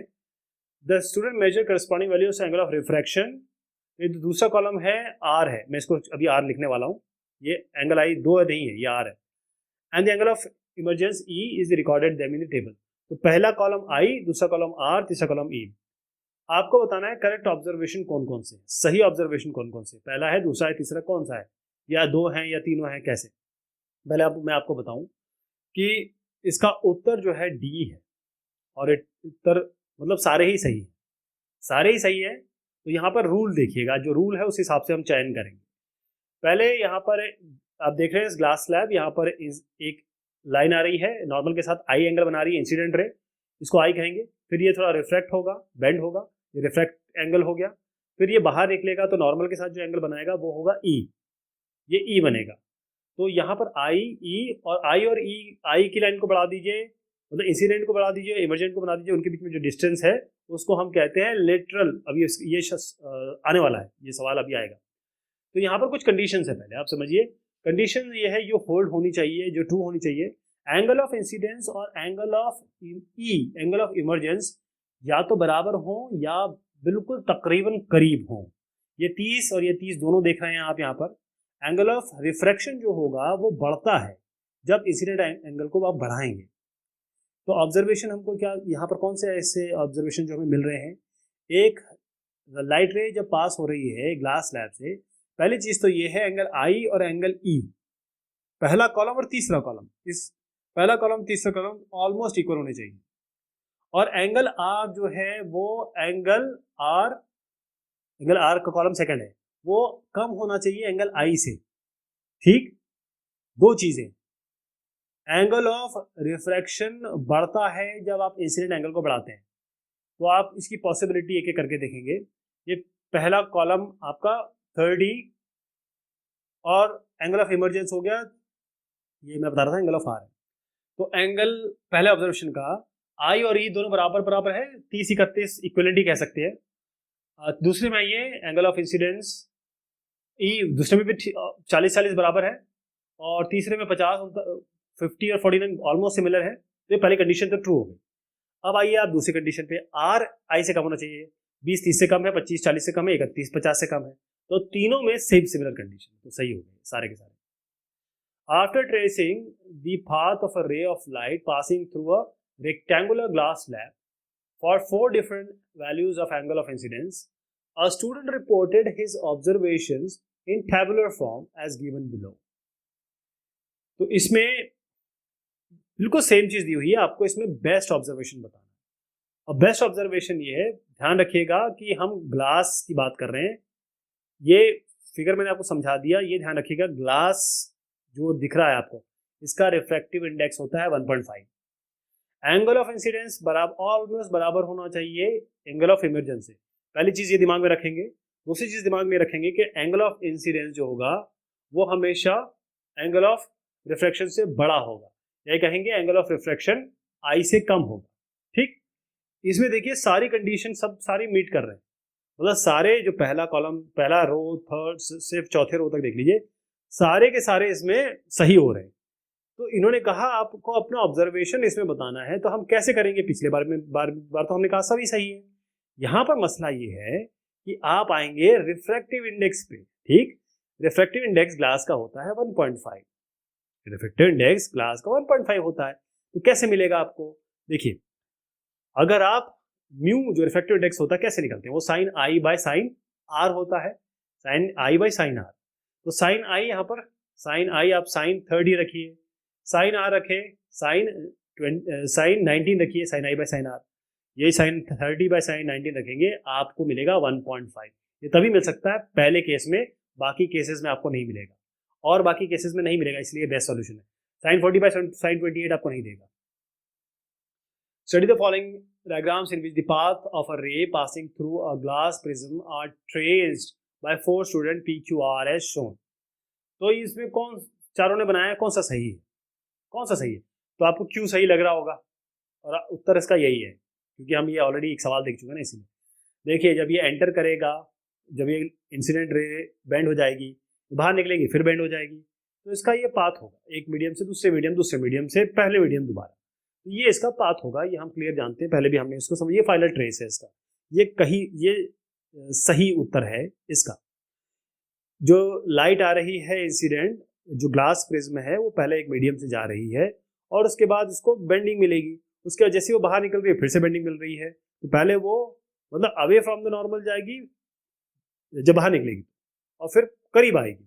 The student measured corresponding values angle of refraction, ये दूसरा कॉलम है आर है, मैं इसको अभी आर लिखने वाला हूँ, ये एंगल आई दो नहीं है, ये आर है। And the angle of emergence E is recorded them in the table. तो पहला कॉलम आई, दूसरा कॉलम आर, तीसरा कॉलम ई। आपको बताना है करेक्ट ऑब्जर्वेशन कौन कौन से, सही ऑब्जर्वेशन कौन कौन से, पहला है, दूसरा है, तीसरा कौन सा है, या दो हैं या तीनों हैं, कैसे। पहले मैं आपको बताऊं कि इसका उत्तर जो है डी है, और उत्तर मतलब सारे ही सही है, सारे ही सही है। तो यहाँ पर रूल देखिएगा, जो रूल है उस हिसाब से हम चयन करेंगे। पहले यहाँ पर आप देख रहे हैं इस ग्लास स्लैब, यहाँ पर एक लाइन आ रही है नॉर्मल के साथ, आई एंगल बना रही है इंसिडेंट रे, इसको आई कहेंगे। फिर ये थोड़ा रिफ्लेक्ट होगा, बेंड होगा, ये रिफ्लेक्ट एंगल हो गया। फिर ये बाहर निकलेगा तो नॉर्मल के साथ जो एंगल बनाएगा वो होगा ई, ये ई बनेगा। तो यहाँ पर आई ई, और आई और ई, आई की लाइन को बढ़ा दीजिए, मतलब इंसिडेंट को बढ़ा दीजिए, इमर्जेंट को बना दीजिए, उनके बीच में जो डिस्टेंस है उसको हम कहते हैं लेटरल। अभी ये आने वाला है, ये सवाल अभी आएगा। तो यहाँ पर कुछ कंडीशंस है, पहले आप समझिए। कंडीशन ये है, जो होल्ड होनी चाहिए, जो ट्रू होनी चाहिए, एंगल ऑफ इंसिडेंस और angle of E, angle of emergence या तो बराबर हो या बिल्कुल तकरीबन करीब हो। ये 30 और ये 30 दोनों देख रहे हैं आप यहाँ पर। एंगल ऑफ रिफ्रैक्शन जो होगा वो बढ़ता है जब इंसिडेंट एंगल को आप बढ़ाएंगे। तो ऑब्जर्वेशन हमको क्या, यहाँ पर कौन से ऐसे ऑब्जर्वेशन जो हमें मिल रहे हैं, एक लाइट रे जब पास हो रही है ग्लास स्लैब से, पहली चीज तो ये है एंगल आई और एंगल ई, पहला कॉलम और तीसरा कॉलम, इस पहला कॉलम तीसरा कॉलम ऑलमोस्ट इक्वल होने चाहिए। और एंगल आर जो है वो एंगल आर का कॉलम सेकंड है, वो कम होना चाहिए एंगल आई से। ठीक, दो चीजें, एंगल ऑफ रिफ्रैक्शन बढ़ता है जब आप इंसिडेंट एंगल को बढ़ाते हैं। तो आप इसकी पॉसिबिलिटी एक एक करके देखेंगे। ये पहला कॉलम आपका 30 और एंगल ऑफ इमरजेंस हो गया, ये मैं बता रहा था एंगल ऑफ आर है। तो एंगल पहले ऑब्जर्वेशन का आई और ई दोनों बराबर बराबर है, 30-31 इक्विवेलेंट कह सकते हैं। दूसरे में ये एंगल ऑफ इंसिडेंस ई दूसरे में भी 40-40 बराबर है, और तीसरे में 50 और 49 ऑलमोस्ट सिमिलर है। तो ये पहली कंडीशन तो ट्रू हो गई। अब आइए आप दूसरी कंडीशन पे, आर आई से कम होना चाहिए, 20-30 से कम है, 25-40 से कम है, 31-50 से कम है। तो तीनों में सेम सिमिलर कंडीशन, तो सही हो गए सारे के सारे। After tracing the path of a ray of light passing through a rectangular glass slab for 4 different values of angle of incidence, a student reported his observations in tabular form as given below. तो इसमें बिल्कुल same चीज दी हुई है, आपको इसमें best observation बताना है। और बेस्ट ऑब्जर्वेशन ये है, ध्यान रखिएगा कि हम ग्लास की बात कर रहे हैं, ये फिगर मैंने आपको समझा दिया, ये ध्यान रखिएगा ग्लास जो दिख रहा है आपको, इसका रिफ्रैक्टिव इंडेक्स होता है 1.5। एंगल ऑफ इंसिडेंस बराबर ऑलमोस्ट बराबर होना चाहिए एंगल ऑफ इमरजेंस से, पहली चीज ये दिमाग में रखेंगे। दूसरी चीज दिमाग में रखेंगे कि एंगल ऑफ इंसिडेंस जो होगा वो हमेशा एंगल ऑफ रिफ्रैक्शन से बड़ा होगा, यही कहेंगे एंगल ऑफ रिफ्रैक्शन आई से कम होगा। ठीक, इसमें देखिए सारी कंडीशन सब सारी मीट कर रहे हैं, मतलब सारे जो पहला कॉलम, पहला रो, थर्ड, सिर्फ चौथे रो तक देख लीजिए, सारे के सारे इसमें सही हो रहे हैं। तो इन्होंने कहा आपको अपना ऑब्जर्वेशन इसमें बताना है, तो हम कैसे करेंगे, पिछले बार तो हमने कहा सभी सही है। यहाँ पर मसला ये है कि आप आएंगे रिफ्रैक्टिव इंडेक्स पे। ठीक, रिफ्रैक्टिव इंडेक्स ग्लास का होता है 1.5, रिफ्रैक्टिव इंडेक्स ग्लास का 1.5 होता है। तो कैसे मिलेगा आपको, देखिए अगर आप म्यू जो रिफ्रैक्टिव इंडेक्स होता है कैसे निकलते हैं, वो sine i by sine r होता है, sine i by sine r. तो साइन आई, यहाँ पर साइन आई आप साइन 30 रखिए, साइन आर रखे साइन 19 रखिए, sine i by sine r, ये साइन 30 बाय साइन 19 रखेंगे, आपको मिलेगा 1.5। ये तभी मिल सकता है पहले केस में, बाकी केसेस में आपको नहीं मिलेगा, और बाकी केसेस में नहीं मिलेगा, इसलिए बेस्ट सॉल्यूशन है। साइन 40 बाय साइन 28 आपको नहीं देगा। Study the following diagrams in which the path of a ray passing through a glass prism are traced by 4 students P, Q, R as shown. तो इसमें कौन चारों ने बनाया, कौन सा सही है, कौन सा सही है? तो आपको Q सही लग रहा होगा, और उत्तर इसका यही है, क्योंकि हम ये ऑलरेडी एक सवाल देख चुके हैं ना। इसलिए देखिए जब ये एंटर करेगा, जब ये इंसिडेंट रे बेंड हो जाएगी, बाहर निकलेगी, फिर बेंड हो जाएगी, तो इसका ये पाथ होगा, एक मीडियम से दूसरे मीडियम, दूसरे मीडियम से पहले मीडियम दोबारा, ये इसका पाथ होगा। ये हम क्लियर जानते हैं, पहले भी हमने इसको समझ, ये फाइनल ट्रेस है इसका, ये कहीं ये सही उत्तर है इसका। जो लाइट आ रही है इंसिडेंट, जो ग्लास प्रिज्म है, वो पहले एक मीडियम से जा रही है और उसके बाद इसको बेंडिंग मिलेगी, उसके बाद जैसे वो बाहर निकल रही है फिर से बेंडिंग मिल रही है, तो पहले वो मतलब अवे फ्रॉम द नॉर्मल जाएगी जब बाहर निकलेगी, और फिर करीब आएगी,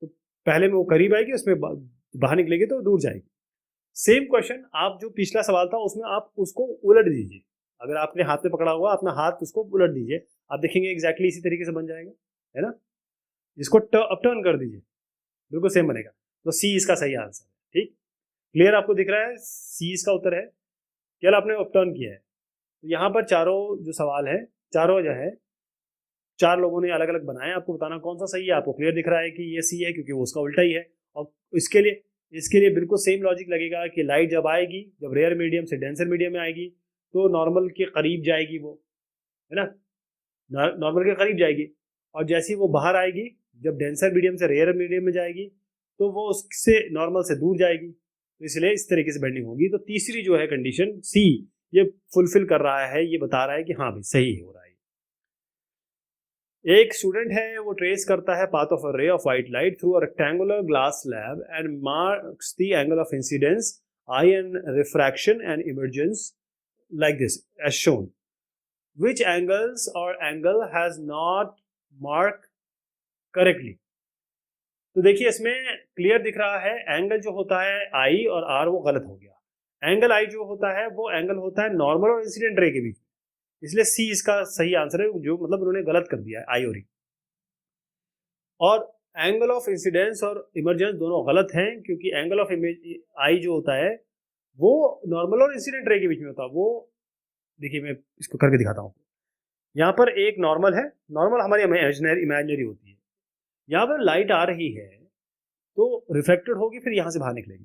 तो पहले में वो करीब आएगी, उसमें बाहर निकलेगी तो दूर जाएगी। सेम क्वेश्चन आप जो पिछला सवाल था उसमें आप उसको उलट दीजिए, अगर आपने हाथ में पकड़ा हुआ अपना हाथ उसको उलट दीजिए, आप देखेंगे एग्जैक्टली इसी तरीके से बन जाएगा, है ना। इसको अप टर्न कर दीजिए, बिल्कुल सेम बनेगा। तो सी इसका सही आंसर है। ठीक, क्लियर आपको दिख रहा है, सी इसका उत्तर है। केवल आपने अप टर्न किया है। तो यहाँ पर चारों जो सवाल है, चारों जो है चार लोगों ने अलग अलग बनाए, आपको बताना कौन सा सही है। आपको क्लियर दिख रहा है कि ये सी है क्योंकि वो उसका उल्टा ही है। और इसके लिए बिल्कुल सेम लॉजिक लगेगा कि लाइट जब आएगी, जब रेयर मीडियम से डेंसर मीडियम में आएगी तो नॉर्मल के करीब जाएगी वो, है ना, नॉर्मल के करीब जाएगी। और जैसे ही वो बाहर आएगी, जब डेंसर मीडियम से रेयर मीडियम में जाएगी तो वो उससे नॉर्मल से दूर जाएगी, तो इसलिए इस तरीके से बेंडिंग होगी। तो तीसरी जो है कंडीशन सी, ये फुलफिल कर रहा है, ये बता रहा है कि हाँ भाई सही हो रहा है। एक स्टूडेंट है, वो ट्रेस करता है path of a ray of white light through a rectangular glass slab and marks the angle of incidence I and refraction and emergence like this as shown. Which angles or angle has not marked correctly? तो देखिए इसमें clear दिख रहा है, angle जो होता है आई और आर वो गलत हो गया। एंगल आई जो होता है वो एंगल होता है नॉर्मल और इंसिडेंट रे के बीच, इसलिए सी इसका सही आंसर है, जो मतलब उन्होंने गलत कर दिया है आई और ई। और एंगल ऑफ इंसिडेंस और इमरजेंस दोनों गलत हैं, क्योंकि एंगल ऑफ आई जो होता है वो नॉर्मल और इंसिडेंट रे के बीच में होता है। वो देखिए मैं इसको करके दिखाता हूँ। यहाँ पर एक नॉर्मल है, नॉर्मल हमारी इमेजिनरी होती है। यहाँ पर लाइट आ रही है तो रिफ्लेक्टेड होगी, फिर यहाँ से बाहर निकलेगी।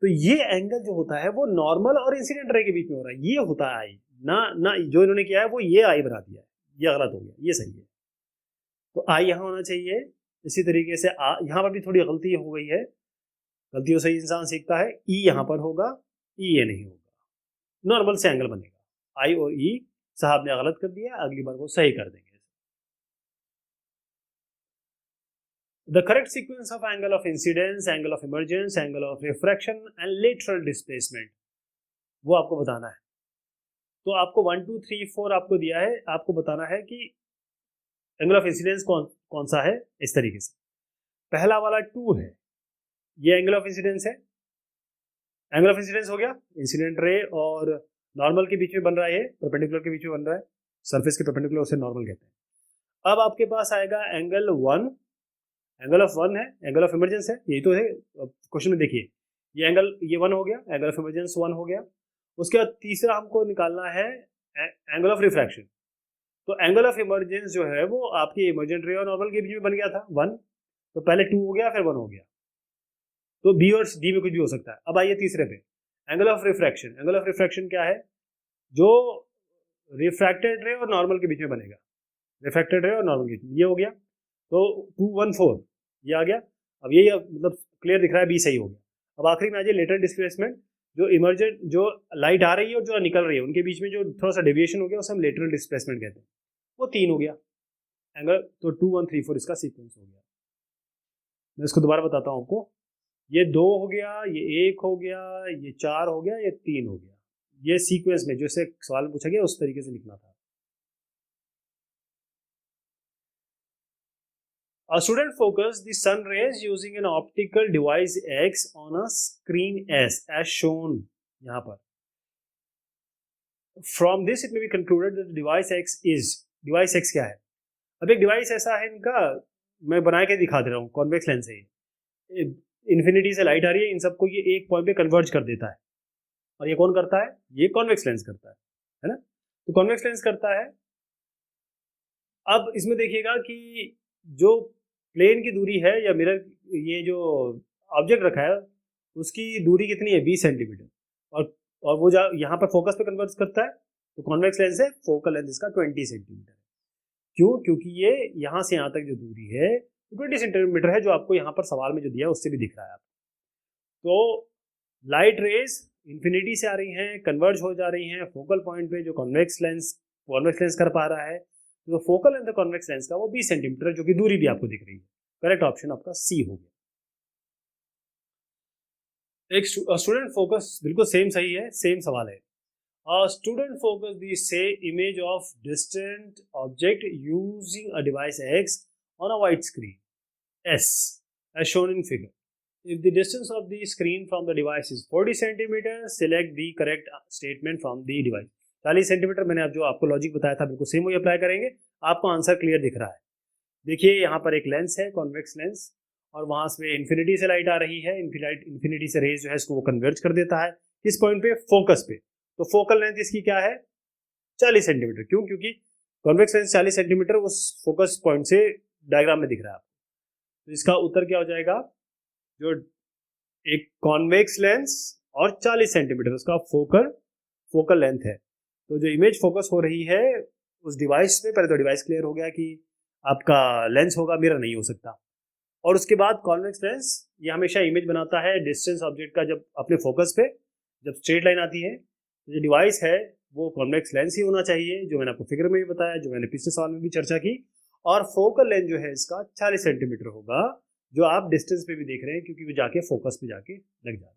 तो ये एंगल जो होता है वो नॉर्मल और इंसिडेंट रे के बीच में हो रहा है, ये होता है आई। ना जो इन्होंने किया है वो ये आई बना दिया है, ये गलत हो गया, ये सही है। तो आई यहाँ होना चाहिए। इसी तरीके से यहाँ पर भी थोड़ी गलती हो गई है, गलतियों से इंसान सीखता है। ई यहाँ पर होगा, ई ये नहीं होगा, नॉर्मल से एंगल बनेगा। आई और ई साहब ने गलत कर दिया, अगली बार वो सही कर देंगे। The correct sequence of angle of incidence, angle of emergence, angle of refraction and lateral displacement वो आपको बताना है। तो आपको 1 2 3 4 आपको दिया है, आपको बताना है कि एंगल ऑफ इंसिडेंस कौन सा है। इस तरीके से पहला वाला 2 है, ये एंगल ऑफ इंसिडेंस है। एंगल ऑफ इंसिडेंस हो गया, इंसिडेंट रे और नॉर्मल के बीच में बन रहा है, परपेंडिकुलर के बीच में बन रहा है, सरफेस के परपेंडिकुलर उसे नॉर्मल कहते हैं। अब आपके पास आएगा एंगल 1, एंगल ऑफ 1 है, एंगल ऑफ इमरजेंस है, यही तो है क्वेश्चन में। देखिए ये एंगल, ये 1 हो गया, एंगल ऑफ इमरजेंस 1 हो गया। उसके बाद तीसरा हमको निकालना है एंगल ऑफ रिफ्रैक्शन। तो एंगल ऑफ इमरजेंस जो है वो आपकी इमरजेंट रे और नॉर्मल के बीच में बन गया था 1, तो पहले 2 हो गया फिर 1 हो गया, तो बी और डी में कुछ भी हो सकता है। अब आइए तीसरे पे, angle of refraction. Angle of refraction क्या है, जो रिफ्रैक्टेड रे और नॉर्मल के बीच में बनेगा, रिफ्रैक्टेड रे और नॉर्मल के बीच में, ये हो गया। तो 2 1 4 ये आ गया। अब ये मतलब क्लियर दिख रहा है, बी सही हो गया। अब आखिरी में आ जाए लेटरल डिस्प्लेसमेंट, जो इमर्जेंट, जो लाइट आ रही है और जो निकल रही है उनके बीच में जो थोड़ा सा डेविएशन हो गया उसे हम लेटरल डिस्प्लेसमेंट कहते हैं, वो 3 हो गया एंगल। तो 2 1 3 4 इसका सीक्वेंस हो गया। मैं इसको दोबारा बताता हूँ आपको, ये 2 हो गया, ये 1 हो गया, ये 4 हो गया, ये 3 हो गया। ये सीक्वेंस में जैसे सवाल पूछा गया उस तरीके से लिखना था। A student focused the sun rays using an optical device X on a screen S as shown यहाँ पर। From this it may be concluded that the device X is, device X क्या है? अब एक डिवाइस ऐसा है इनका, मैं बना के दिखा दे रहा हूँ, कॉन्वेक्स लेंस है ये। इन्फिनिटी से लाइट आ रही है, इन सबको ये एक पॉइंट पे कन्वर्ज कर देता है। और ये कौन करता है? ये कॉन्वेक्स लेंस करता है ना। तो कॉन्वेक्स लेंस करता है। अब इसमें देखिएगा कि जो प्लेन की दूरी है या मिरर, ये जो ऑब्जेक्ट रखा है उसकी दूरी कितनी है? 20 सेंटीमीटर। और वो यहाँ पर फोकस पे कन्वर्ट करता है, तो कॉन्वेक्स लेंस है, फोकल लेंथ इसका 20 सेंटीमीटर है। क्यों? क्योंकि ये यहाँ से यहाँ तक जो दूरी है 20 सेंटीमीटर है, जो आपको यहाँ पर सवाल में जो दिया है उससे भी दिख रहा है आपको। तो लाइट रेज इन्फिनिटी से आ रही हैं, कन्वर्ज हो जा रही हैं फोकल पॉइंट पे, जो कॉन्वेक्स लेंस कर पा रहा है। तो फोकल लेंथ कॉन्वेक्स लेंस का वो 20 सेंटीमीटर, जो कि दूरी भी आपको दिख रही है। करेक्ट ऑप्शन आपका सी हो गया। एक स्टूडेंट फोकस बिल्कुल सेम सही है, सेम सवाल है। स्टूडेंट फोकस द से image of distant object using a device x on a white screen S as shown in figure. If the distance of the screen from the device is 40 centimeters, select the correct statement from the device. 40 centimetre मैंने अब जो आपको logic बताया था बिल्कुल same वही apply करेंगे, आपको आंसर क्लियर दिख रहा है। देखिए यहाँ पर एक लेंस है, कॉन्वेक्स लेंस, और वहां से इन्फिनिटी से लाइट आ रही है, इन्फिनिटी से रेज जो है इसको वो कन्वर्ज कर देता है किस पॉइंट पे, फोकस पे। तो फोकल लेंथ इसकी क्या है, 40 सेंटीमीटर। क्यों? क्योंकि कॉन्वेक्स लेंस 40 सेंटीमीटर उस फोकस पॉइंट से डायग्राम में दिख रहा है। तो इसका उत्तर क्या हो जाएगा, जो एक कॉन्वेक्स लेंस और 40 सेंटीमीटर उसका फोकल लेंथ है। तो जो इमेज फोकस हो रही है उस डिवाइस में, पहले तो डिवाइस क्लियर हो गया कि आपका लेंस होगा, मिरर नहीं हो सकता। और उसके बाद कॉन्वेक्स लेंस ये हमेशा इमेज बनाता है डिस्टेंस ऑब्जेक्ट का, जब अपने फोकस पे जब स्ट्रेट लाइन आती है तो जो डिवाइस है वो कॉन्वेक्स लेंस ही होना चाहिए, जो मैंने आपको फिगर में भी बताया, जो मैंने पिछले सवाल में भी चर्चा की। और फोकल लेंथ जो है इसका 40 सेंटीमीटर होगा, जो आप डिस्टेंस पे भी देख रहे हैं क्योंकि वो जाके फोकस पे जाके लग जाता है।